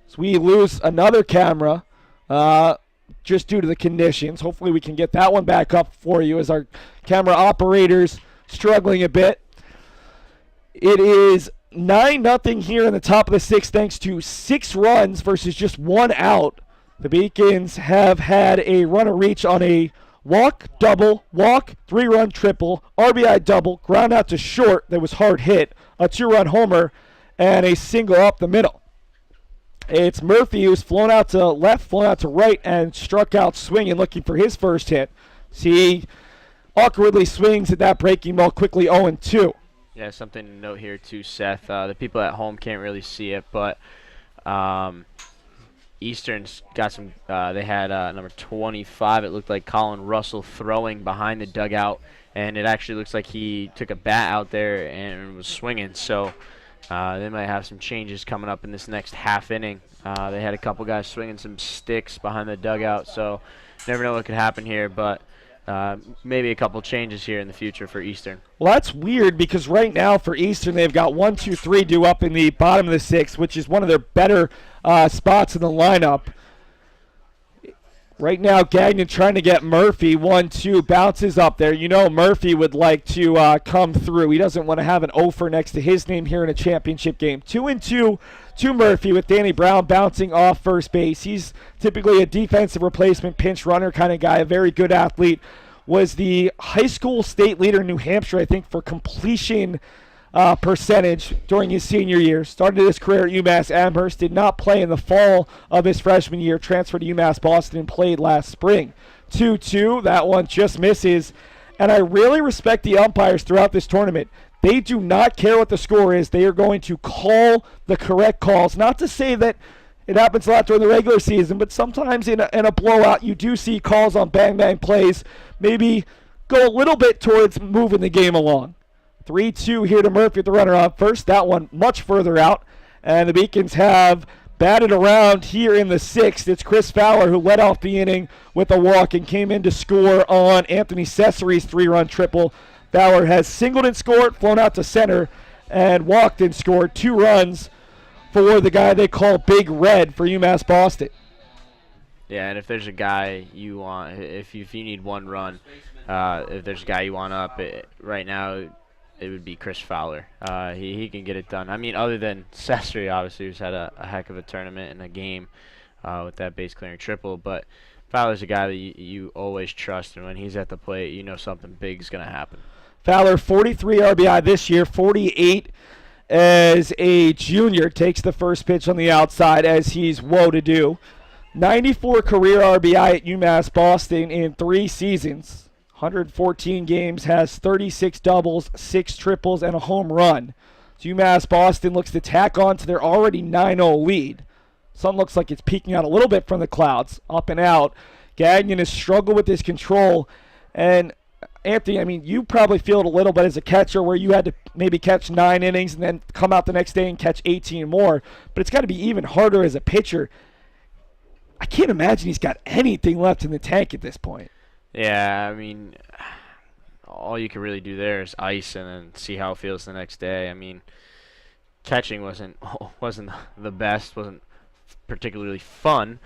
So we lose another camera just due to the conditions. Hopefully we can get that one back up for you as our camera operator's struggling a bit. It is 9-0 here in the top of the 6th thanks to 6 runs versus just 1 out. The Beacons have had a runner reach on a walk, double, walk, 3-run triple, RBI double, ground out to short that was hard hit, a 2-run homer, and a single up the middle. It's Murphy who's flown out to left, flown out to right, and struck out swinging, looking for his first hit. He awkwardly swings at that breaking ball, quickly 0-2. Yeah, something to note here too, Seth. The people at home can't really see it, but Eastern's got some. They had number 25. It looked like Colin Russell throwing behind the dugout, and it actually looks like he took a bat out there and was swinging. So they might have some changes coming up in this next half inning. They had a couple guys swinging some sticks behind the dugout, so never know what could happen here, but maybe a couple changes here in the future for Eastern. Well, that's weird because right now for Eastern they've got 1, 2, 3 due up in the bottom of the 6th, which is one of their better spots in the lineup. Right now, Gagnon trying to get Murphy. 1-2 bounces up there. You know Murphy would like to come through. He doesn't want to have an offer next to his name here in a championship game. 2-2 to Murphy with Danny Brown bouncing off first base. He's typically a defensive replacement pinch runner kind of guy, a very good athlete. Was the high school state leader in New Hampshire, I think, for completion percentage during his senior year. Started his career at UMass Amherst, did not play in the fall of his freshman year, transferred to UMass Boston and played last spring. 2-2, that one just misses. And I really respect the umpires throughout this tournament. They do not care what the score is. They are going to call the correct calls. Not to say that it happens a lot during the regular season, but sometimes in a blowout you do see calls on bang-bang plays, maybe go a little bit towards moving the game along. 3-2 here to Murphy with the runner on first. That one much further out. And the Beacons have batted around here in the 6th. It's Chris Fowler who led off the inning with a walk and came in to score on Anthony Cecere's 3-run triple. Fowler has singled and scored, flown out to center, and walked and scored 2 runs for the guy they call Big Red for UMass Boston. Yeah, and if there's a guy you want, if you need 1 run, if there's a guy you want up right now, it would be Chris Fowler. He can get it done. I mean, other than Cecere, obviously, who's had a heck of a tournament and a game with that base clearing triple. But Fowler's a guy that you always trust, and when he's at the plate, you know something big is going to happen. Fowler, 43 RBI this year, 48 as a junior. Takes the first pitch on the outside as he's woe-to-do. 94 career RBI at UMass Boston in 3 seasons. 114 games, has 36 doubles, 6 triples, and a home run. So UMass Boston looks to tack on to their already 9-0 lead. Sun looks like it's peeking out a little bit from the clouds, up and out. Gagnon has struggled with his control. And Anthony, I mean, you probably feel it a little bit as a catcher where you had to maybe catch 9 innings and then come out the next day and catch 18 more. But it's got to be even harder as a pitcher. I can't imagine he's got anything left in the tank at this point. Yeah, I mean, all you can really do there is ice and then see how it feels the next day. I mean, catching wasn't the best, wasn't particularly fun,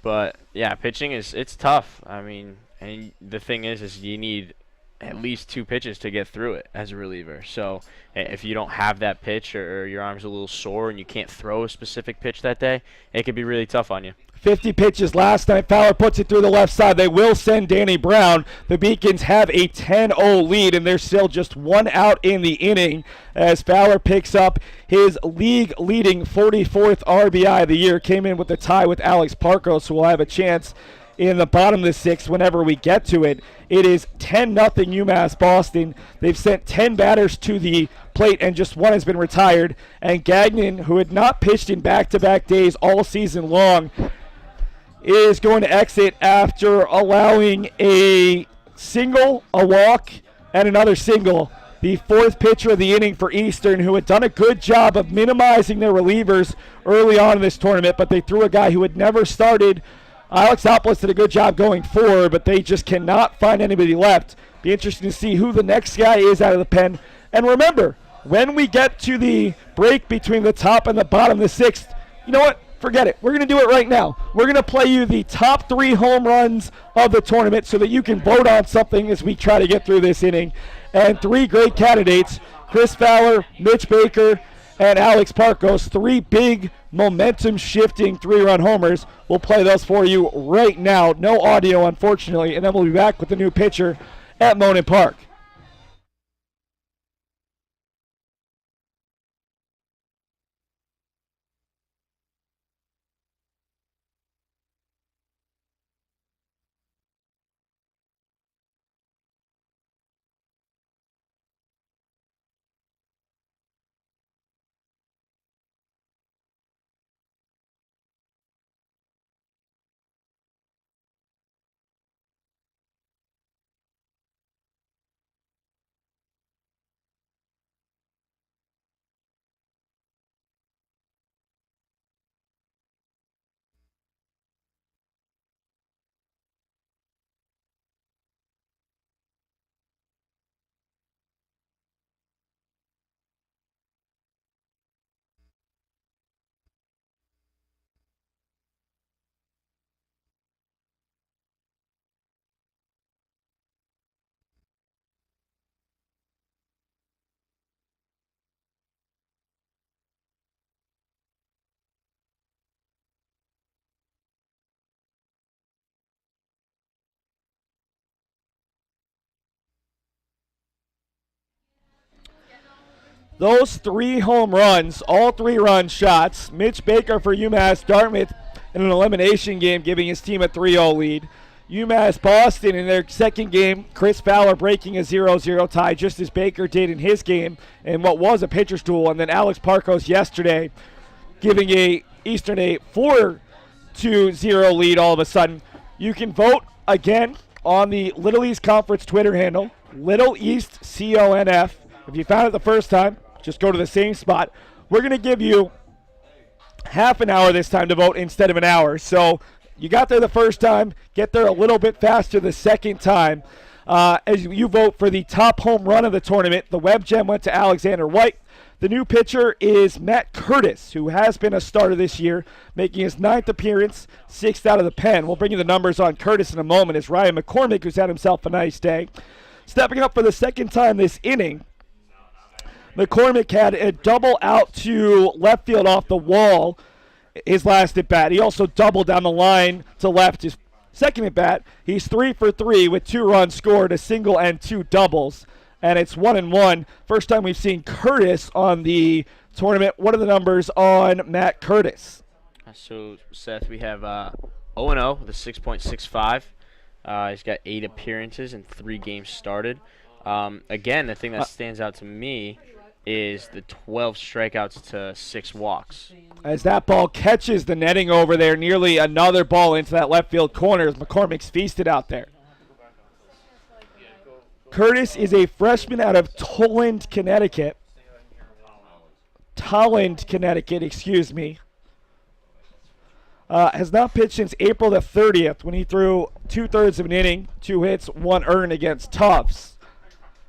but yeah, pitching it's tough. I mean, and the thing is you need at least 2 pitches to get through it as a reliever. So if you don't have that pitch or your arm's a little sore and you can't throw a specific pitch that day, it could be really tough on you. 50 pitches last night. Fowler puts it through the left side. They will send Danny Brown. The Beacons have a 10-0 lead, and there's still just 1 out in the inning as Fowler picks up his league-leading 44th RBI of the year. Came in with a tie with Alex Parkos, who will have a chance in the bottom of the 6th whenever we get to it. It is 10-0 UMass Boston. They've sent 10 batters to the plate, and just 1 has been retired. And Gagnon, who had not pitched in back-to-back days all season long, is going to exit after allowing a single, a walk, and another single. The 4th pitcher of the inning for Eastern, who had done a good job of minimizing their relievers early on in this tournament, but they threw a guy who had never started. Alex Opolis did a good job going forward, but they just cannot find anybody left. Be interesting to see who the next guy is out of the pen. And remember, when we get to the break between the top and the bottom of the 6th, you know what? Forget it. We're going to do it right now. We're going to play you the top 3 home runs of the tournament so that you can vote on something as we try to get through this inning. And 3 great candidates, Chris Fowler, Mitch Baker, and Alex Parkos, 3 big momentum-shifting 3-run homers. We'll play those for you right now. No audio, unfortunately, and then we'll be back with the new pitcher at Monin Park. Those 3 home runs, all 3-run shots. Mitch Baker for UMass Dartmouth in an elimination game, giving his team a 3-0 lead. UMass Boston in their second game, Chris Fowler breaking a 0-0 tie, just as Baker did in his game in what was a pitcher's duel. And then Alex Parkos yesterday giving Eastern a 4-0 lead all of a sudden. You can vote again on the Little East Conference Twitter handle, Little East CONF. If you found it the first time, just go to the same spot. We're going to give you half an hour this time to vote instead of an hour. So you got there the first time, get there a little bit faster the second time. As you vote for the top home run of the tournament, the Web Gem went to Alexander White. The new pitcher is Matt Curtis, who has been a starter this year, making his 9th appearance, 6th out of the pen. We'll bring you the numbers on Curtis in a moment. It's Ryan McCormick, who's had himself a nice day. Stepping up for the second time this inning, McCormick had a double out to left field off the wall his last at bat. He also doubled down the line to left his second at bat. He's 3 for 3 with 2 runs scored, a single and 2 doubles. And it's 1-1. First time we've seen Curtis on the tournament. What are the numbers on Matt Curtis? So, Seth, we have 0-0 with a 6.65. He's got 8 appearances and 3 games started. Again, the thing that stands out to me is the 12 strikeouts to 6 walks. As that ball catches the netting over there, nearly another ball into that left field corner as McCormick's feasted out there. Curtis is a freshman out of Tolland, Connecticut. Excuse me. Has not pitched since April the 30th when he threw 2/3 of an inning, 2 hits, 1 earned against Tufts.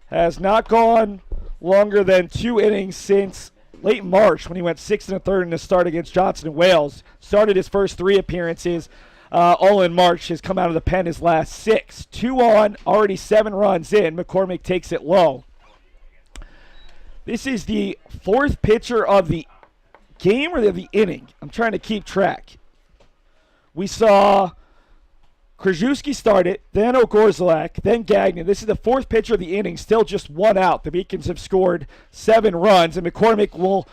Has not gone longer than 2 innings since late March when he went 6 1/3 in the start against Johnson & Wales. Started his first 3 appearances all in March. Has come out of the pen his last 6. 2 on, already 7 runs in. McCormick takes it low. This is the 4th pitcher of the game or the inning. I'm trying to keep track. We saw Krajewski start it, then O'Gorzalak, then Gagnon. This is the 4th pitcher of the inning, still just 1 out. The Beacons have scored 7 runs, and McCormick will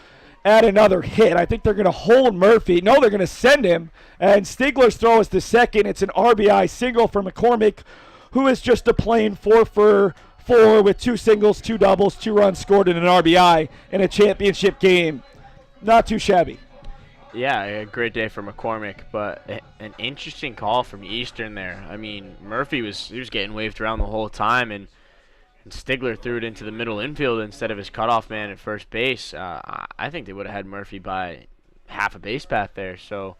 add another hit. I think they're going to hold Murphy. No, they're going to send him. And Stigler's throw is to second. It's an RBI single for McCormick, who is just a plain 4 for 4 with 2 singles, 2 doubles, 2 runs scored, and an RBI in a championship game. Not too shabby. Yeah, a great day for McCormick, but an interesting call from Eastern there. I mean, Murphy was getting waved around the whole time, and Stigler threw it into the middle infield instead of his cutoff man at first base. I think they would have had Murphy by half a base path there. So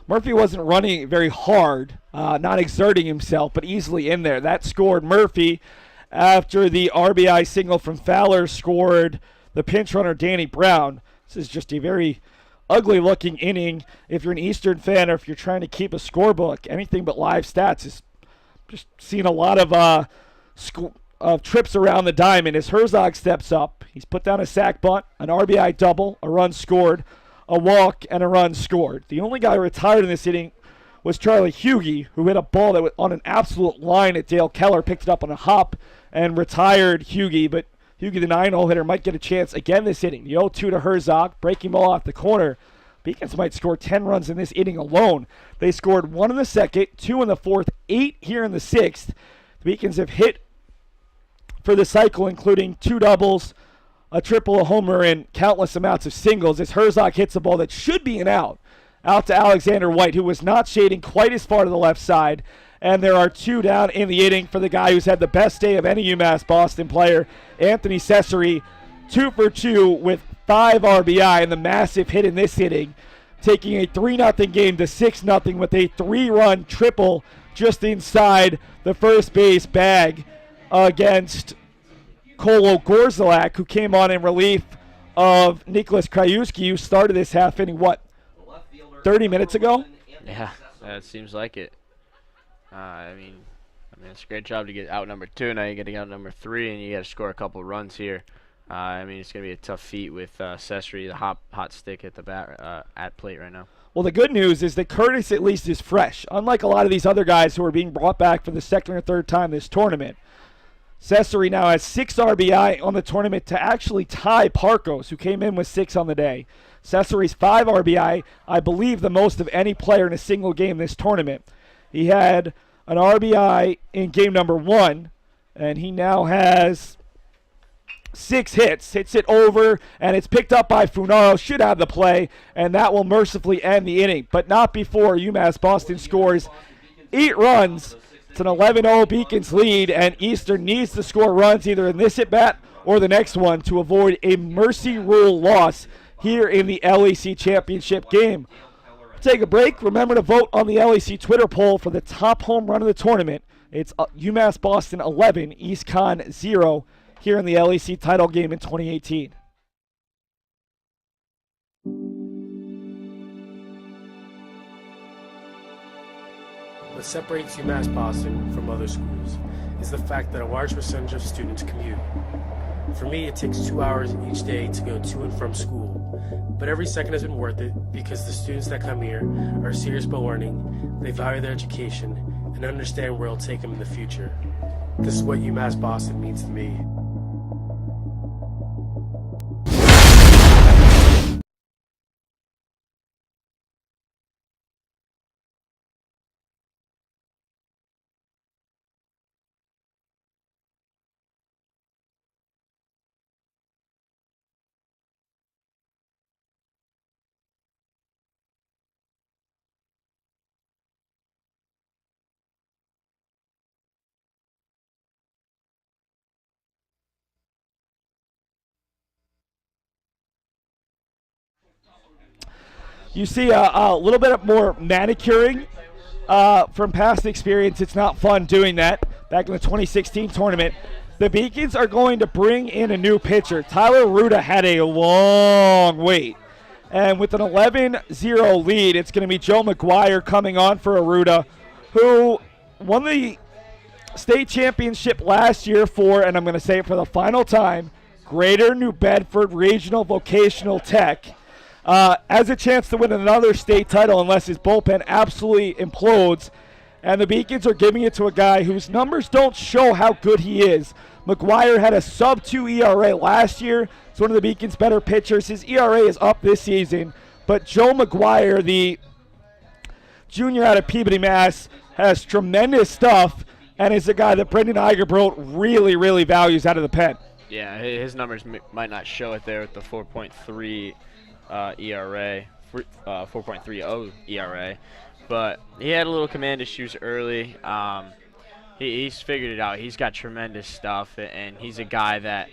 Murphy wasn't running very hard, not exerting himself, but easily in there. That scored Murphy after the RBI single from Fowler scored the pinch runner Danny Brown. This is just a very ugly-looking inning. If you're an Eastern fan or if you're trying to keep a scorebook, anything but live stats is just seeing a lot of trips around the diamond as Herzog steps up. He's put down a sac bunt, an RBI double, a run scored, a walk, and a run scored. The only guy retired in this inning was Charlie Hughey, who hit a ball that was on an absolute line at Dale Keller, picked it up on a hop, and retired Hughey. But Hughey, the 9-hole hitter, might get a chance again this inning. The 0-2 to Herzog, breaking ball off the corner. Beacons might score 10 runs in this inning alone. They scored 1 in the second, 2 in the fourth, 8 here in the 6th. The Beacons have hit for the cycle, including 2 doubles, a triple, a homer, and countless amounts of singles as Herzog hits a ball that should be an out to Alexander White, who was not shading quite as far to the left side. And there are 2 down in the inning for the guy who's had the best day of any UMass Boston player, Anthony Cecere, 2 for 2 with 5 RBI and the massive hit in this inning, taking a 3-0 game to 6-0 with a 3-run triple just inside the first base bag against Cole O'Gorzalak, who came on in relief of Nicholas Krajewski, who started this half inning, 30 minutes ago? Yeah, it seems like it. I mean, it's a great job to get out number 2. Now you're getting out number 3, and you got to score a couple runs here. I mean, it's going to be a tough feat with Cecere, the hot stick at the bat at plate right now. Well, the good news is that Curtis at least is fresh. Unlike a lot of these other guys who are being brought back for the 2nd or 3rd time this tournament, Cecere now has 6 RBI on the tournament to actually tie Parkos, who came in with 6 on the day. Cecere's 5 RBI, I believe the most of any player in a single game this tournament. He had an RBI in game number 1, and he now has 6 hits. Hits it over, and it's picked up by Funaro. Should have the play, and that will mercifully end the inning, but not before UMass Boston scores 8 runs It's an 11-0 Beacons lead, and Eastern needs to score runs either in this at-bat or the next one to avoid a mercy rule loss here in the LEC championship game. Take a break. Remember to vote on the LEC Twitter poll for the top home run of the tournament. It's UMass Boston 11, East Conn 0 here in the LEC title game in 2018. What separates UMass Boston from other schools is the fact that a large percentage of students commute. For me, it takes 2 hours each day to go to and from school, but every second has been worth it because the students that come here are serious about learning, they value their education, and understand where it'll take them in the future. This is what UMass Boston means to me. You see a little bit more manicuring from past experience. It's not fun doing that. Back in the 2016 tournament, the Beacons are going to bring in a new pitcher. Tylor Arruda had a long wait. And with an 11-0 lead, it's going to be Joe McGuire coming on for Arruda, who won the state championship last year for, and I'm going to say it for the final time, Greater New Bedford Regional Vocational Tech. Has a chance to win another state title unless his bullpen absolutely implodes. And the Beacons are giving it to a guy whose numbers don't show how good he is. McGuire had a sub-2 ERA last year. He's one of the Beacons' better pitchers. His ERA is up this season. But Joe McGuire, the junior out of Peabody, Mass., has tremendous stuff and is a guy that Brendan Eigerbrodt really, really values out of the pen. Yeah, his numbers might not show it there with the 4.3 ERA, 4.30 ERA, but he had a little command issues early. He's figured it out. He's got tremendous stuff, and he's a guy that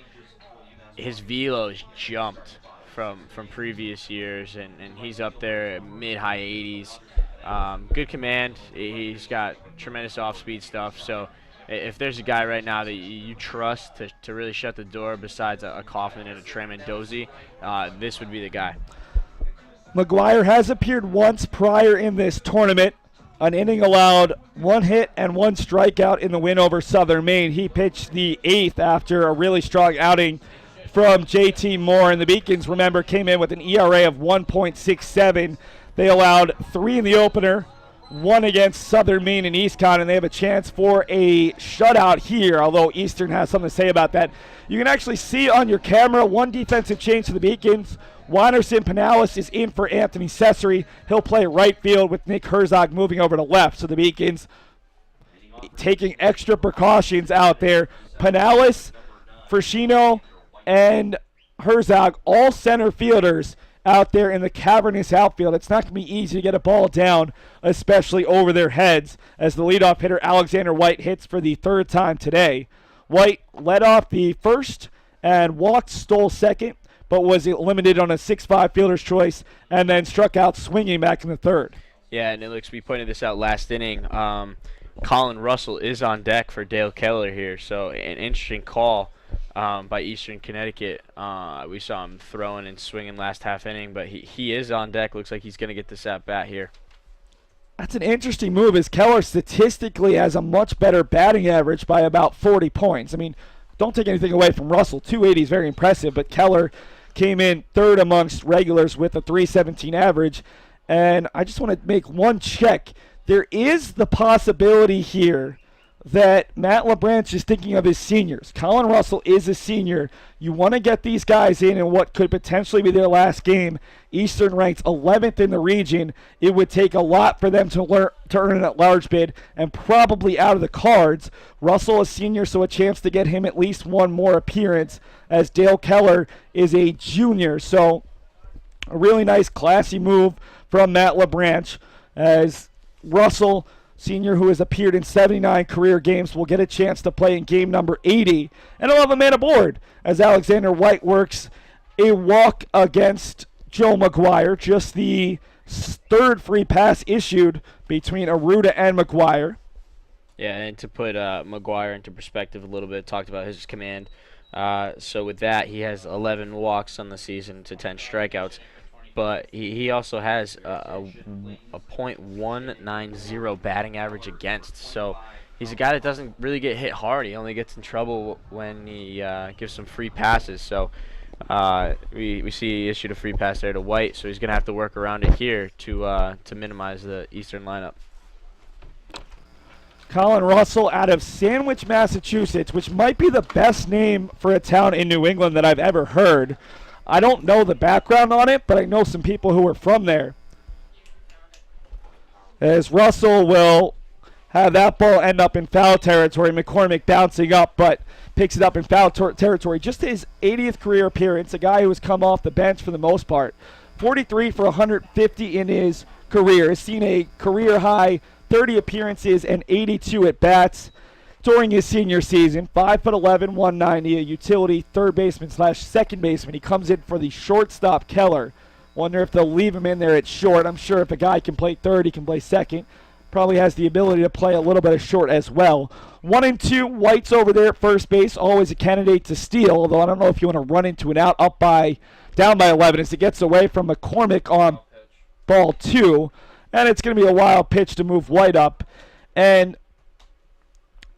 his velo's jumped from previous years, and he's up there at mid-high 80s. Good command. He's got tremendous off-speed stuff. So if there's a guy right now that you trust to really shut the door besides a Kaufman and a Trey Mendoza, this would be the guy. McGuire has appeared once prior in this tournament. An inning allowed, 1 hit and 1 strikeout in the win over Southern Maine. He pitched the 8th after a really strong outing from JT Moore. And the Beacons, remember, came in with an ERA of 1.67. They allowed 3 in the opener, 1 against Southern Maine and East Conn, and they have a chance for a shutout here, although Eastern has something to say about that. You can actually see on your camera 1 defensive change to the Beacons. Wanderson Pinellas is in for Anthony Cecere. He'll play right field with Nick Herzog moving over to left. So the Beacons taking extra precautions out there. Pinellas, Frashino, and Herzog, all center fielders out there in the cavernous outfield. It's not going to be easy to get a ball down, especially over their heads, as the leadoff hitter Alexander White hits for the 3rd time today. White led off the first and walked, stole second, but was limited on a 6-5 fielder's choice and then struck out swinging back in the 3rd. Yeah, and it looks, we pointed this out last inning, Colin Russell is on deck for Dale Keller here, so an interesting call by Eastern Connecticut. We saw him throwing and swinging last half inning, but he is on deck. Looks like he's going to get this at-bat here. That's an interesting move, as Keller statistically has a much better batting average by about 40 points. I mean, don't take anything away from Russell. 280 is very impressive, but Keller came in 3rd amongst regulars with a 317 average. And I just want to make one check. There is the possibility here that Matt LaBranch is thinking of his seniors. Colin Russell is a senior. You want to get these guys in what could potentially be their last game. Eastern ranks 11th in the region. It would take a lot for them to earn an at-large bid, and probably out of the cards. Russell is senior, so a chance to get him at least 1 more appearance, as Dale Keller is a junior. So a really nice, classy move from Matt LaBranch, as Russell senior who has appeared in 79 career games, will get a chance to play in game number 80. And he'll have a man aboard as Alexander White works a walk against Joe McGuire. Just the third free pass issued between Arruda and McGuire. Yeah, and to put McGuire into perspective a little bit, talked about his command. So with that, he has 11 walks on the season to 10 strikeouts. But he also has a .190 batting average against. So he's a guy that doesn't really get hit hard. He only gets in trouble when he gives some free passes. So we see he issued a free pass there to White. So he's going to have to work around it here to minimize the Eastern lineup. Colin Russell out of Sandwich, Massachusetts, which might be the best name for a town in New England that I've ever heard. I don't know the background on it, but I know some people who are from there. As Russell will have that ball end up in foul territory. McCormick bouncing up, but picks it up in foul territory. Just his 80th career appearance, a guy who has come off the bench for the most part. 43 for 150 in his career. Has seen a career high 30 appearances and 82 at-bats during his senior season. 5'11", 190, a utility third baseman / second baseman. He comes in for the shortstop, Keller. Wonder if they'll leave him in there at short. I'm sure if a guy can play third, he can play second. Probably has the ability to play a little bit of short as well. 1 and 2, White's over there at first base, always a candidate to steal, although I don't know if you want to run into an out down by 11 as it gets away from McCormick on ball 2. And it's going to be a wild pitch to move White up. And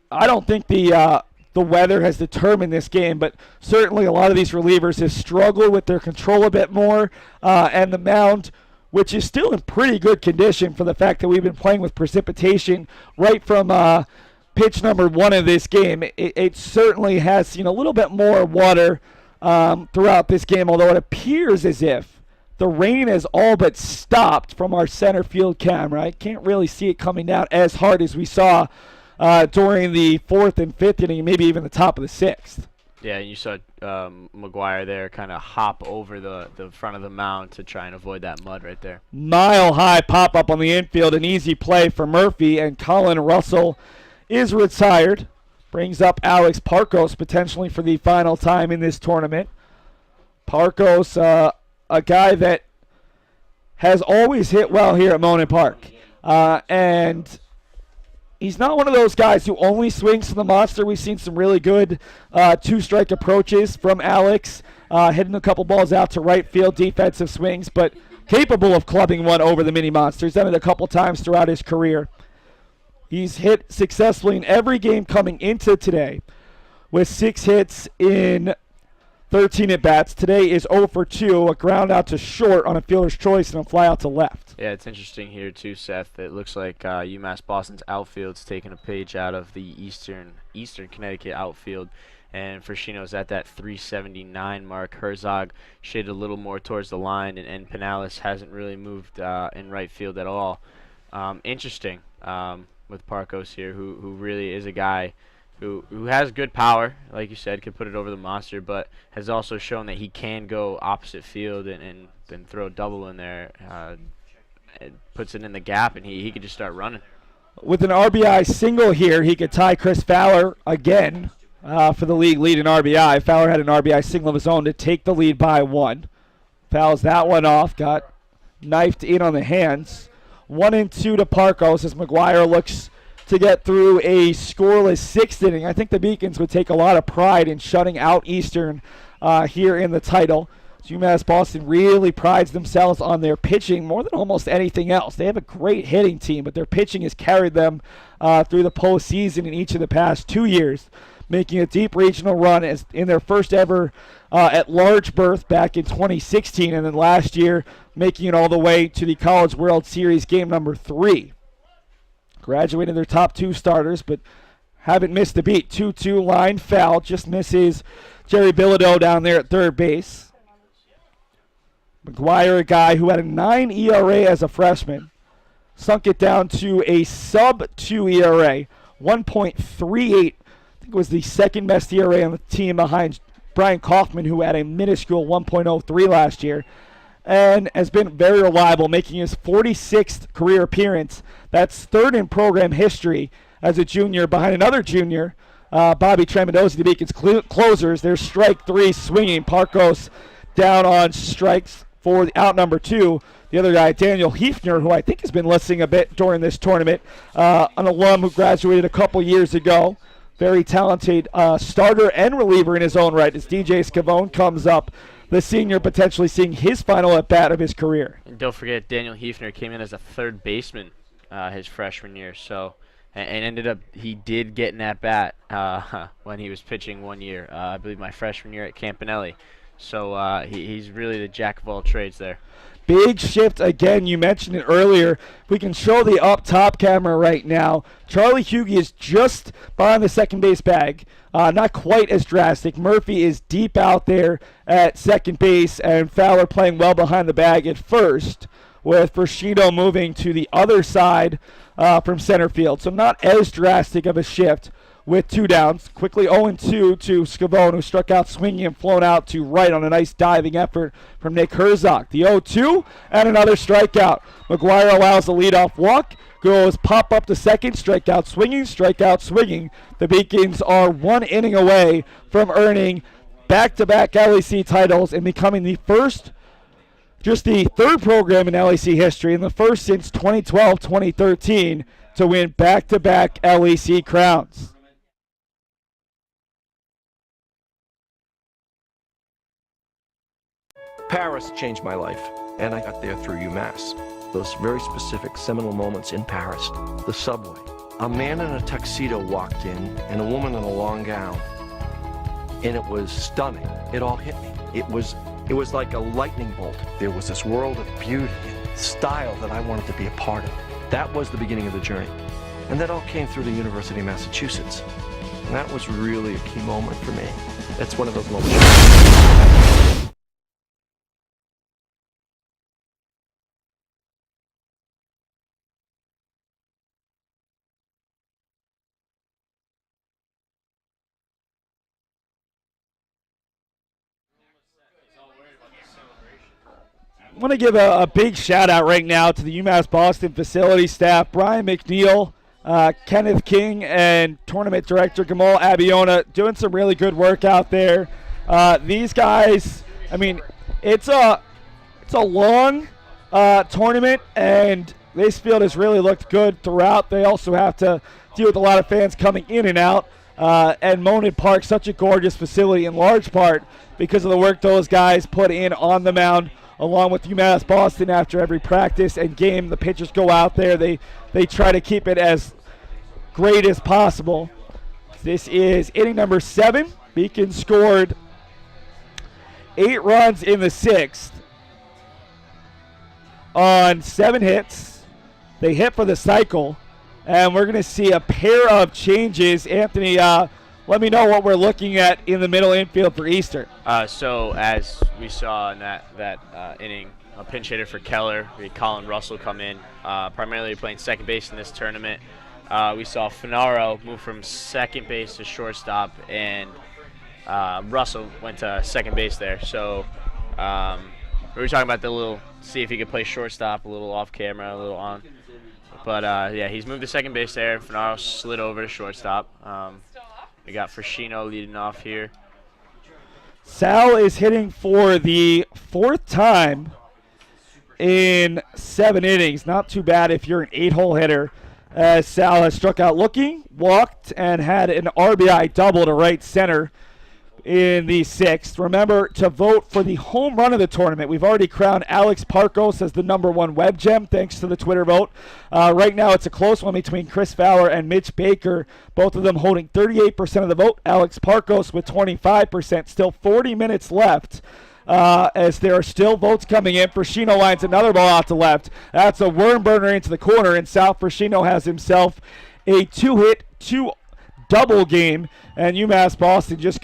I don't think the weather has determined this game, but certainly a lot of these relievers have struggled with their control a bit more. And the mound, which is still in pretty good condition for the fact that we've been playing with precipitation right from pitch number 1 of this game. It certainly has seen a little bit more water throughout this game, although it appears as if the rain has all but stopped from our center field camera. I can't really see it coming down as hard as we saw during the 4th and 5th inning, maybe even the top of the 6th. Yeah, and you saw McGuire there kind of hop over the front of the mound to try and avoid that mud right there. Mile-high pop-up on the infield, an easy play for Murphy, and Colin Russell is retired. Brings up Alex Parkos potentially for the final time in this tournament. Parkos, a guy that has always hit well here at Monon Park. And he's not one of those guys who only swings for the monster. We've seen some really good two-strike approaches from Alex, hitting a couple balls out to right field, defensive swings, but capable of clubbing one over the mini monster. He's done it a couple times throughout his career. He's hit successfully in every game coming into today with 6 hits in 13 at-bats. Today is 0 for 2, a ground out to short on a fielder's choice and a fly out to left. Yeah, it's interesting here too, Seth. It looks like UMass Boston's outfield's taking a page out of the Eastern Connecticut outfield. And Frashino's at that 379 mark. Herzog shaded a little more towards the line, and Pinellas hasn't really moved in right field at all. Interesting with Parkos here, who really is a guy who has good power, like you said, could put it over the monster, but has also shown that he can go opposite field and then throw a double in there. It puts it in the gap, and he could just start running. With an RBI single here, he could tie Chris Fowler again for the league lead in RBI. Fowler had an RBI single of his own to take the lead by 1. Fouls that one off, got knifed in on the hands. 1 and 2 to Parkos as McGuire looks to get through a scoreless 6th inning. I think the Beacons would take a lot of pride in shutting out Eastern here in the title. So UMass Boston really prides themselves on their pitching more than almost anything else. They have a great hitting team, but their pitching has carried them through the postseason in each of the past 2 years, making a deep regional run as in their first ever at-large berth back in 2016, and then last year making it all the way to the College World Series game number 3. Graduated their top 2 starters, but haven't missed a beat. 2-2 line foul, just misses Jerry Bilodeau down there at third base. McGuire, a guy who had a 9 ERA as a freshman, sunk it down to a sub-2 ERA, 1.38. I think it was the second best ERA on the team behind Brian Kaufman, who had a minuscule 1.03 last year. and has been very reliable, making his 46th career appearance. That's third in program history as a junior, behind another junior, Bobby Tremondosi, the Beacons closers. There's strike 3 swinging. Parkos down on strikes for the out number 2. The other guy, Daniel Hefner, who I think has been listening a bit during this tournament, an alum who graduated a couple years ago. Very talented starter and reliever in his own right as DJ Scavone comes up, the senior potentially seeing his final at-bat of his career. And don't forget, Daniel Hefner came in as a third baseman his freshman year, so and ended up, he did get an at-bat when he was pitching one year, I believe my freshman year at Campanelli. So he's really the jack of all trades there. Big shift again. You mentioned it earlier. We can show the up top camera right now. Charlie Hughey is just behind the second base bag. Not quite as drastic. Murphy is deep out there at second base, and Fowler playing well behind the bag at first, with Frashino moving to the other side from center field. So not as drastic of a shift with 2 downs. Quickly 0-2 to Scavone, who struck out swinging and flown out to right on a nice diving effort from Nick Herzog. The 0-2 and another strikeout. McGuire allows the leadoff walk. Goes pop up to second, strikeout swinging. The Beacons are 1 inning away from earning back-to-back LEC titles and becoming the first, just the third program in LEC history and the first since 2012-2013 to win back-to-back LEC crowns. Paris changed my life, and I got there through UMass. Those very specific seminal moments in Paris, the subway. A man in a tuxedo walked in, and a woman in a long gown. And it was stunning. It all hit me. It was like a lightning bolt. There was this world of beauty and style that I wanted to be a part of. That was the beginning of the journey. And that all came through the University of Massachusetts. And that was really a key moment for me. That's one of those moments. I want to give a big shout out right now to the UMass Boston facility staff, Brian McNeil, Kenneth King, and tournament director Gamal Abiona doing some really good work out there. These guys, I mean, it's a long tournament, and this field has really looked good throughout. They also have to deal with a lot of fans coming in and out. And Monon Park, such a gorgeous facility in large part because of the work those guys put in on the mound, along with UMass Boston after every practice and game. The pitchers go out there. They try to keep it as great as possible. This is inning number 7. Beacon scored 8 runs in the 6th on 7 hits. They hit for the cycle, and we're going to see a pair of changes. Anthony, let me know what we're looking at in the middle infield for Eastern. So as we saw in that inning, a pinch hitter for Keller, we had Colin Russell come in, primarily playing second base in this tournament. We saw Finaro move from second base to shortstop, and Russell went to second base there. So we were talking about see if he could play shortstop, a little off camera, a little on. But yeah, he's moved to second base there. Finaro slid over to shortstop. We got Frashino leading off here. Sal is hitting for the 4th time in 7 innings. Not too bad if you're an 8-hole hitter, as Sal has struck out looking, walked, and had an RBI double to right center in the 6th. Remember to vote for the home run of the tournament. We've already crowned Alex Parkos as the #1 web gem thanks to the Twitter vote. Right now it's a close one between Chris Fowler and Mitch Baker, both of them holding 38% of the vote. Alex Parkos with 25%. Still 40 minutes left as there are still votes coming in. Frashino lines another ball out to left. That's a worm burner into the corner, and Sal Frashino has himself a 2-hit, 2-double game, and UMass Boston just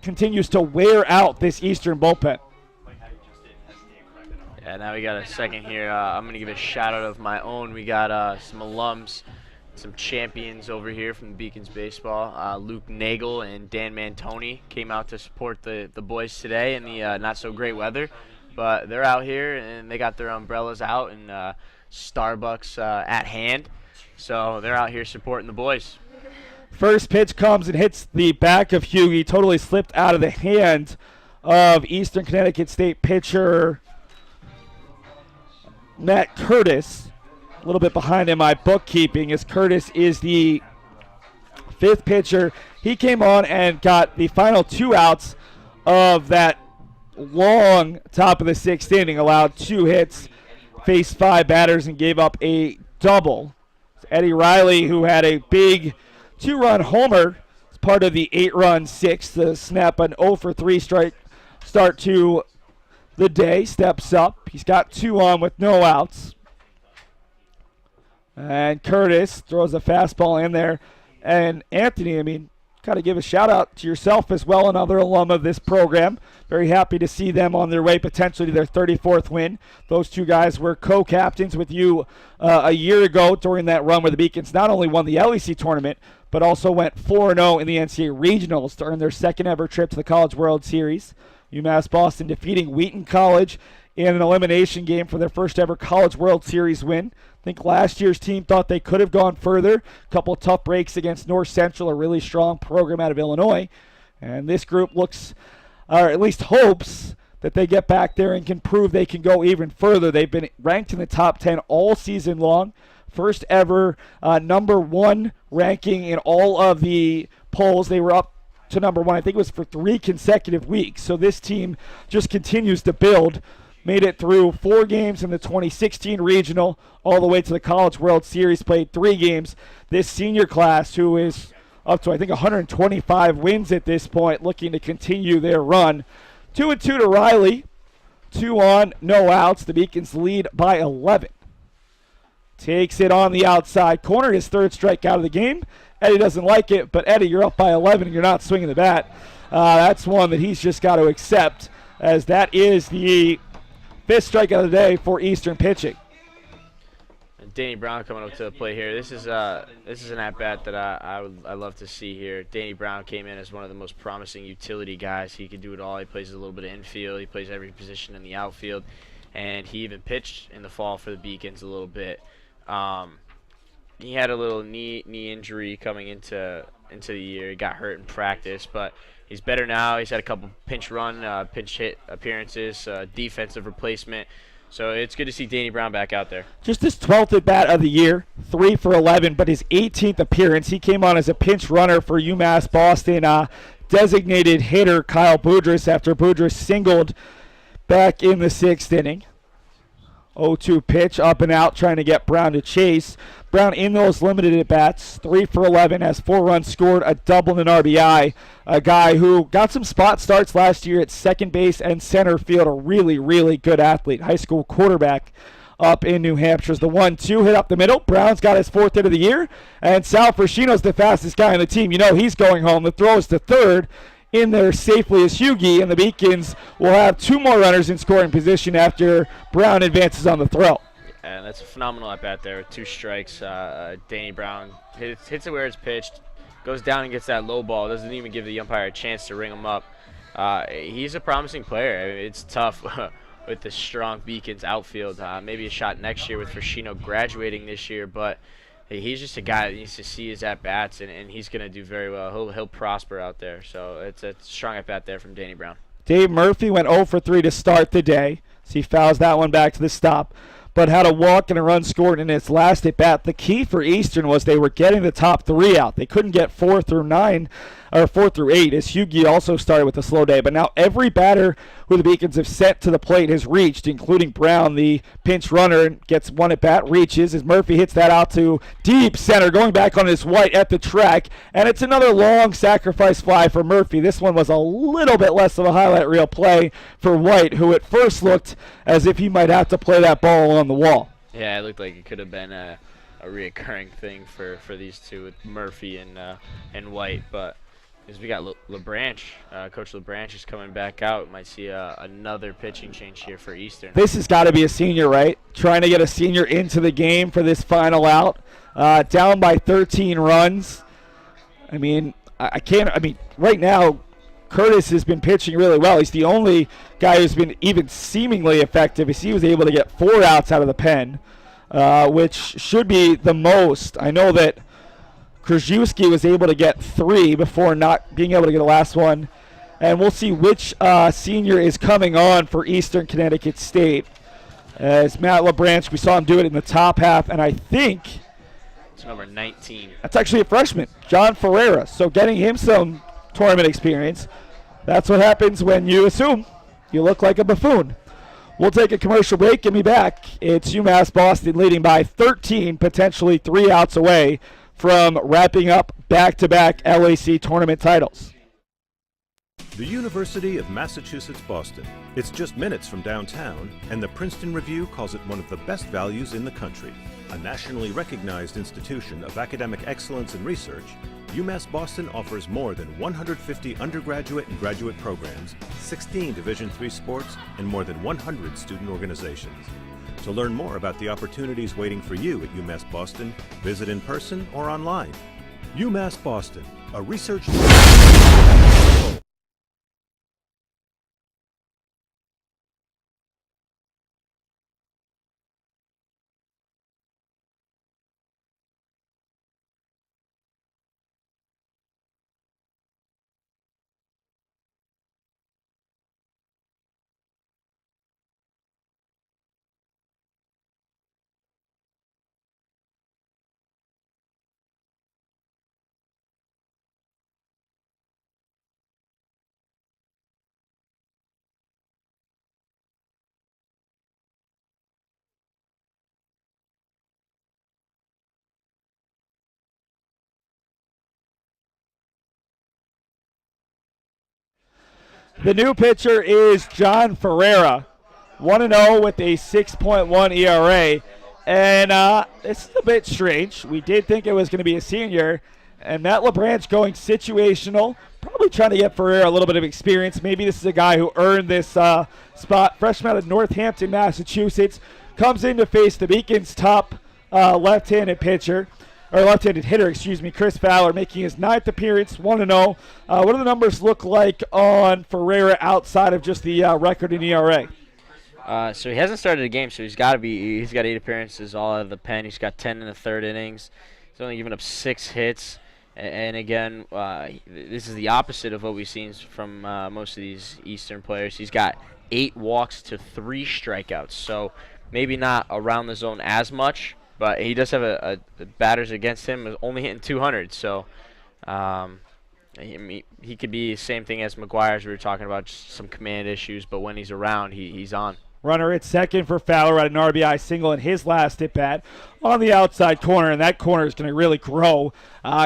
continues to wear out this Eastern bullpen. Yeah, now we got a second here. I'm going to give a shout-out of my own. We got some alums, some champions over here from Beacons Baseball. Luke Nagel and Dan Mantoni came out to support the boys today in the not-so-great weather. but they're out here and they got their umbrellas out and Starbucks at hand. So they're out here supporting the boys. First pitch comes and hits the back of Hughie, totally slipped out of the hand of Eastern Connecticut State pitcher Matt Curtis. A little bit behind in my bookkeeping, as Curtis is the 5th pitcher. He came on and got the final 2 outs of that long top of the 6th inning, allowed 2 hits, faced 5 batters, and gave up a double. Eddie Riley, who had a big 2-run homer as part of the 8-run 6th to snap an 0-for-3 strike start to the day, steps up. He's got 2 on with no outs. And Curtis throws a fastball in there. And Anthony, I mean, got to give a shout out to yourself as well, another alum of this program. Very happy to see them on their way potentially to their 34th win. Those 2 guys were co-captains with you a year ago during that run where the Beacons not only won the LEC tournament, but also went 4-0 in the NCAA Regionals to earn their 2nd ever trip to the College World Series. UMass Boston defeating Wheaton College in an elimination game for their first ever College World Series win. I think last year's team thought they could have gone further. A couple of tough breaks against North Central, a really strong program out of Illinois. And this group looks, or at least hopes, that they get back there and can prove they can go even further. They've been ranked in the top 10 all season long. First ever number 1 ranking in all of the polls. They were up to number 1, I think it was for 3 consecutive weeks. So this team just continues to build. Made it through 4 games in the 2016 regional, all the way to the College World Series, played 3 games. This senior class, who is up to, I think, 125 wins at this point, looking to continue their run. 2-2 to Riley, 2 on, no outs. The Beacons lead by 11. Takes it on the outside corner, his 3rd strikeout of the game. Eddie doesn't like it, but Eddie, you're up by 11 and you're not swinging the bat. That's one that he's just got to accept, as that is the 5th strikeout of the day for Eastern pitching. And Danny Brown coming up to the plate here. This is an at-bat that I love to see here. Danny Brown came in as one of the most promising utility guys. He can do it all. He plays a little bit of infield. He plays every position in the outfield. And he even pitched in the fall for the Beacons a little bit. He had a little knee injury coming into the year. He got hurt in practice, but he's better now. He's had a couple pinch hit appearances, defensive replacement. So it's good to see Danny Brown back out there. Just his 12th at bat of the year, 3 for 11, but his 18th appearance. He came on as a pinch runner for UMass Boston designated hitter Kyle Boudris after Boudris singled back in the 6th inning. 0-2 pitch, up and out, trying to get Brown to chase. Brown in those limited at-bats, 3 for 11, has 4 runs scored, a double and an RBI. A guy who got some spot starts last year at second base and center field, a really, really good athlete, high school quarterback up in New Hampshire's the 1-2 hit up the middle. Brown's got his 4th hit of the year, and Sal Frashino's the fastest guy on the team. You know he's going home. The throw is to third. In there safely is Hughie, and the Beacons will have 2 more runners in scoring position after Brown advances on the throw. And that's a phenomenal at-bat there with 2 strikes. Danny Brown hits it where it's pitched, goes down and gets that low ball, doesn't even give the umpire a chance to ring him up. He's a promising player. I mean, it's tough with the strong Beacons outfield. Maybe a shot next year with Frashino graduating this year, but he's just a guy that needs to see his at-bats, and he's going to do very well. He'll prosper out there. So it's a strong at-bat there from Danny Brown. Dave Murphy went 0 for 3 to start the day. So he fouls that one back to the stop, but had a walk and a run scored in its last at-bat. The key for Eastern was they were getting the top 3 out. They couldn't get 4 through 8, as Hughie also started with a slow day. But now every batter who the Beacons have sent to the plate has reached, including Brown, the pinch runner, and gets 1 at-bat, reaches as Murphy hits that out to deep center, going back on his White at the track. And it's another long sacrifice fly for Murphy. This one was a little bit less of a highlight reel play for White, who at first looked as if he might have to play that ball on the wall. Yeah, it looked like it could have been a reoccurring thing for these two with Murphy and White, but as we got LeBranch, Coach LeBranch is coming back out. Might see another pitching change here for Eastern. This has got to be a senior, right? Trying to get a senior into the game for this final out. Down by 13 runs. I mean, right now, Curtis has been pitching really well. He's the only guy who's been even seemingly effective as he was able to get 4 outs out of the pen, which should be the most. I know that Krzyzewski was able to get 3 before not being able to get the last one. And we'll see which senior is coming on for Eastern Connecticut State. As Matt LeBranch, we saw him do it in the top half, and I think it's number 19. That's actually a freshman, John Ferreira. So getting him some tournament experience. That's what happens when you assume you look like a buffoon. We'll take a commercial break. Get me back. It's UMass Boston leading by 13, potentially 3 outs away from wrapping up back-to-back LEC tournament titles. The University of Massachusetts Boston. It's just minutes from downtown, and the Princeton Review calls it one of the best values in the country. A nationally recognized institution of academic excellence and research, UMass Boston offers more than 150 undergraduate and graduate programs, 16 Division III sports, and more than 100 student organizations. To learn more about the opportunities waiting for you at UMass Boston, visit in person or online. UMass Boston, a research... The new pitcher is John Ferreira, 1-0 with a 6.1 ERA. And this is a bit strange. We did think it was going to be a senior. And Matt LeBranch going situational, probably trying to get Ferreira a little bit of experience. Maybe this is a guy who earned this spot. Freshman out of Northampton, Massachusetts. Comes in to face the Beacon's top left-handed pitcher. Or left-handed hitter, Chris Fowler, making his 9th appearance, 1-0. What do the numbers look like on Ferreira outside of just the record in ERA? So he hasn't started a game, so he's got 8 appearances all out of the pen. He's got 10 in the 3rd innings. He's only given up 6 hits. And again, this is the opposite of what we've seen from most of these Eastern players. He's got 8 walks to 3 strikeouts, so maybe not around the zone as much. But he does have a batters against him only hitting 200, so he could be the same thing as McGuire, as we were talking about, just some command issues. But when he's around, he's on. Runner at second for Fowler at an RBI single in his last at-bat on the outside corner, and that corner is going to really grow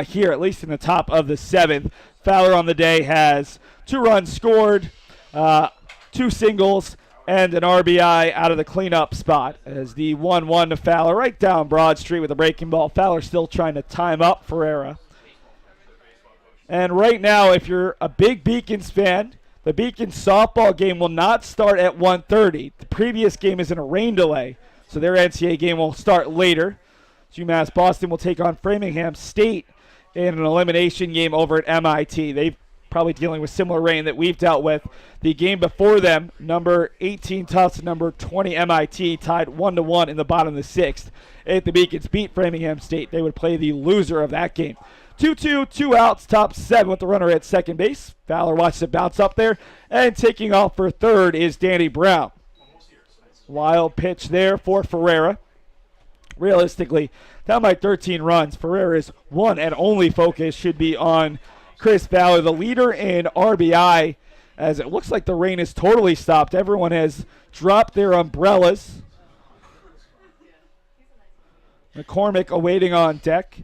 here, at least in the top of the 7th. Fowler on the day has 2 runs scored, 2 singles, and an RBI out of the cleanup spot as the 1-1 to Fowler right down Broad Street with a breaking ball. Fowler still trying to time up Ferreira. And right now, if you're a big Beacons fan, the Beacons softball game will not start at 1:30. The previous game is in a rain delay, so their NCAA game will start later. UMass Boston will take on Framingham State in an elimination game over at MIT. They've probably dealing with similar rain that we've dealt with. The game before them, number 18 Tufts and number 20 MIT tied 1-1 in the bottom of the 6th. If the Beacons beat Framingham State, they would play the loser of that game. 2-2, 2 outs, top 7 with the runner at second base. Fowler watches it bounce up there, and taking off for third is Danny Brown. Wild pitch there for Ferreira. Realistically, down by 13 runs, Ferreira's one and only focus should be on Chris Fowler, the leader in RBI, as it looks like the rain is totally stopped. Everyone has dropped their umbrellas. McCormick awaiting on deck,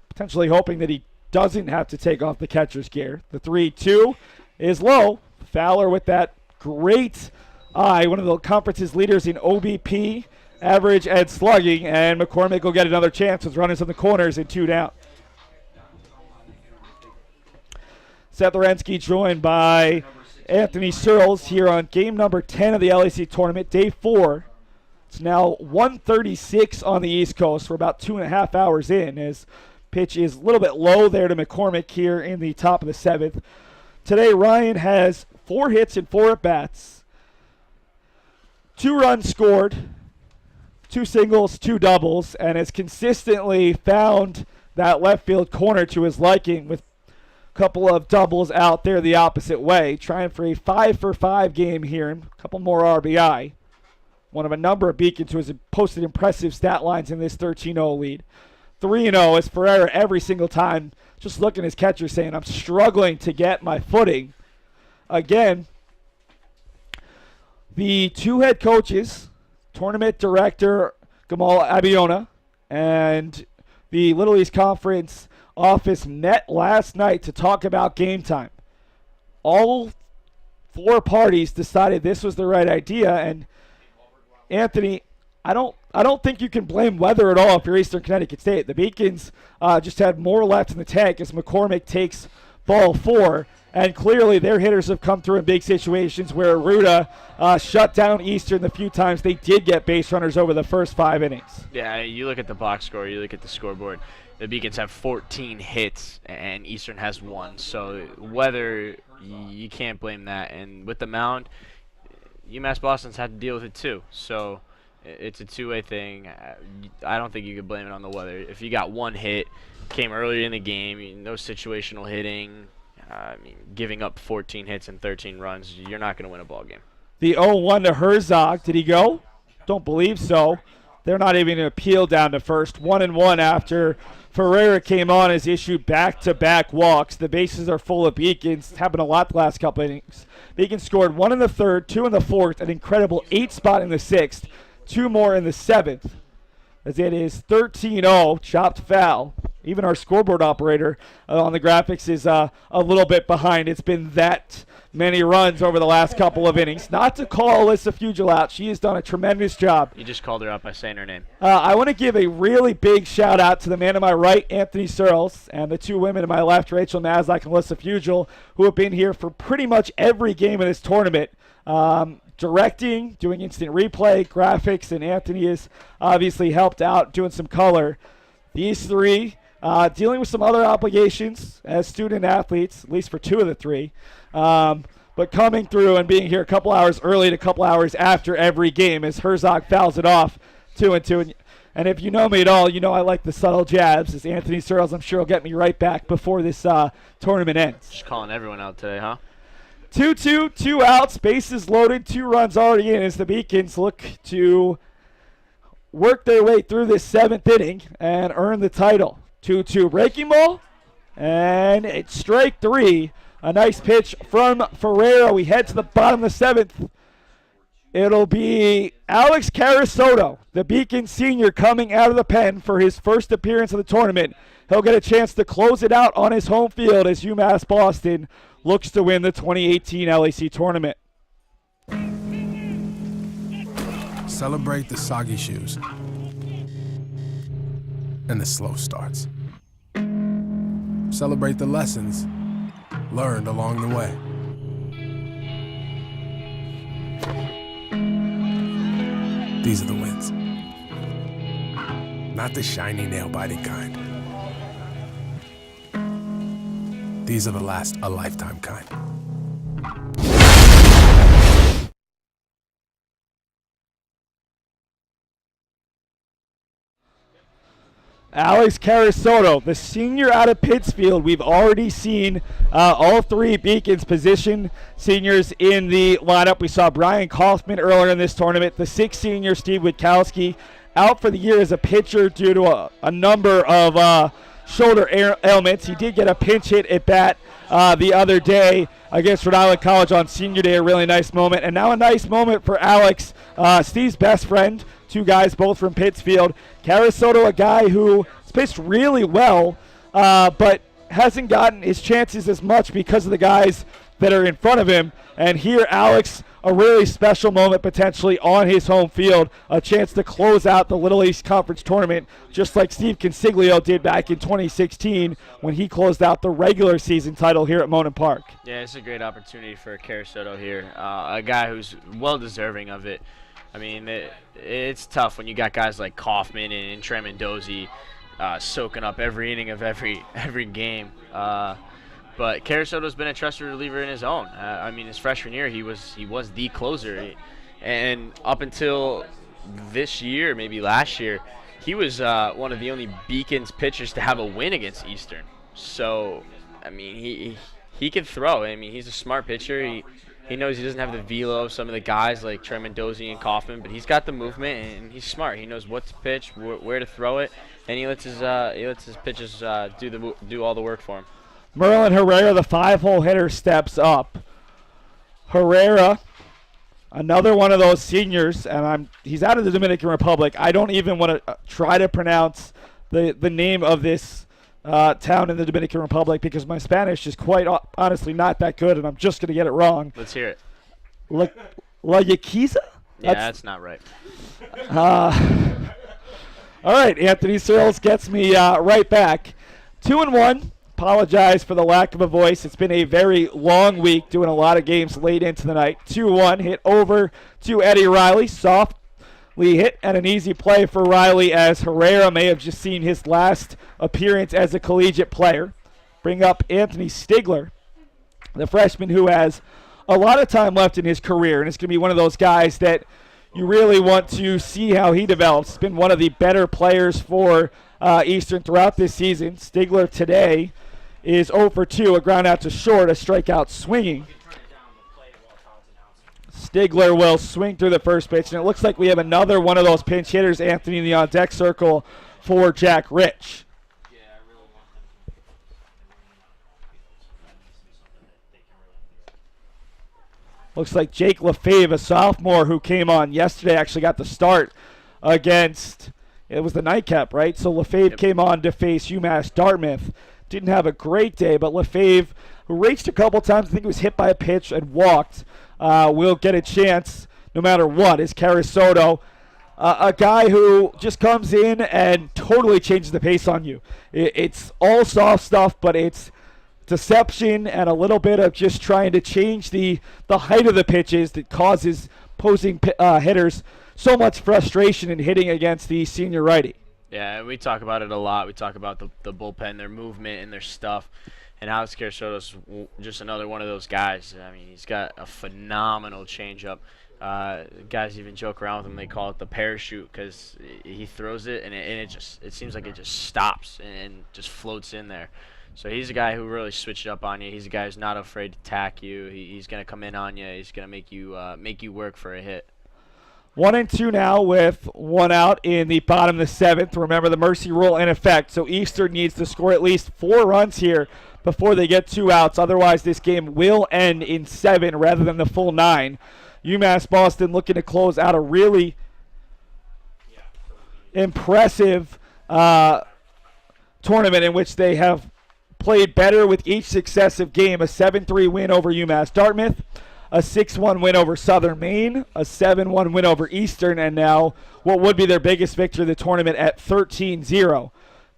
potentially hoping that he doesn't have to take off the catcher's gear. The 3-2 is low. Fowler with that great eye, one of the conference's leaders in OBP, average and slugging, and McCormick will get another chance with runners in the corners and 2 down. Seth Lorenski joined by Anthony Searles here on game number 10 of the LEC tournament, day 4. It's now 1:36 on the East Coast. We're about 2.5 hours in, as pitch is a little bit low there to McCormick here in the top of the 7th. Today, Ryan has 4 hits and 4 at-bats, 2 runs scored, 2 singles, 2 doubles, and has consistently found that left field corner to his liking with a couple of doubles out there the opposite way, trying for a 5-for-5 game here and a couple more RBI. One of a number of Beacons who has posted impressive stat lines in this 13-0 lead. 3-0 as Ferreira every single time just looking at his catcher saying, I'm struggling to get my footing. Again, the 2 head coaches, tournament director Gamal Abiona and the Little East Conference office met last night to talk about game time. All 4 parties decided this was the right idea, and Anthony, I don't think you can blame weather at all if you're Eastern Connecticut State. The Beacons just had more left in the tank as McCormick takes ball 4, and clearly their hitters have come through in big situations where Arruda shut down Eastern the few times they did get base runners over the first 5 innings. Yeah, you look at the box score, you look at the scoreboard. The Beacons have 14 hits and Eastern has 1. So weather, you can't blame that. And with the mound, UMass Boston's had to deal with it too. So it's a two-way thing. I don't think you could blame it on the weather. If you got 1 hit, came earlier in the game, no situational hitting, giving up 14 hits and 13 runs, you're not going to win a ball game. The 0-1 to Herzog. Did he go? Don't believe so. They're not even going to appeal down to first. 1-1 after Ferreira came on, has issued back-to-back walks. The bases are full of Beacons. It's happened a lot the last couple innings. Beacons scored 1 in the 3rd, 2 in the 4th, an incredible 8 spot in the 6th, 2 more in the 7th. As it is 13-0, chopped foul. Even our scoreboard operator on the graphics is a little bit behind. It's been that many runs over the last couple of innings. Not to call Alyssa Fugel out. She has done a tremendous job. You just called her out by saying her name. I want to give a really big shout out to the man to my right, Anthony Cecere, and the 2 women to my left, Rachel Mazak and Alyssa Fugel, who have been here for pretty much every game of this tournament. Directing, doing instant replay, graphics, and Anthony has obviously helped out doing some color. These 3 dealing with some other obligations as student athletes, at least for 2 of the 3, but coming through and being here a couple hours early and a couple hours after every game as Herzog fouls it off 2-2. And if you know me at all, you know I like the subtle jabs, as Anthony Cecere, I'm sure, will get me right back before this tournament ends. Just calling everyone out today, huh? 2-2, 2 outs, bases loaded, 2 runs already in as the Beacons look to work their way through this 7th inning and earn the title. 2-2 breaking ball, and it's strike 3. A nice pitch from Ferreira. We head to the bottom of the 7th. It'll be Alex Carasoto, the Beacon senior, coming out of the pen for his first appearance of the tournament. He'll get a chance to close it out on his home field as UMass Boston looks to win the 2018 LEC tournament. Celebrate the soggy shoes and the slow starts. Celebrate the lessons learned along the way. These are the wins. Not the shiny, nail-biting kind. These are the last a lifetime kind. Alex Carasoto, the senior out of Pittsfield. We've already seen all 3 Beacons position seniors in the lineup. We saw Brian Kaufman earlier in this tournament. The 6th senior, Steve Witkowski, out for the year as a pitcher due to a number of shoulder ailments. He did get a pinch hit at bat the other day against Rhode Island College on senior day, a really nice moment. And now a nice moment for Alex, Steve's best friend, 2 guys both from Pittsfield. Carasoto, a guy who has pitched really well, but hasn't gotten his chances as much because of the guys that are in front of him. And here, Alex, a really special moment potentially on his home field, a chance to close out the Little East Conference tournament, just like Steve Consiglio did back in 2016 when he closed out the regular season title here at Monon Park. Yeah, it's a great opportunity for Carasoto here, a guy who's well deserving of it. I mean, it's tough when you got guys like Kaufman and Tremendozzi soaking up every inning of every game. But Carasoto's been a trusted reliever in his own. I mean, his freshman year, he was the closer. And up until this year, maybe last year, he was one of the only Beacons pitchers to have a win against Eastern. So, I mean, he can throw. I mean, he's a smart pitcher. He knows he doesn't have the velo of some of the guys like Trey Mendoza and Kaufman, but he's got the movement and he's smart. He knows what to pitch, where to throw it, and he lets his pitches do all the work for him. Merlin Herrera, the 5-hole hitter, steps up. Herrera, another one of those seniors, and he's out of the Dominican Republic. I don't even want to try to pronounce the name of this town in the Dominican Republic because my Spanish is quite honestly not that good, and I'm just going to get it wrong. Let's hear it. La Yaquiza? Yeah, that's not right. All right, Anthony Cecere gets me right back. 2-1. Apologize for the lack of a voice. It's been a very long week, doing a lot of games late into the night. 2-1, hit over to Eddie Riley. Softly hit and an easy play for Riley as Herrera may have just seen his last appearance as a collegiate player. Bring up Anthony Stigler, the freshman who has a lot of time left in his career, and it's going to be one of those guys that you really want to see how he develops. He's been one of the better players for Eastern throughout this season. Stigler today is 0 for 2, a ground out to short, a strikeout swinging. Stigler will swing through the first pitch, and it looks like we have another one of those pinch hitters, Anthony, in the on-deck circle for Jack Rich. Looks like Jake LaFave, a sophomore who came on yesterday, actually got the start against, it was the nightcap, right? So LaFave came on to face UMass Dartmouth. Didn't have a great day, but LaFave, who raced a couple times, I think he was hit by a pitch and walked, will get a chance no matter what. Is Carasoto, a guy who just comes in and totally changes the pace on you. It's all soft stuff, but it's deception and a little bit of just trying to change the height of the pitches that causes opposing hitters so much frustration in hitting against the senior righty. Yeah, we talk about it a lot. We talk about the bullpen, their movement, and their stuff. And Alex Carasoto's just another one of those guys. I mean, he's got a phenomenal changeup. Guys even joke around with him. They call it the parachute because he throws it, and it seems like it just stops and just floats in there. So he's a guy who really switched up on you. He's a guy who's not afraid to tack you. He's going to come in on you. He's going to make you work for a hit. 1-2 now with one out in the bottom of the seventh. Remember the mercy rule in effect, so Eastern needs to score at least 4 runs here before they get 2 outs. Otherwise, this game will end in 7 rather than the full 9. UMass Boston looking to close out a really impressive tournament in which they have played better with each successive game. A 7-3 win over UMass Dartmouth, a 6-1 win over Southern Maine, a 7-1 win over Eastern, and now what would be their biggest victory of the tournament at 13-0.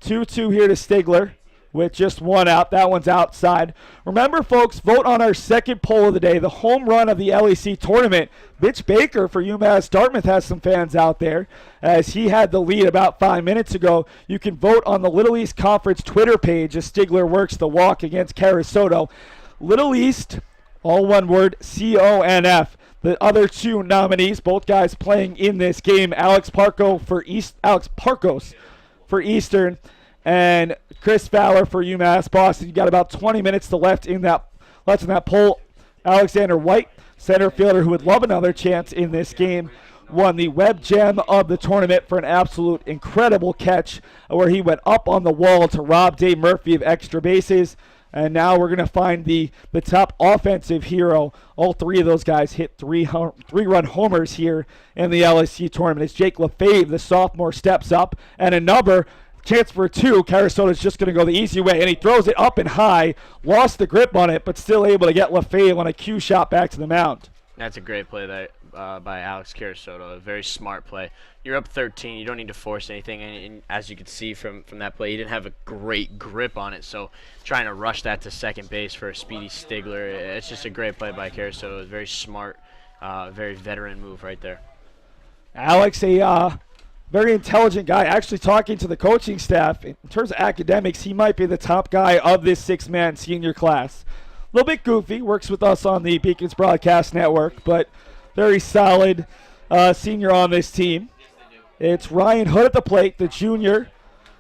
2-2 here to Stigler with just 1 out. That one's outside. Remember, folks, vote on our second poll of the day, the home run of the LEC tournament. Mitch Baker for UMass Dartmouth has some fans out there as he had the lead about 5 minutes ago. You can vote on the Little East Conference Twitter page as Stigler works the walk against Carasoto. Little East, all one word, C-O-N-F. The other 2 nominees, both guys playing in this game, Alex Parkos for Eastern and Chris Fowler for UMass Boston. You got about 20 minutes left in that poll. Alexander White, center fielder who would love another chance in this game, won the Web Gem of the tournament for an absolute incredible catch where he went up on the wall to rob Dave Murphy of extra bases. And now we're going to find the top offensive hero. All 3 of those guys hit 3-run homers here in the LEC tournament. As Jake LaFave, the sophomore, steps up, and a number chance for 2. Carasoto's just going to go the easy way, and he throws it up and high. Lost the grip on it, but still able to get LaFave on a cue shot back to the mound. That's a great play by Alex Carasoto. A very smart play. You're up 13. You don't need to force anything. And as you can see from that play, he didn't have a great grip on it. So trying to rush that to second base for a speedy Stigler, it's just a great play by Carasoto. Very smart, very veteran move right there. Alex, a Very intelligent guy. Actually, talking to the coaching staff, in terms of academics, he might be the top guy of this six-man senior class. A little bit goofy, works with us on the Beacons Broadcast Network, but very solid senior on this team. It's Ryan Hood at the plate, the junior,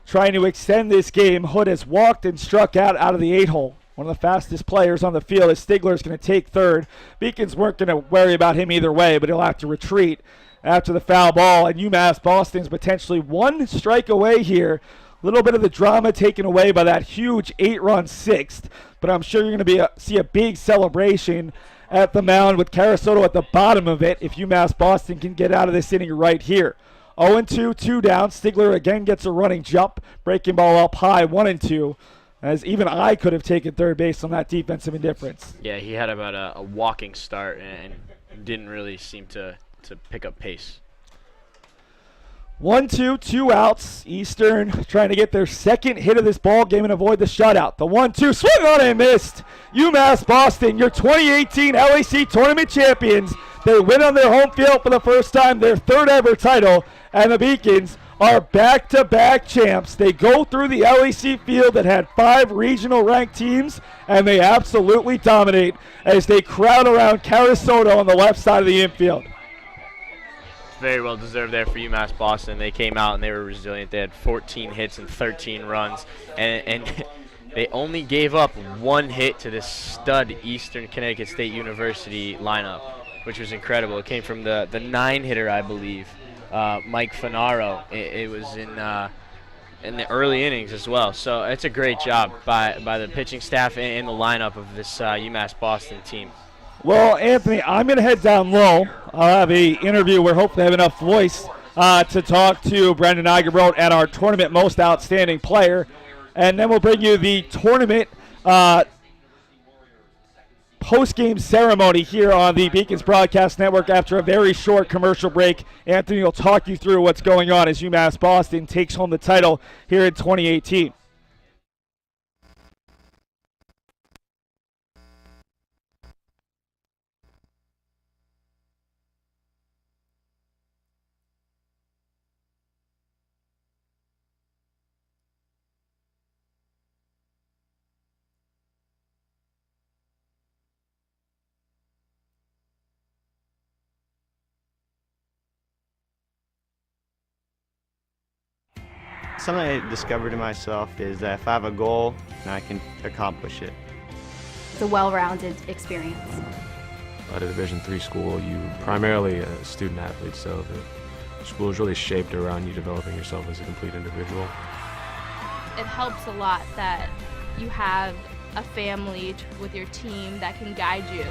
trying to extend this game. Hood has walked and struck out of the 8-hole. One of the fastest players on the field as Stigler's going to take third. Beacons weren't going to worry about him either way, but he'll have to retreat after the foul ball. And UMass Boston's potentially one strike away here. A little bit of the drama taken away by that huge 8-run sixth, but I'm sure you're going to see a big celebration at the mound with Carasoto at the bottom of it if UMass Boston can get out of this inning right here. 0-2, 2 down. Stigler again gets a running jump, breaking ball up high, 1-2. As even I could have taken third base on that defensive indifference. Yeah, he had about a walking start and didn't really seem to pick up pace. 1-2, 2 outs. Eastern trying to get their second hit of this ball game and avoid the shutout. The 1-2, swing on and missed. UMass Boston, your 2018 LEC tournament champions. They win on their home field for the first time, their third ever title, and the Beacons are back-to-back champs. They go through the LEC field that had 5 regional ranked teams, and they absolutely dominate as they crowd around Carasoto on the left side of the infield. Very well deserved there for UMass Boston. They came out and they were resilient. They had 14 hits and 13 runs, and they only gave up 1 hit to this stud Eastern Connecticut State University lineup, which was incredible. It came from the 9-hitter, I believe, Mike Finaro. It was in the early innings as well. So it's a great job by the pitching staff and the lineup of this UMass Boston team. Well, Anthony, I'm going to head down low. I'll have an interview where hopefully I have enough voice to talk to Brendan Igerbrodt and our tournament most outstanding player. And then we'll bring you the tournament post-game ceremony here on the Beacons Broadcast Network after a very short commercial break. Anthony will talk you through what's going on as UMass Boston takes home the title here in 2018. Something I discovered in myself is that if I have a goal, then I can accomplish it. It's a well-rounded experience. At a Division III school, you primarily a student athlete, so the school is really shaped around you developing yourself as a complete individual. It helps a lot that you have a family with your team that can guide you.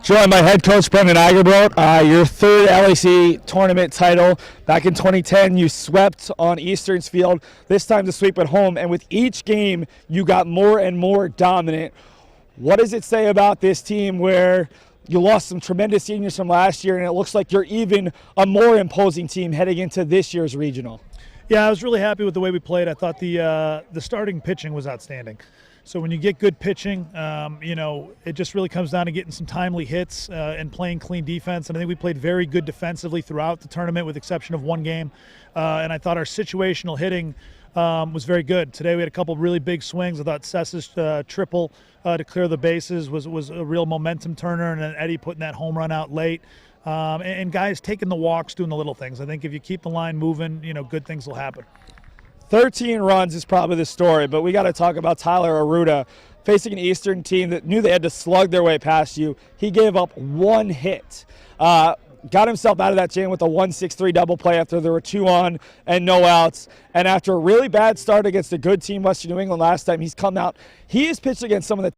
Joined by head coach Brendan Eigerbrot. Your third LEC tournament title. Back in 2010, you swept on Eastern's field. This time to sweep at home, and with each game, you got more and more dominant. What does it say about this team where you lost some tremendous seniors from last year, and it looks like you're even a more imposing team heading into this year's regional? Yeah, I was really happy with the way we played. I thought the starting pitching was outstanding. So when you get good pitching, it just really comes down to getting some timely hits and playing clean defense. And I think we played very good defensively throughout the tournament with the exception of one game. And I thought our situational hitting was very good. Today we had a couple really big swings. I thought Cecere's triple to clear the bases was a real momentum turner, and then Eddie putting that home run out late. And guys taking the walks, doing the little things. I think if you keep the line moving, good things will happen. 13 runs is probably the story, but we got to talk about Tylor Arruda facing an Eastern team that knew they had to slug their way past you. He gave up one hit. Got himself out of that jam with a 1-6-3 double play after there were 2 on and no outs. And after a really bad start against a good team, Western New England last time, he's come out. He has pitched against some of the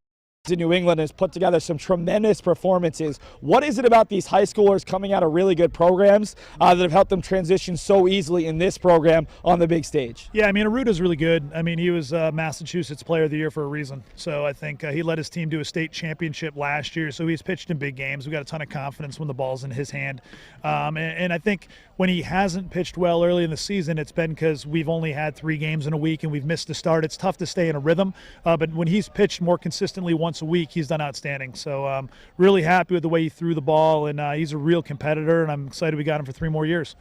in New England and has put together some tremendous performances. What is it about these high schoolers coming out of really good programs that have helped them transition so easily in this program on the big stage? Yeah, Arruda's really good. He was Massachusetts Player of the Year for a reason. So I think he led his team to a state championship last year. So he's pitched in big games. We got a ton of confidence when the ball's in his hand. And I think when he hasn't pitched well early in the season, it's been because we've only had 3 games in a week and we've missed the start. It's tough to stay in a rhythm. But when he's pitched more consistently once a week, he's done outstanding. So really happy with the way he threw the ball, and he's a real competitor, and I'm excited we got him for 3 more years.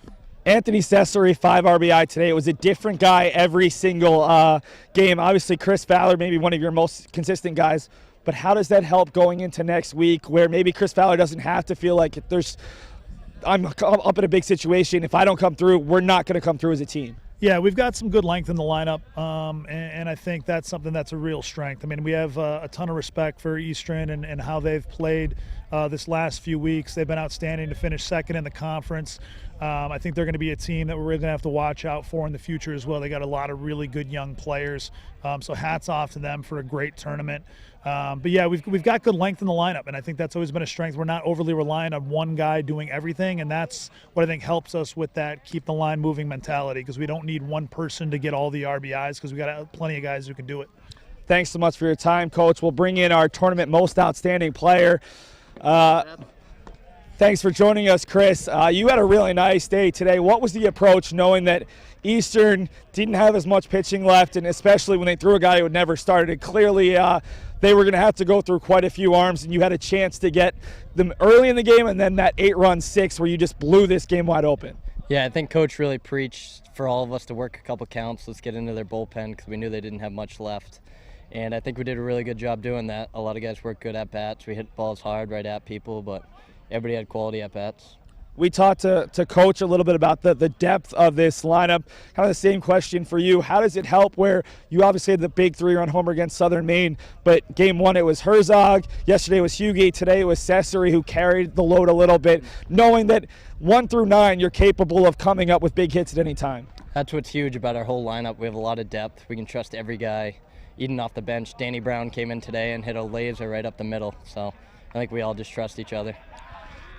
Anthony Cecere, 5 RBI today. It was a different guy every single game. Obviously, Chris Fowler, maybe one of your most consistent guys. But how does that help going into next week where maybe Chris Fowler doesn't have to feel like I'm up in a big situation. If I don't come through, we're not going to come through as a team? Yeah, we've got some good length in the lineup, and I think that's something that's a real strength. We have a ton of respect for Eastern and how they've played this last few weeks. They've been outstanding to finish second in the conference. I think they're going to be a team that we're really going to have to watch out for in the future as well. They got a lot of really good young players, so hats off to them for a great tournament. But yeah, we've got good length in the lineup, and I think that's always been a strength. We're not overly reliant on one guy doing everything, and that's what I think helps us with that keep the line moving mentality, because we don't need one person to get all the RBIs because we got plenty of guys who can do it. Thanks so much for your time, Coach. We'll bring in our tournament most outstanding player. Thanks for joining us, Chris. You had a really nice day today. What was the approach knowing that Eastern didn't have as much pitching left, and especially when they threw a guy who had never started? Clearly, they were going to have to go through quite a few arms, and you had a chance to get them early in the game, and then that 8-run 6 where you just blew this game wide open. Yeah, I think Coach really preached for all of us to work a couple counts. Let's get into their bullpen because we knew they didn't have much left. And I think we did a really good job doing that. A lot of guys worked good at bats. We hit balls hard right at people, but everybody had quality at bats. We talked to Coach a little bit about the depth of this lineup. Kind of the same question for you. How does it help where you obviously had the big 3-run homer against Southern Maine, but game 1 it was Herzog, yesterday it was Hughie, today it was Cecere who carried the load a little bit, knowing that 1 through 9 you're capable of coming up with big hits at any time? That's what's huge about our whole lineup. We have a lot of depth. We can trust every guy. Even off the bench, Danny Brown came in today and hit a laser right up the middle. So I think we all just trust each other.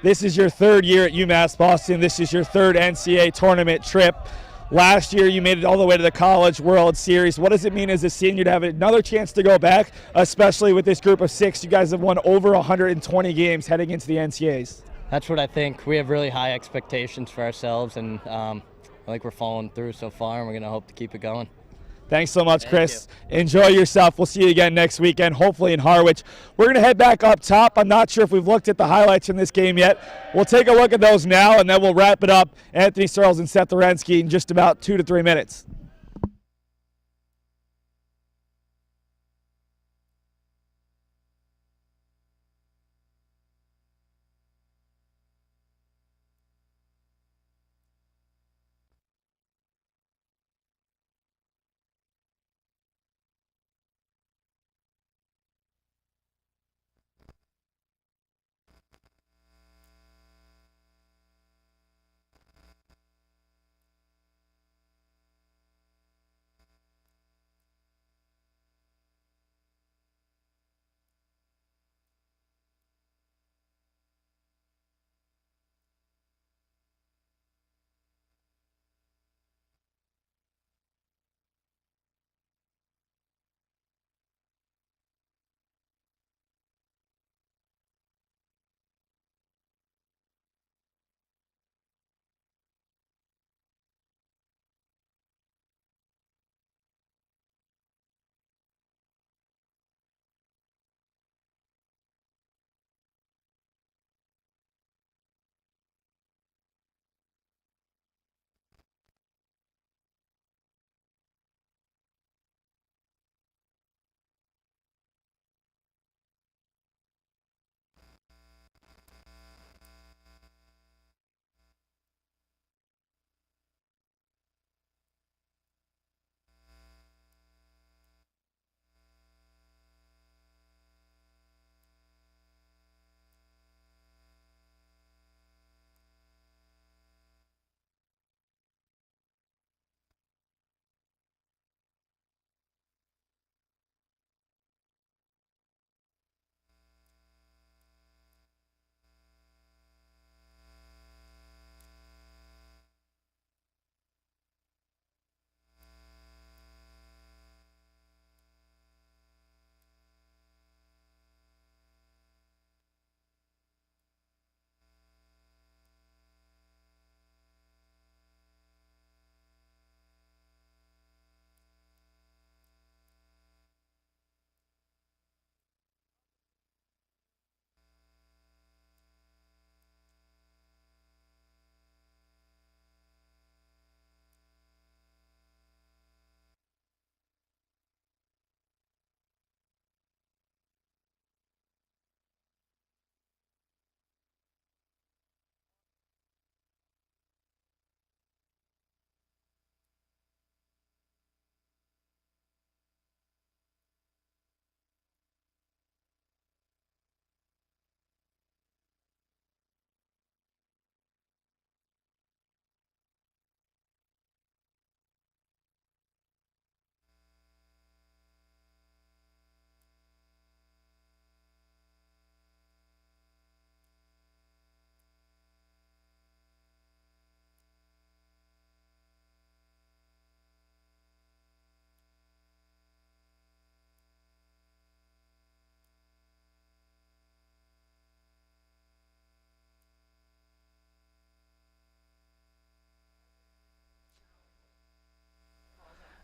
This is your 3rd year at UMass Boston. This is your 3rd NCAA tournament trip. Last year, you made it all the way to the College World Series. What does it mean as a senior to have another chance to go back, especially with this group of 6? You guys have won over 120 games heading into the NCAAs. That's what I think. We have really high expectations for ourselves, and I think we're following through so far, and we're going to hope to keep it going. Thanks so much, Chris. Enjoy yourself. We'll see you again next weekend, hopefully in Harwich. We're going to head back up top. I'm not sure if we've looked at the highlights in this game yet. We'll take a look at those now, and then we'll wrap it up. Anthony Searles and Seth Orensky in just about 2 to 3 minutes.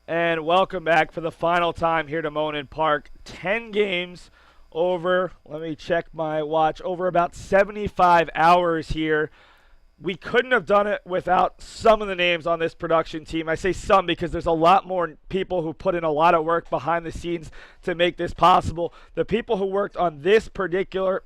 And welcome back for the final time here to Monin Park. 10 games over, let me check my watch, over about 75 hours here. We couldn't have done it without some of the names on this production team. I say some because there's a lot more people who put in a lot of work behind the scenes to make this possible. The people who worked on this particular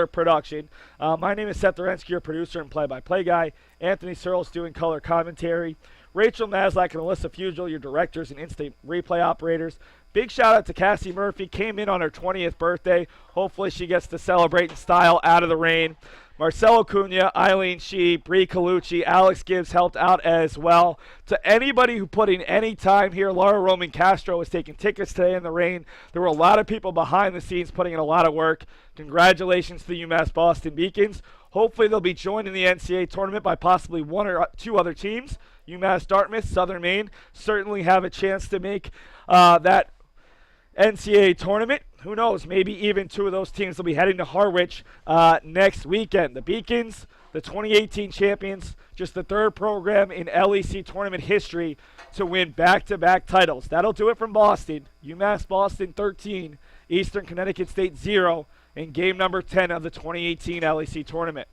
production. My name is Seth Dorensky, your producer and play-by-play guy. Anthony Cecere doing color commentary. Rachel Maslak and Alyssa Fugel, your directors and instant replay operators. Big shout out to Cassie Murphy, came in on her 20th birthday. Hopefully she gets to celebrate in style out of the rain. Marcelo Cunha, Eileen Shee, Bree Colucci, Alex Gibbs helped out as well. To anybody who put in any time here, Laura Roman Castro was taking tickets today in the rain. There were a lot of people behind the scenes putting in a lot of work. Congratulations to the UMass Boston Beacons. Hopefully they'll be joined in the NCAA tournament by possibly one or two other teams. UMass Dartmouth, Southern Maine certainly have a chance to make that NCAA tournament. Who knows, maybe even two of those teams will be heading to Harwich next weekend. The Beacons, the 2018 champions, just the third program in LEC tournament history to win back-to-back titles. That'll do it from Boston. UMass Boston 13, Eastern Connecticut State 0 in game number 10 of the 2018 LEC tournament.